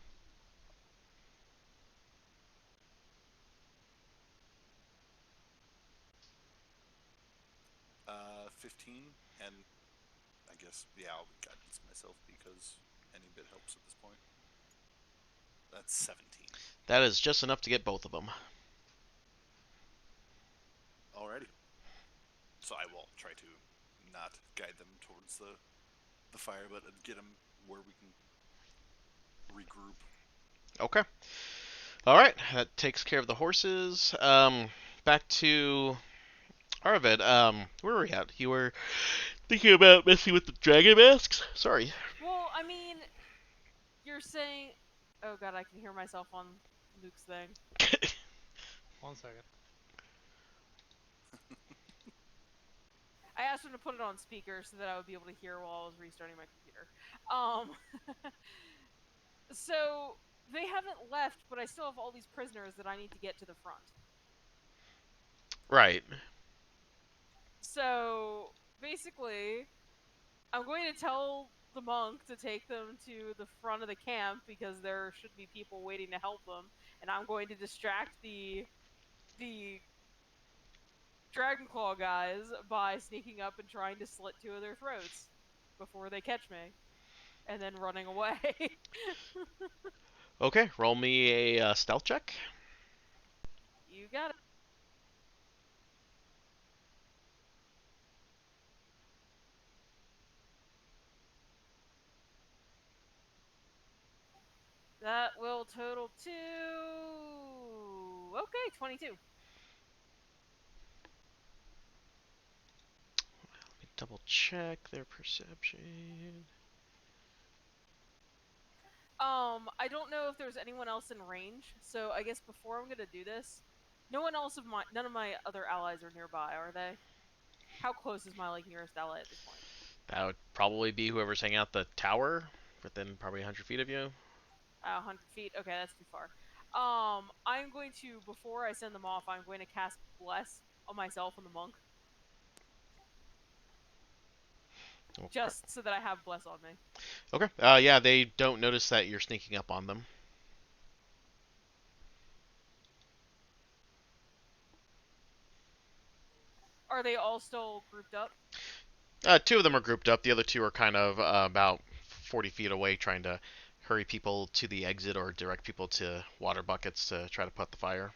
15, and I guess, yeah, I'll guidance myself because any bit helps at this point. That's 17. That is just enough to get both of them. Alrighty. So I will try to not guide them towards the fire, but get them where we can regroup. Okay. All right, that takes care of the horses. Back to Arvid. Where were we at? You were thinking about messing with the dragon masks? Sorry. Well, I mean, you're saying. Oh god, I can hear myself on Luke's thing. 1 second. I asked him to put it on speaker so that I would be able to hear while I was restarting my computer. So they haven't left, but I still have all these prisoners that I need to get to the front. Right. So basically, I'm going to tell the monk to take them to the front of the camp because there should be people waiting to help them, and I'm going to distract the Dragonclaw guys by sneaking up and trying to slit two of their throats before they catch me, and then running away. Okay, roll me a stealth check. You got it. That will total to okay, 22. Let me double check their perception. I don't know if there's anyone else in range, so I guess before I'm gonna do this, none of my other allies are nearby, are they? How close is my nearest ally at this point? That would probably be whoever's hanging out the tower, within probably 100 feet of you. 100 feet. Okay, that's too far. I'm going to before I send them off, I'm going to cast Bless on myself and the monk, Okay. just so that I have Bless on me. Okay. Yeah, they don't notice that you're sneaking up on them. Are they all still grouped up? Two of them are grouped up. The other two are kind of about 40 feet away, trying to hurry people to the exit or direct people to water buckets to try to put the fire.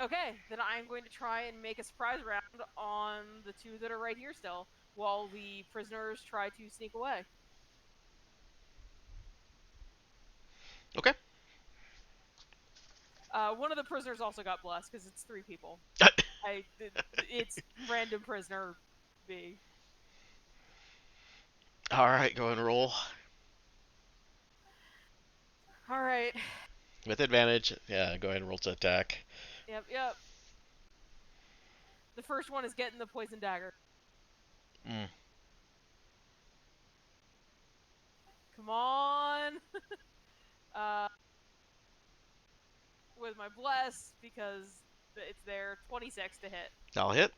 Okay, then I'm going to try and make a surprise round on the two that are right here still, while the prisoners try to sneak away. Okay. One of the prisoners also got blessed because it's 3 people. It's random prisoner B. All right, go and roll All right. with advantage. Yeah, go ahead and roll to attack. Yep. The first one is getting the poison dagger. Mm. Come on. With my bless because it's there. 26 to hit. That'll hit.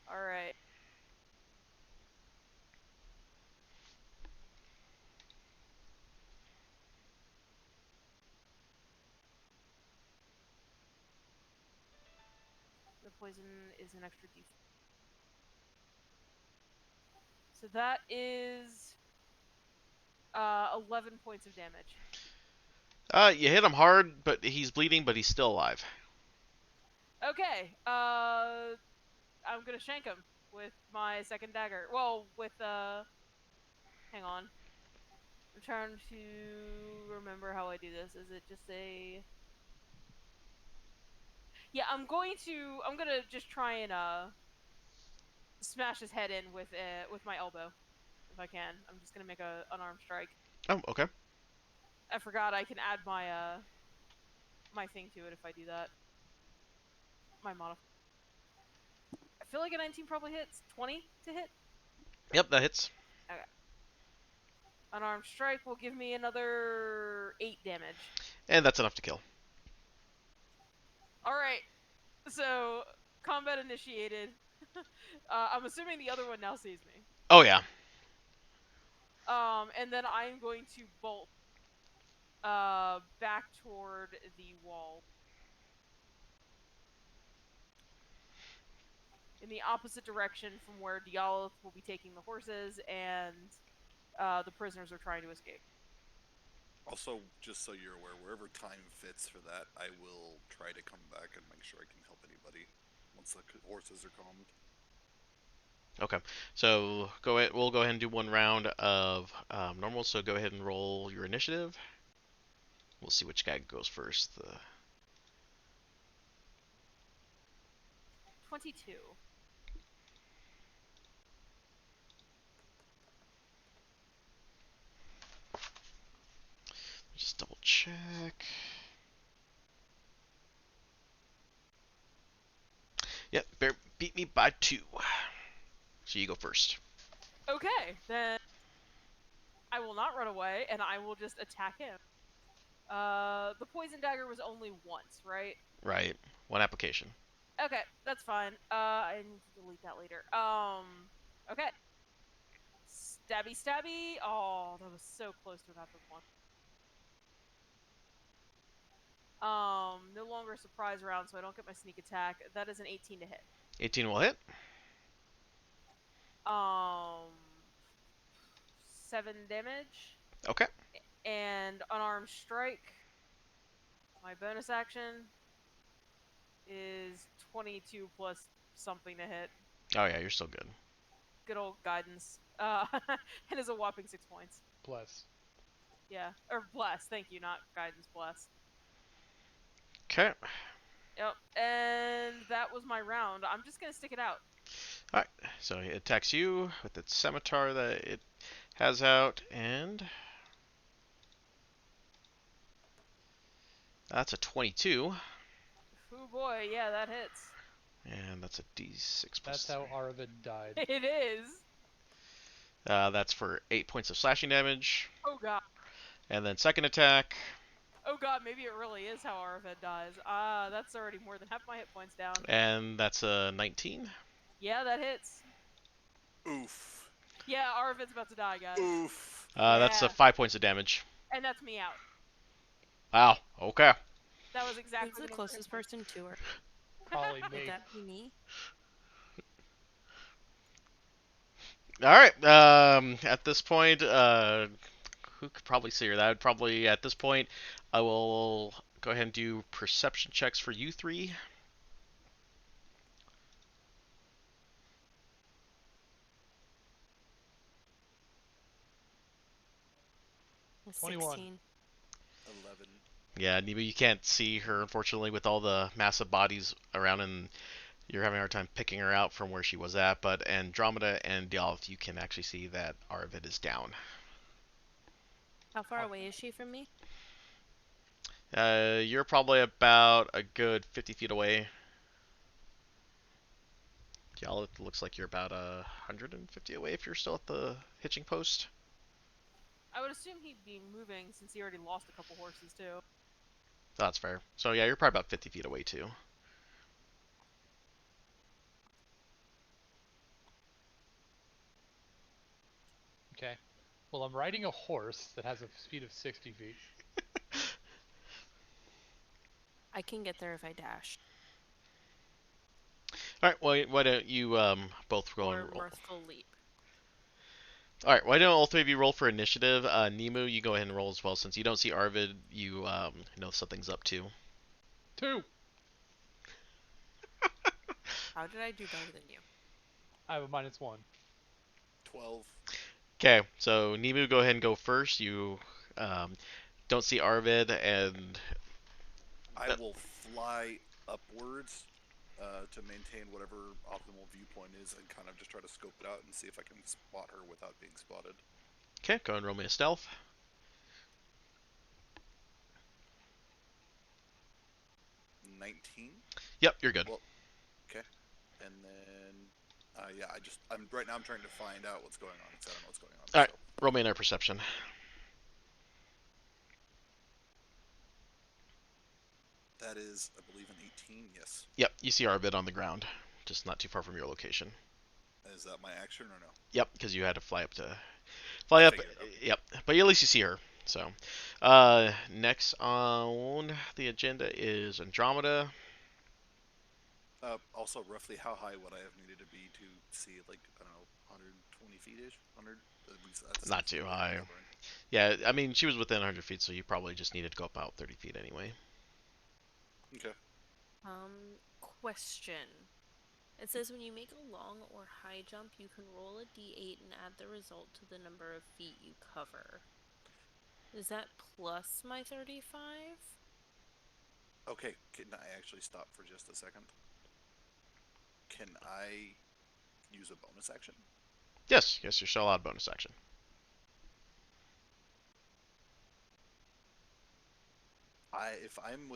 All right. The poison is an extra d4. So that is 11 points of damage. You hit him hard, but he's bleeding, but he's still alive. Okay. I'm gonna shank him with my second dagger. Well, with hang on. I'm trying to remember how I do this. Is it just a? Yeah, I'm gonna just try and smash his head in with my elbow, if I can. I'm just gonna make a unarmed strike. Oh, okay. I forgot I can add my my thing to it if I do that. My modifier. I feel like a 19 probably hits. 20 to hit. Yep, that hits. Okay. Unarmed strike will give me another 8 damage. And that's enough to kill. All right. So combat initiated. I'm assuming the other one now sees me. Oh, yeah. And then I'm going to bolt back toward the wall. In the opposite direction from where Dialith will be taking the horses and the prisoners are trying to escape. Also, just so you're aware, wherever time fits for that, I will try to come back and make sure I can help anybody once the horses are calmed. Okay, so we'll go ahead and do one round of normal. So go ahead and roll your initiative. We'll see which guy goes first. 22. Just double check. Yep, Bear beat me by 2. So you go first. Okay, then I will not run away and I will just attack him. The poison dagger was only once, right? Right. One application. Okay, that's fine. I need to delete that later. Okay. Stabby. Oh, that was so close to a natural one. No longer a surprise round, so I don't get my sneak attack. That is an 18 to hit. 18 will hit. Um, 7 damage. Okay. And unarmed strike. My bonus action is 22 plus something to hit. Oh yeah, you're still good. Good old guidance. And is a whopping 6 points. Bless. Yeah, or bless. Thank you, not guidance. Bless. Okay. Yep. And that was my round. I'm just gonna stick it out. All right. So it attacks you with its scimitar that it has out, and that's a 22, Oh boy, yeah, that hits. and that's a D6 plus. That's how Arvid died. It is. That's for 8 points of slashing damage, Oh god. and then second attack, Oh god, maybe it really is how Arvid dies. That's already more than half my hit points down. and that's a 19. Yeah, that hits. Oof. Yeah, Arvid's about to die, guys. Oof. That's Yeah. 5 points of damage. And that's me out. Wow. Okay. That was exactly Who's the number of closest hit points. person to her? Probably Would me. that be me? All right. At this point, who could probably see her? That would probably at this point, I will go ahead and do perception checks for you three. A 21. 16. 11. Yeah, Neba, you can't see her unfortunately with all the massive bodies around, and you're having a hard time picking her out from where she was at. But Andromeda and Dialith, you can actually see that Arvid is down. How far How- away is she from me? You're probably about a good 50 feet away. Dialith looks like you're about 150 away if you're still at the hitching post. I would assume he'd be moving since he already lost a couple horses too. That's fair. So yeah, you're probably about 50 feet away too. Okay. Well, I'm riding a horse that has a speed of 60 feet. I can get there if I dash. All right. Well, why don't you both go Or and roll? mirthful leap. All right. Why don't all three of you roll for initiative? Nemu, you go ahead and roll as well since you don't see Arvid. You know something's up too. 2! How did I do better than you? I have a -1. 12. Okay. So Nemu, go ahead and go first. You don't see Arvid, and I will fly upwards to maintain whatever optimal viewpoint is and kind of just try to scope it out and see if I can spot her without being spotted. okay, go ahead and roll me a stealth. 19. Yep, you're good. Well, okay. And then, yeah, I'm right now. I'm trying to find out what's going on because I don't know what's going on. All right. Roll me another perception. That is, I believe, an 18. Yes. Yep, you see Arvid on the ground, just not too far from your location. Is that my action or no? Yep, because you had to fly up. Figured it out. Yep, but at least you see her. So, next on the agenda is Andromeda. Also, roughly how high would I have needed to be to see, like, I don't know, 120 feet-ish? 100? That's Not too high. Yeah, I mean she was within 100 feet, so you probably just needed to go about 30 feet anyway. Okay. Question. It says when you make a long or high jump, you can roll a d8 and add the result to the number of feet you cover. Is that plus my 35? Okay, can I actually stop for just a second? Can I use a bonus action? Yes, you're still allowed bonus action. If I'm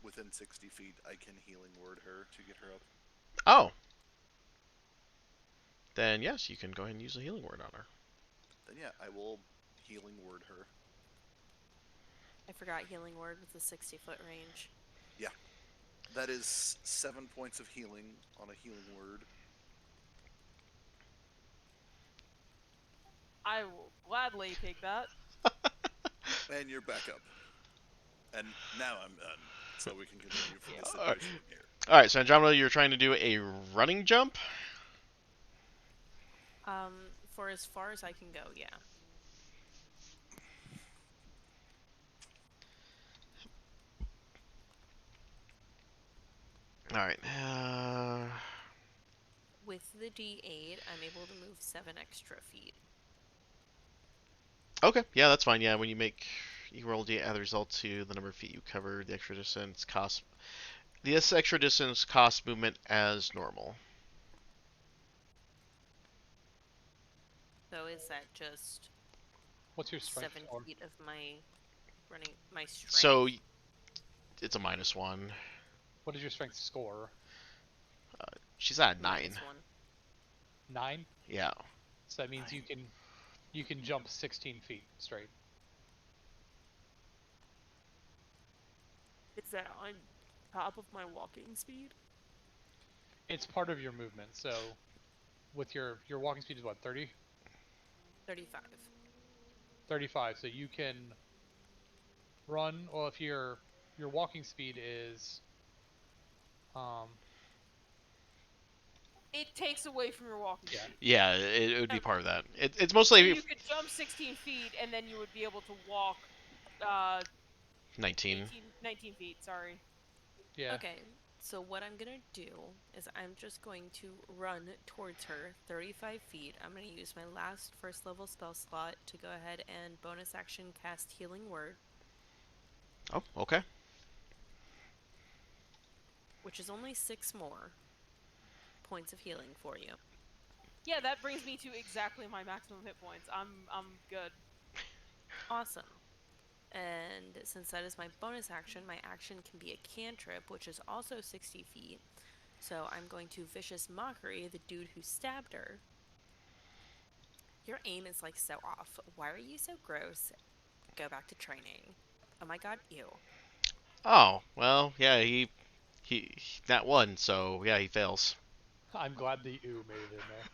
within 60 feet, I can healing word her to get her up. Oh, then yes, you can go ahead and use a healing word on her. Then yeah, I will healing word her. I forgot healing word with the 60-foot range. That is 7 points of healing on a healing word. I will gladly take that. And you're back up. And now I'm done, so we can continue from the Alright. situation here. All right, so Andromeda, you're trying to do a running jump. For as far as I can go, yeah. All right. With the D8, I'm able to move 7 extra feet. Okay, yeah, that's fine. Yeah, when you roll add the result to the number of feet you cover. The extra distance costs. This extra distance costs movement as normal. So is that just What's your strength 7 score? feet of my strength? So it's a -1. What is your strength score? She's at 9. -1. 9. Yeah. So that means you can jump 16 feet straight. Is that on top of my walking speed? It's part of your movement. So with your walking speed is what, 30? 35. 35. So you can run. Well, if your walking speed is It takes away from your walking Yeah. speed. Yeah, it would be part of Okay. that. It's So mostly you could jump 16 feet, and then you would be able to walk 19. 19 feet, sorry. yeah. Okay, so what I'm gonna do is I'm just going to run towards her 35 feet. I'm gonna use my last first level spell slot to go ahead and bonus action cast Healing Word, Oh, okay. which is only 6 more points of healing for you. Yeah, that brings me to exactly my maximum hit points. I'm good. Awesome. And since that is my bonus action, my action can be a cantrip, which is also 60 feet. So I'm going to Vicious Mockery the dude who stabbed her. Your aim is like so off. Why are you so gross? Go back to training. Oh my god, ew. Oh, well, yeah, he that one, so yeah, he fails. I'm glad the ooh made it in there.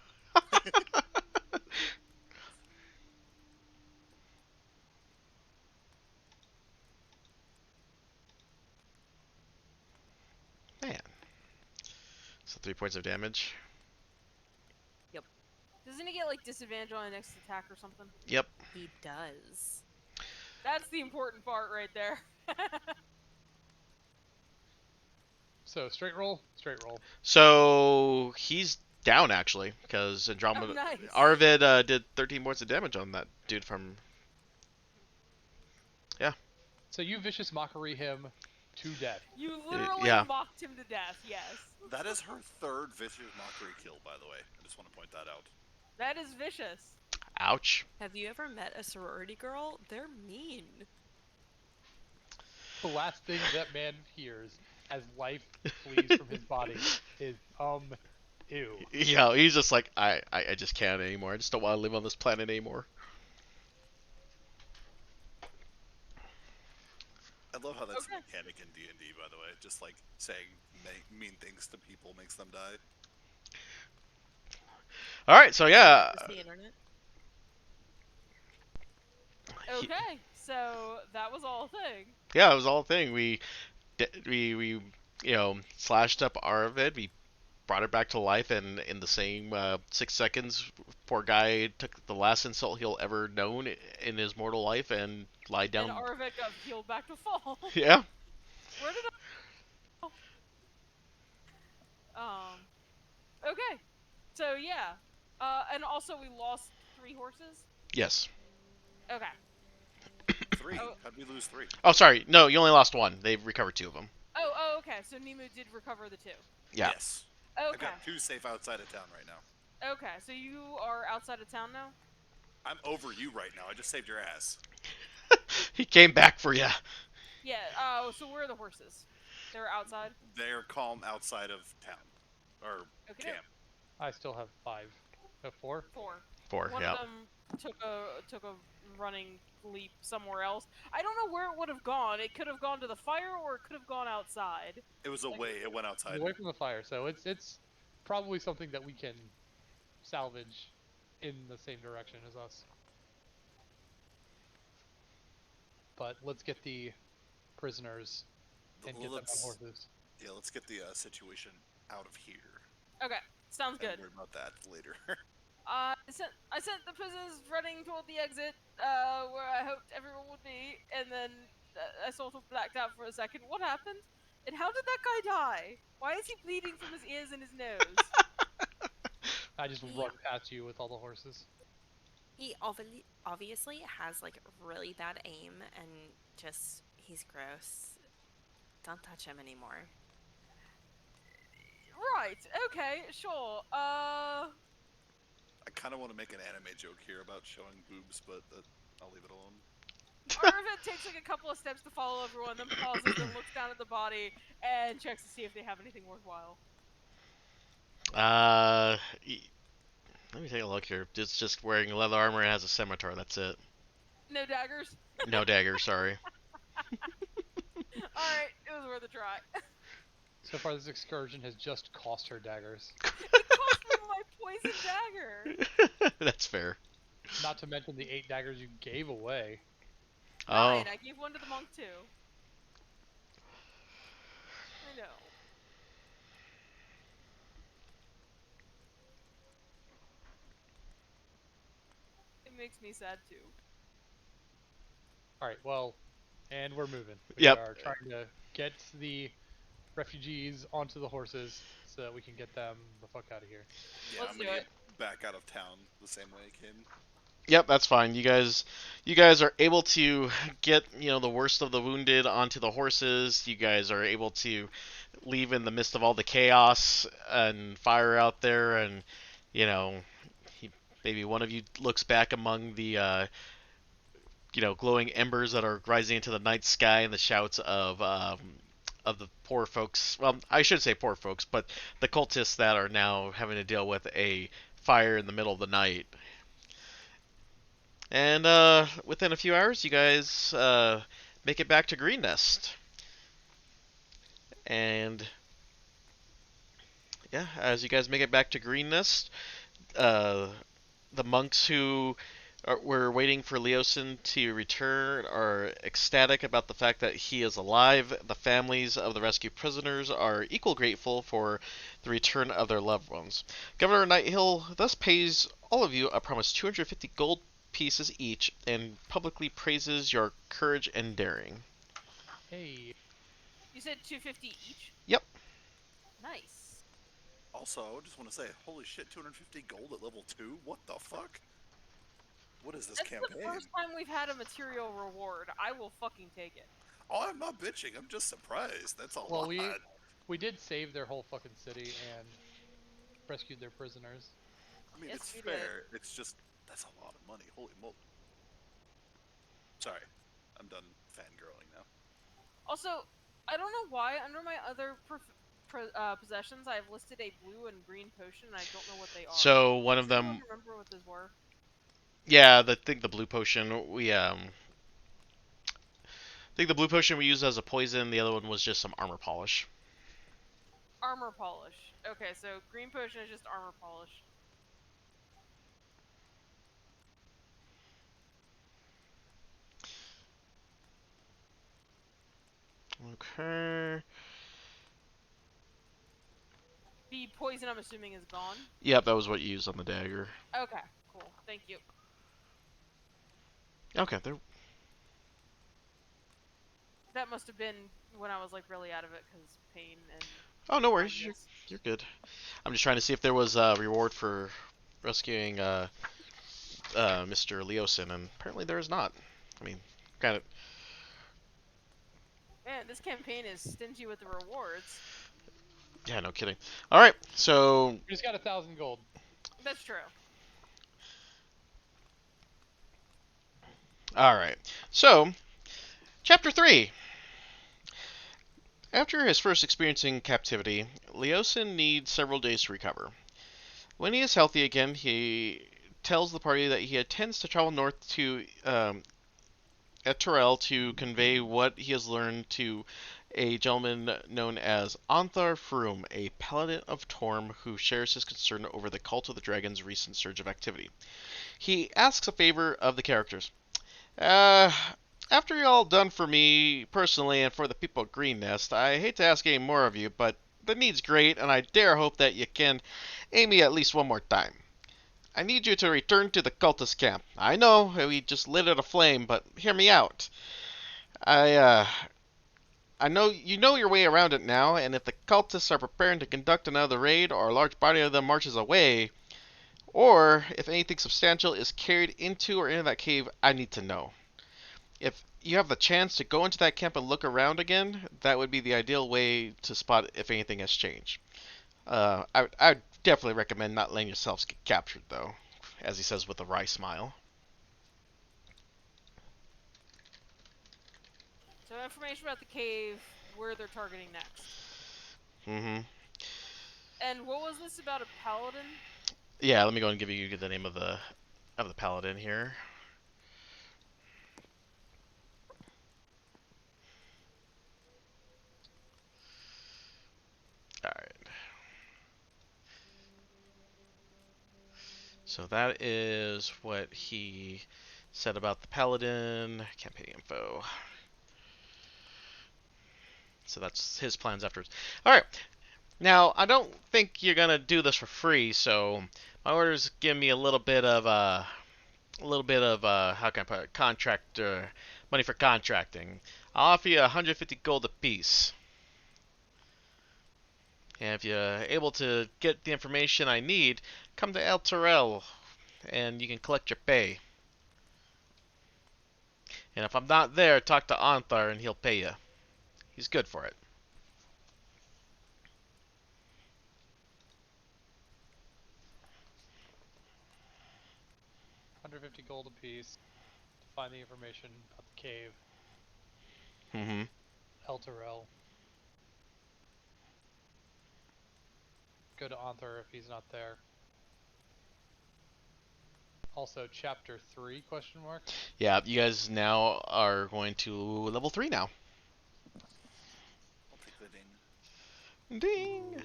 Man. So 3 points of damage. Doesn't he get like disadvantage on the next attack or something? Yep. He does. That's the important part right there. So straight roll, straight roll. So he's down actually because Andromeda Oh, nice. Arvid did 13 points of damage on that dude from. So you vicious mockery him to death. You literally yeah. mocked him to death, yes. That is her third vicious mockery kill, by the way. I just want to point that out. That is vicious. Ouch. Have you ever met a sorority girl? They're mean. The last thing that man hears as life flees from his body is ew. Yeah, he's just like I just can't anymore. I just don't want to live on this planet anymore. I love how that's Okay. a mechanic in D&D, by the way. Just like saying mean things to people makes them die. All right, so yeah. Is the internet? Okay, so that was all a thing. Yeah, it was all a thing. We slashed up Arvid. We brought it back to life, and in the same 6 seconds, poor guy took the last insult he'll ever known in his mortal life and lied down. And Arvid got healed back to full. Yeah. Where did okay. So yeah. And also we lost 3 horses. Yes. Okay. 3. Oh. How'd we lose 3? Oh, sorry. No, you only lost 1. They've recovered 2 of them. Oh, okay. So Nemu did recover the 2. Yeah. Yes. I've Okay. got 2 safe outside of town right now. Okay. So you are outside of town now? I'm over you right now. I just saved your ass. He came back for you. Yeah. So where are the horses? They're outside. They're calm outside of town. Or Okay. camp. I still have 5. 4? 4. 4. One Yeah. of them took a running leap somewhere else. I don't know where it would have gone. It could have gone to the fire, or it could have gone outside. It was away. It went outside. Away from the fire, so it's probably something that we can salvage in the same direction as us. But let's get the prisoners and Well, get them on let's horses. let's get the situation out of here. Okay, sounds And good. worry about that later. I sent the prisoners running toward the exit, where I hoped everyone would be, and then I sort of blacked out for a second. What happened? And how did that guy die? Why is he bleeding from his ears and his nose? I just He- run past you with all the horses. He obviously has like really bad aim and just he's gross. Don't touch him anymore. Right. Okay. Sure. I kind of want to make an anime joke here about showing boobs, but I'll leave it alone. Arvid takes like a couple of steps to follow everyone, then pauses, then looks down at the body and checks to see if they have anything worthwhile. Let me take a look here. It's just wearing leather armor and has a scimitar. That's it. No daggers. No dagger. Sorry. All right, it was worth a try. So far, this excursion has just cost her daggers. It cost me my poison dagger. That's fair. Not to mention the 8 daggers you gave away. Oh, Fine, I gave one to the monk too. I know. It makes me sad too. Alright, well, and we're moving. We Yep. are trying to get the refugees onto the horses so that we can get them the fuck out of here. Yeah, Let's I'm do gonna it. get back out of town the same way I came. yep, that's fine. You guys are able to get, the worst of the wounded onto the horses. You guys are able to leave in the midst of all the chaos and fire out there, and maybe one of you looks back among the glowing embers that are rising into the night sky and the shouts of the poor folks. Well, I should say poor folks, but the cultists that are now having to deal with a fire in the middle of the night. And within a few hours, you guys make it back to Green Nest. And yeah, as you guys make it back to Green Nest, the monks who were waiting for Leosin to return are ecstatic about the fact that he is alive. The families of the rescued prisoners are equal grateful for the return of their loved ones. Governor Nighthill thus pays all of you a promised 250 gold pieces each and publicly praises your courage and daring. Hey, You said 250 each? Yep. Nice. Also, I just want to say, holy shit, 250 gold at level 2? What the fuck? What is this That's campaign? the first time we've had a material reward. I will fucking take it. Oh, I'm not bitching. I'm just surprised. That's a well, lot. we did save their whole fucking city and rescued their prisoners. I mean, Yes, it's you fair. It's just that's a lot of money. Holy moly! Sorry, I'm done fangirling now. Also, I don't know why under my other possessions I've listed a blue and green potion and I don't know what they are. So one of Does anyone them, remember what those were? yeah, the blue potion I think the blue potion we used as a poison. The other one was just some armor polish. Armor polish. Okay, so green potion is just armor polish. Okay. The poison I'm assuming is gone. Yep, that was what you used on the dagger. Okay, cool. Thank you. Okay, there. That must have been when I was like really out of it because pain and. Oh, no worries. blindness. You're good. I'm just trying to see if there was a reward for rescuing Mr. Leosin, and apparently there is not. I mean, kind of. Man, this campaign is stingy with the rewards. Yeah, no kidding. All right, so We just got 1,000 gold. That's true. all right, so chapter 3. After his first experience in captivity, Leosin needs several days to recover. When he is healthy again, he tells the party that he intends to travel north to Etorel to convey what he has learned to a gentleman known as Anthar Froom, a paladin of Torm who shares his concern over the Cult of the Dragon's recent surge of activity. He asks a favor of the characters. after you're all done for me personally and for the people at Green Nest, I hate to ask any more of you, but the need's great, and I dare hope that you can aid me at least one more time. I need you to return to the cultist camp. I know we just lit it aflame, but hear me out. I, uh, I know you know your way around it now, and if the cultists are preparing to conduct another raid or a large body of them marches away, or if anything substantial is carried into or into that cave, I need to know. If you have the chance to go into that camp and look around again, that would be the ideal way to spot if anything has changed. I'd definitely recommend not letting yourselves get captured, though, as he says with a wry smile. So information about the cave, where they're targeting next. Mm-hmm. And what was this about a paladin? Yeah, let me go and give you the name of the paladin here. All right. So that is what he said about the paladin. Campaign info. So that's his plans afterwards. All right. Now I don't think you're gonna do this for free. So my orders give me a little bit of how can I put it? Contract money for contracting. I'll offer you 150 gold apiece. And if you're able to get the information I need, come to El Terrell and you can collect your pay. And if I'm not there, talk to Anthar and he'll pay you. He's good for it. 150 gold apiece to find the information about the cave. Mm-hmm. El Terrell. Go to Anthar if he's not there. Also, chapter 3, question mark? Yeah, you guys now are going to level 3 now. I'll take the ding. Ding! Ooh.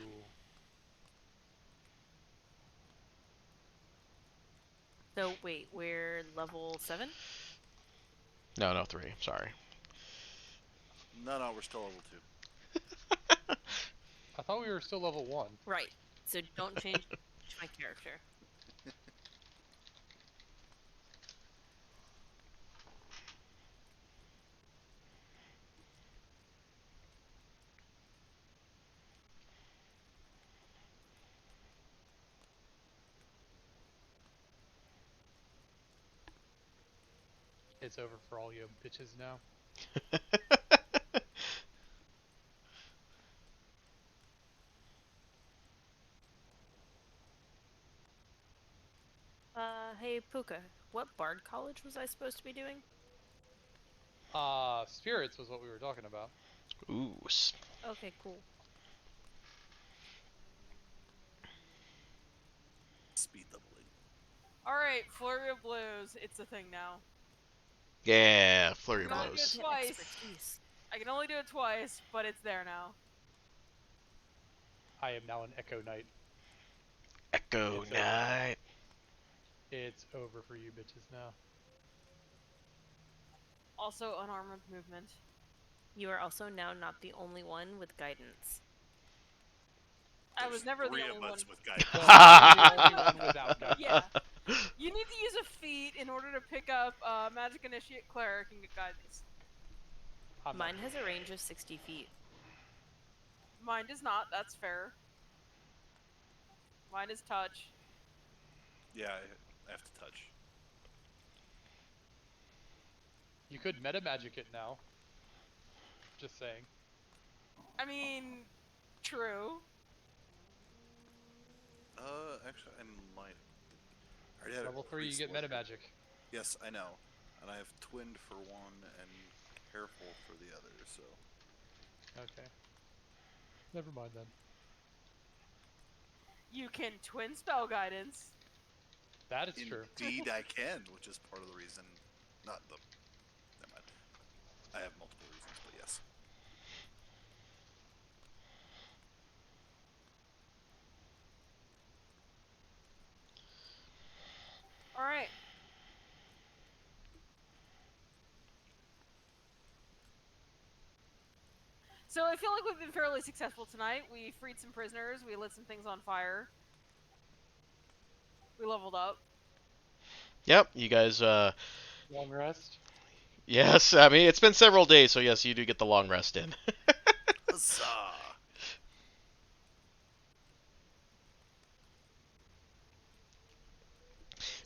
So wait, we're level 7? No, 3. Sorry. No, we're still level 2. I thought we were still level 1. Right. So don't change my character. It's over for all you bitches now. Hey Puka, what bard college was I supposed to be doing? Spirits was what we were talking about. Ooh. Okay, cool. Speed doubling. Alright, Flurry of Blows. It's a thing now. Yeah, flurry of Not blows. good. Twice. Expertise. I can only do it twice, but it's there now. I am now an Echo Knight. Echo It's Knight. It's over for you bitches now. Also, unarmored movement. You are also now not the only one with guidance. I was never the Three only of one. us with guidance. Well, I'm the only one without guidance. Yeah. You need to use a feat in order to pick up Magic Initiate Cleric and get guidance. I'm Mine not- has a range of 60 feet. Mine does not, that's fair. Mine is touch. Yeah, I have to touch. You could meta magic it now. Just saying. I mean, true. Actually, I might. I already had a Level 3, you priest get meta warrior. magic. Yes, I know. And I have twinned for one and careful for the other, so. Okay. Never mind then. You can twin spell guidance. That is true. Indeed, I can, which is part of the reason. Not the. Never mind. I have multiple reasons, but yes. Alright. So I feel like we've been fairly successful tonight. We freed some prisoners. We lit some things on fire. We leveled up. Yep, you guys. Long rest. Yes, I mean it's been several days, so yes, you do get the long rest in. Huzzah!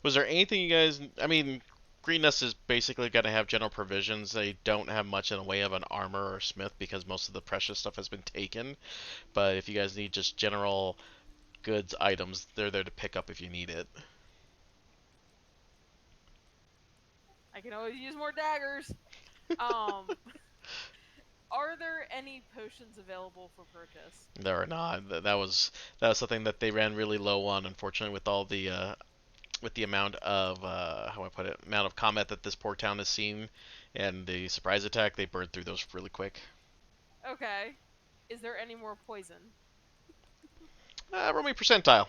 Was there anything you guys? I mean, Green Nest is basically going to have general provisions. They don't have much in the way of an armor or smith because most of the precious stuff has been taken. But if you guys need just general goods items, they're there to pick up if you need it. I can always use more daggers. Are there any potions available for purchase? There are not. That was something that they ran really low on, unfortunately, with all the with the amount of how do I put it, amount of combat that this poor town has seen, and the surprise attack. They burned through those really quick. Okay. Is there any more poison? Roll me percentile.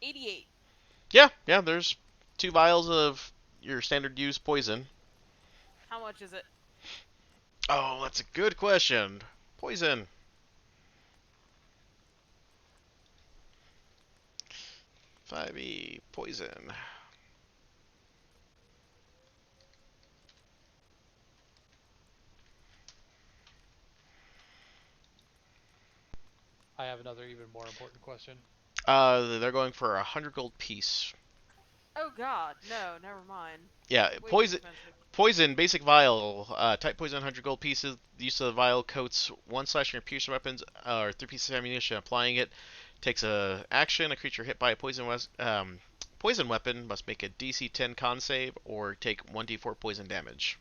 88. Yeah. There's 2 vials of your standard use poison. How much is it? Oh, that's a good question. Poison. 5e poison. I have another even more important question. They're going for 100 gold piece. Oh god, no, never mind. Yeah, Way too poison. expensive. Poison, basic vial, type poison, 100 gold pieces. The use of the vial coats one slash in your piercing weapons, or 3 pieces of ammunition. Applying it takes a action. A creature hit by a poison weapon must make a DC 10 con save or take 1d4 poison damage.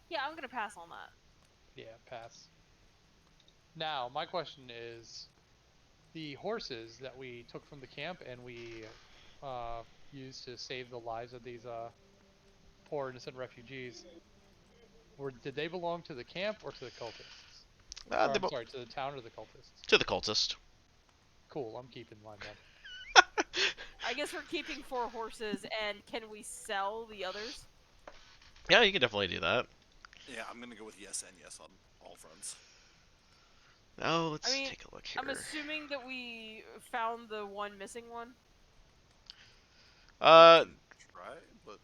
Yeah, I'm gonna pass on that. Yeah, pass. Now, my question is, the horses that we took from the camp and we used to save the lives of these poor innocent refugees, did they belong to the camp or to the cultists? Or, sorry, to the town or the cultists? To the cultist. Cool, I'm keeping mine then. I guess we're keeping 4 horses, and can we sell the others? Yeah, you can definitely do that. Yeah, I'm gonna go with yes and yes on all fronts. Now let's I mean, take a look here. I'm assuming that we found the one missing one. Uh, Try, but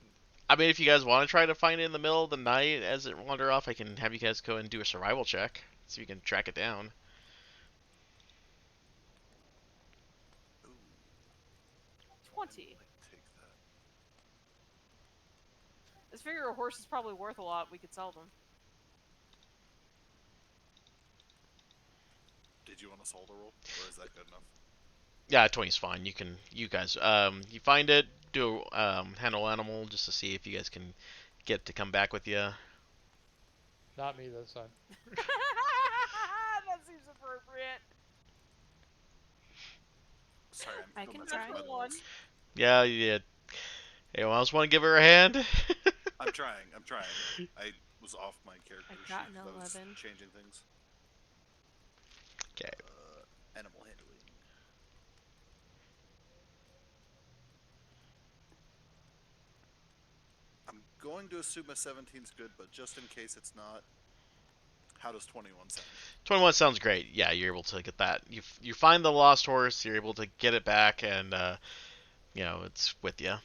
I mean, if you guys want to try to find it in the middle of the night as it wander off, I can have you guys go and do a survival check. See if you can track it down. ooh, 20. might take that. Let's figure a horse is probably worth a lot. We could sell them. Did you want to solve the roll, or is that good enough? Yeah, 20's fine. You guys, you find it, do handle animal just to see if you guys can get to come back with you. Not me this time. That seems appropriate. Sorry, I I'm can going try. back to my One. notes. Yeah. Anyone else want to give her a hand? I'm trying. I was off my character I got sheet an 'cause I was 11. changing things. Okay. Animal handling. I'm going to assume a 17's good, but just in case it's not, how does 21 sound? 21 sounds great. Yeah, you're able to get that. You find the lost horse. You're able to get it back, and it's with you.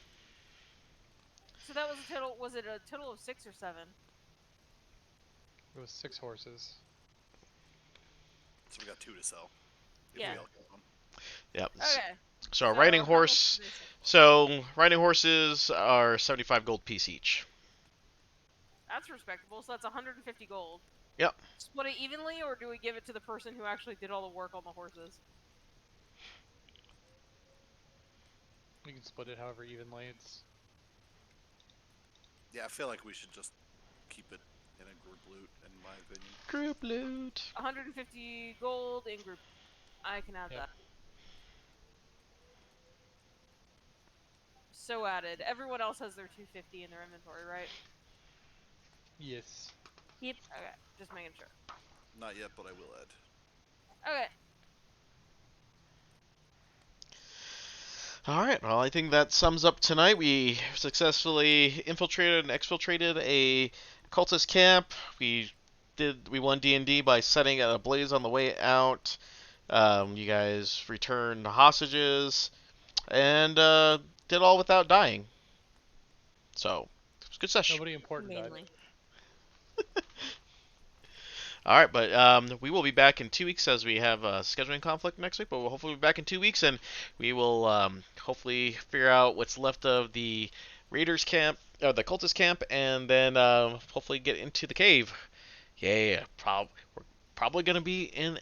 So that was a total. Was it a total of 6 or 7? It was 6 horses. So we got 2 to sell. If Yeah. we all get one. Yep. Okay. So a riding how much horse. did they sell? So riding horses are 75 gold piece each. That's respectable. So that's 150 gold. Yep. Split it evenly, or do we give it to the person who actually did all the work on the horses? You can split it however evenly. It's Yeah, I feel like we should just keep it in a group loot, in my opinion. Group loot. 150 gold in group. I can add Yep. that. So added. Everyone else has their 250 in their inventory, right? yes. Okay, just making sure. Not yet, but I will add. Okay. All right. Well, I think that sums up tonight. We successfully infiltrated and exfiltrated a cultist camp. We won D&D by setting a blaze on the way out. You guys returned hostages and did all without dying. So it was a good session. Nobody important died. Mainly. All right, but we will be back in 2 weeks as we have a scheduling conflict next week. But we'll hopefully be back in 2 weeks, and we will hopefully figure out what's left of the Raiders camp, or the cultist camp, and then hopefully get into the cave. Yeah, we're probably gonna be in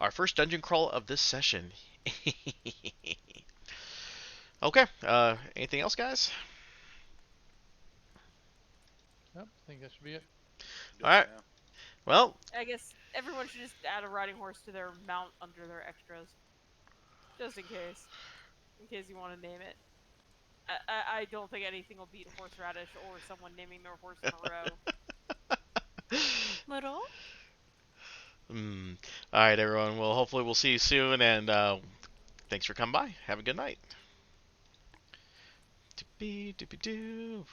our first dungeon crawl of this session. Okay. Anything else, guys? Yep, I think that should be it. All right. Yeah. Well, I guess everyone should just add a riding horse to their mount under their extras, just in case you want to name it. I don't think anything will beat horseradish or someone naming their horse in a row. Little? All right, everyone. Well, hopefully we'll see you soon, and thanks for coming by. Have a good night. Doopy doopy doo.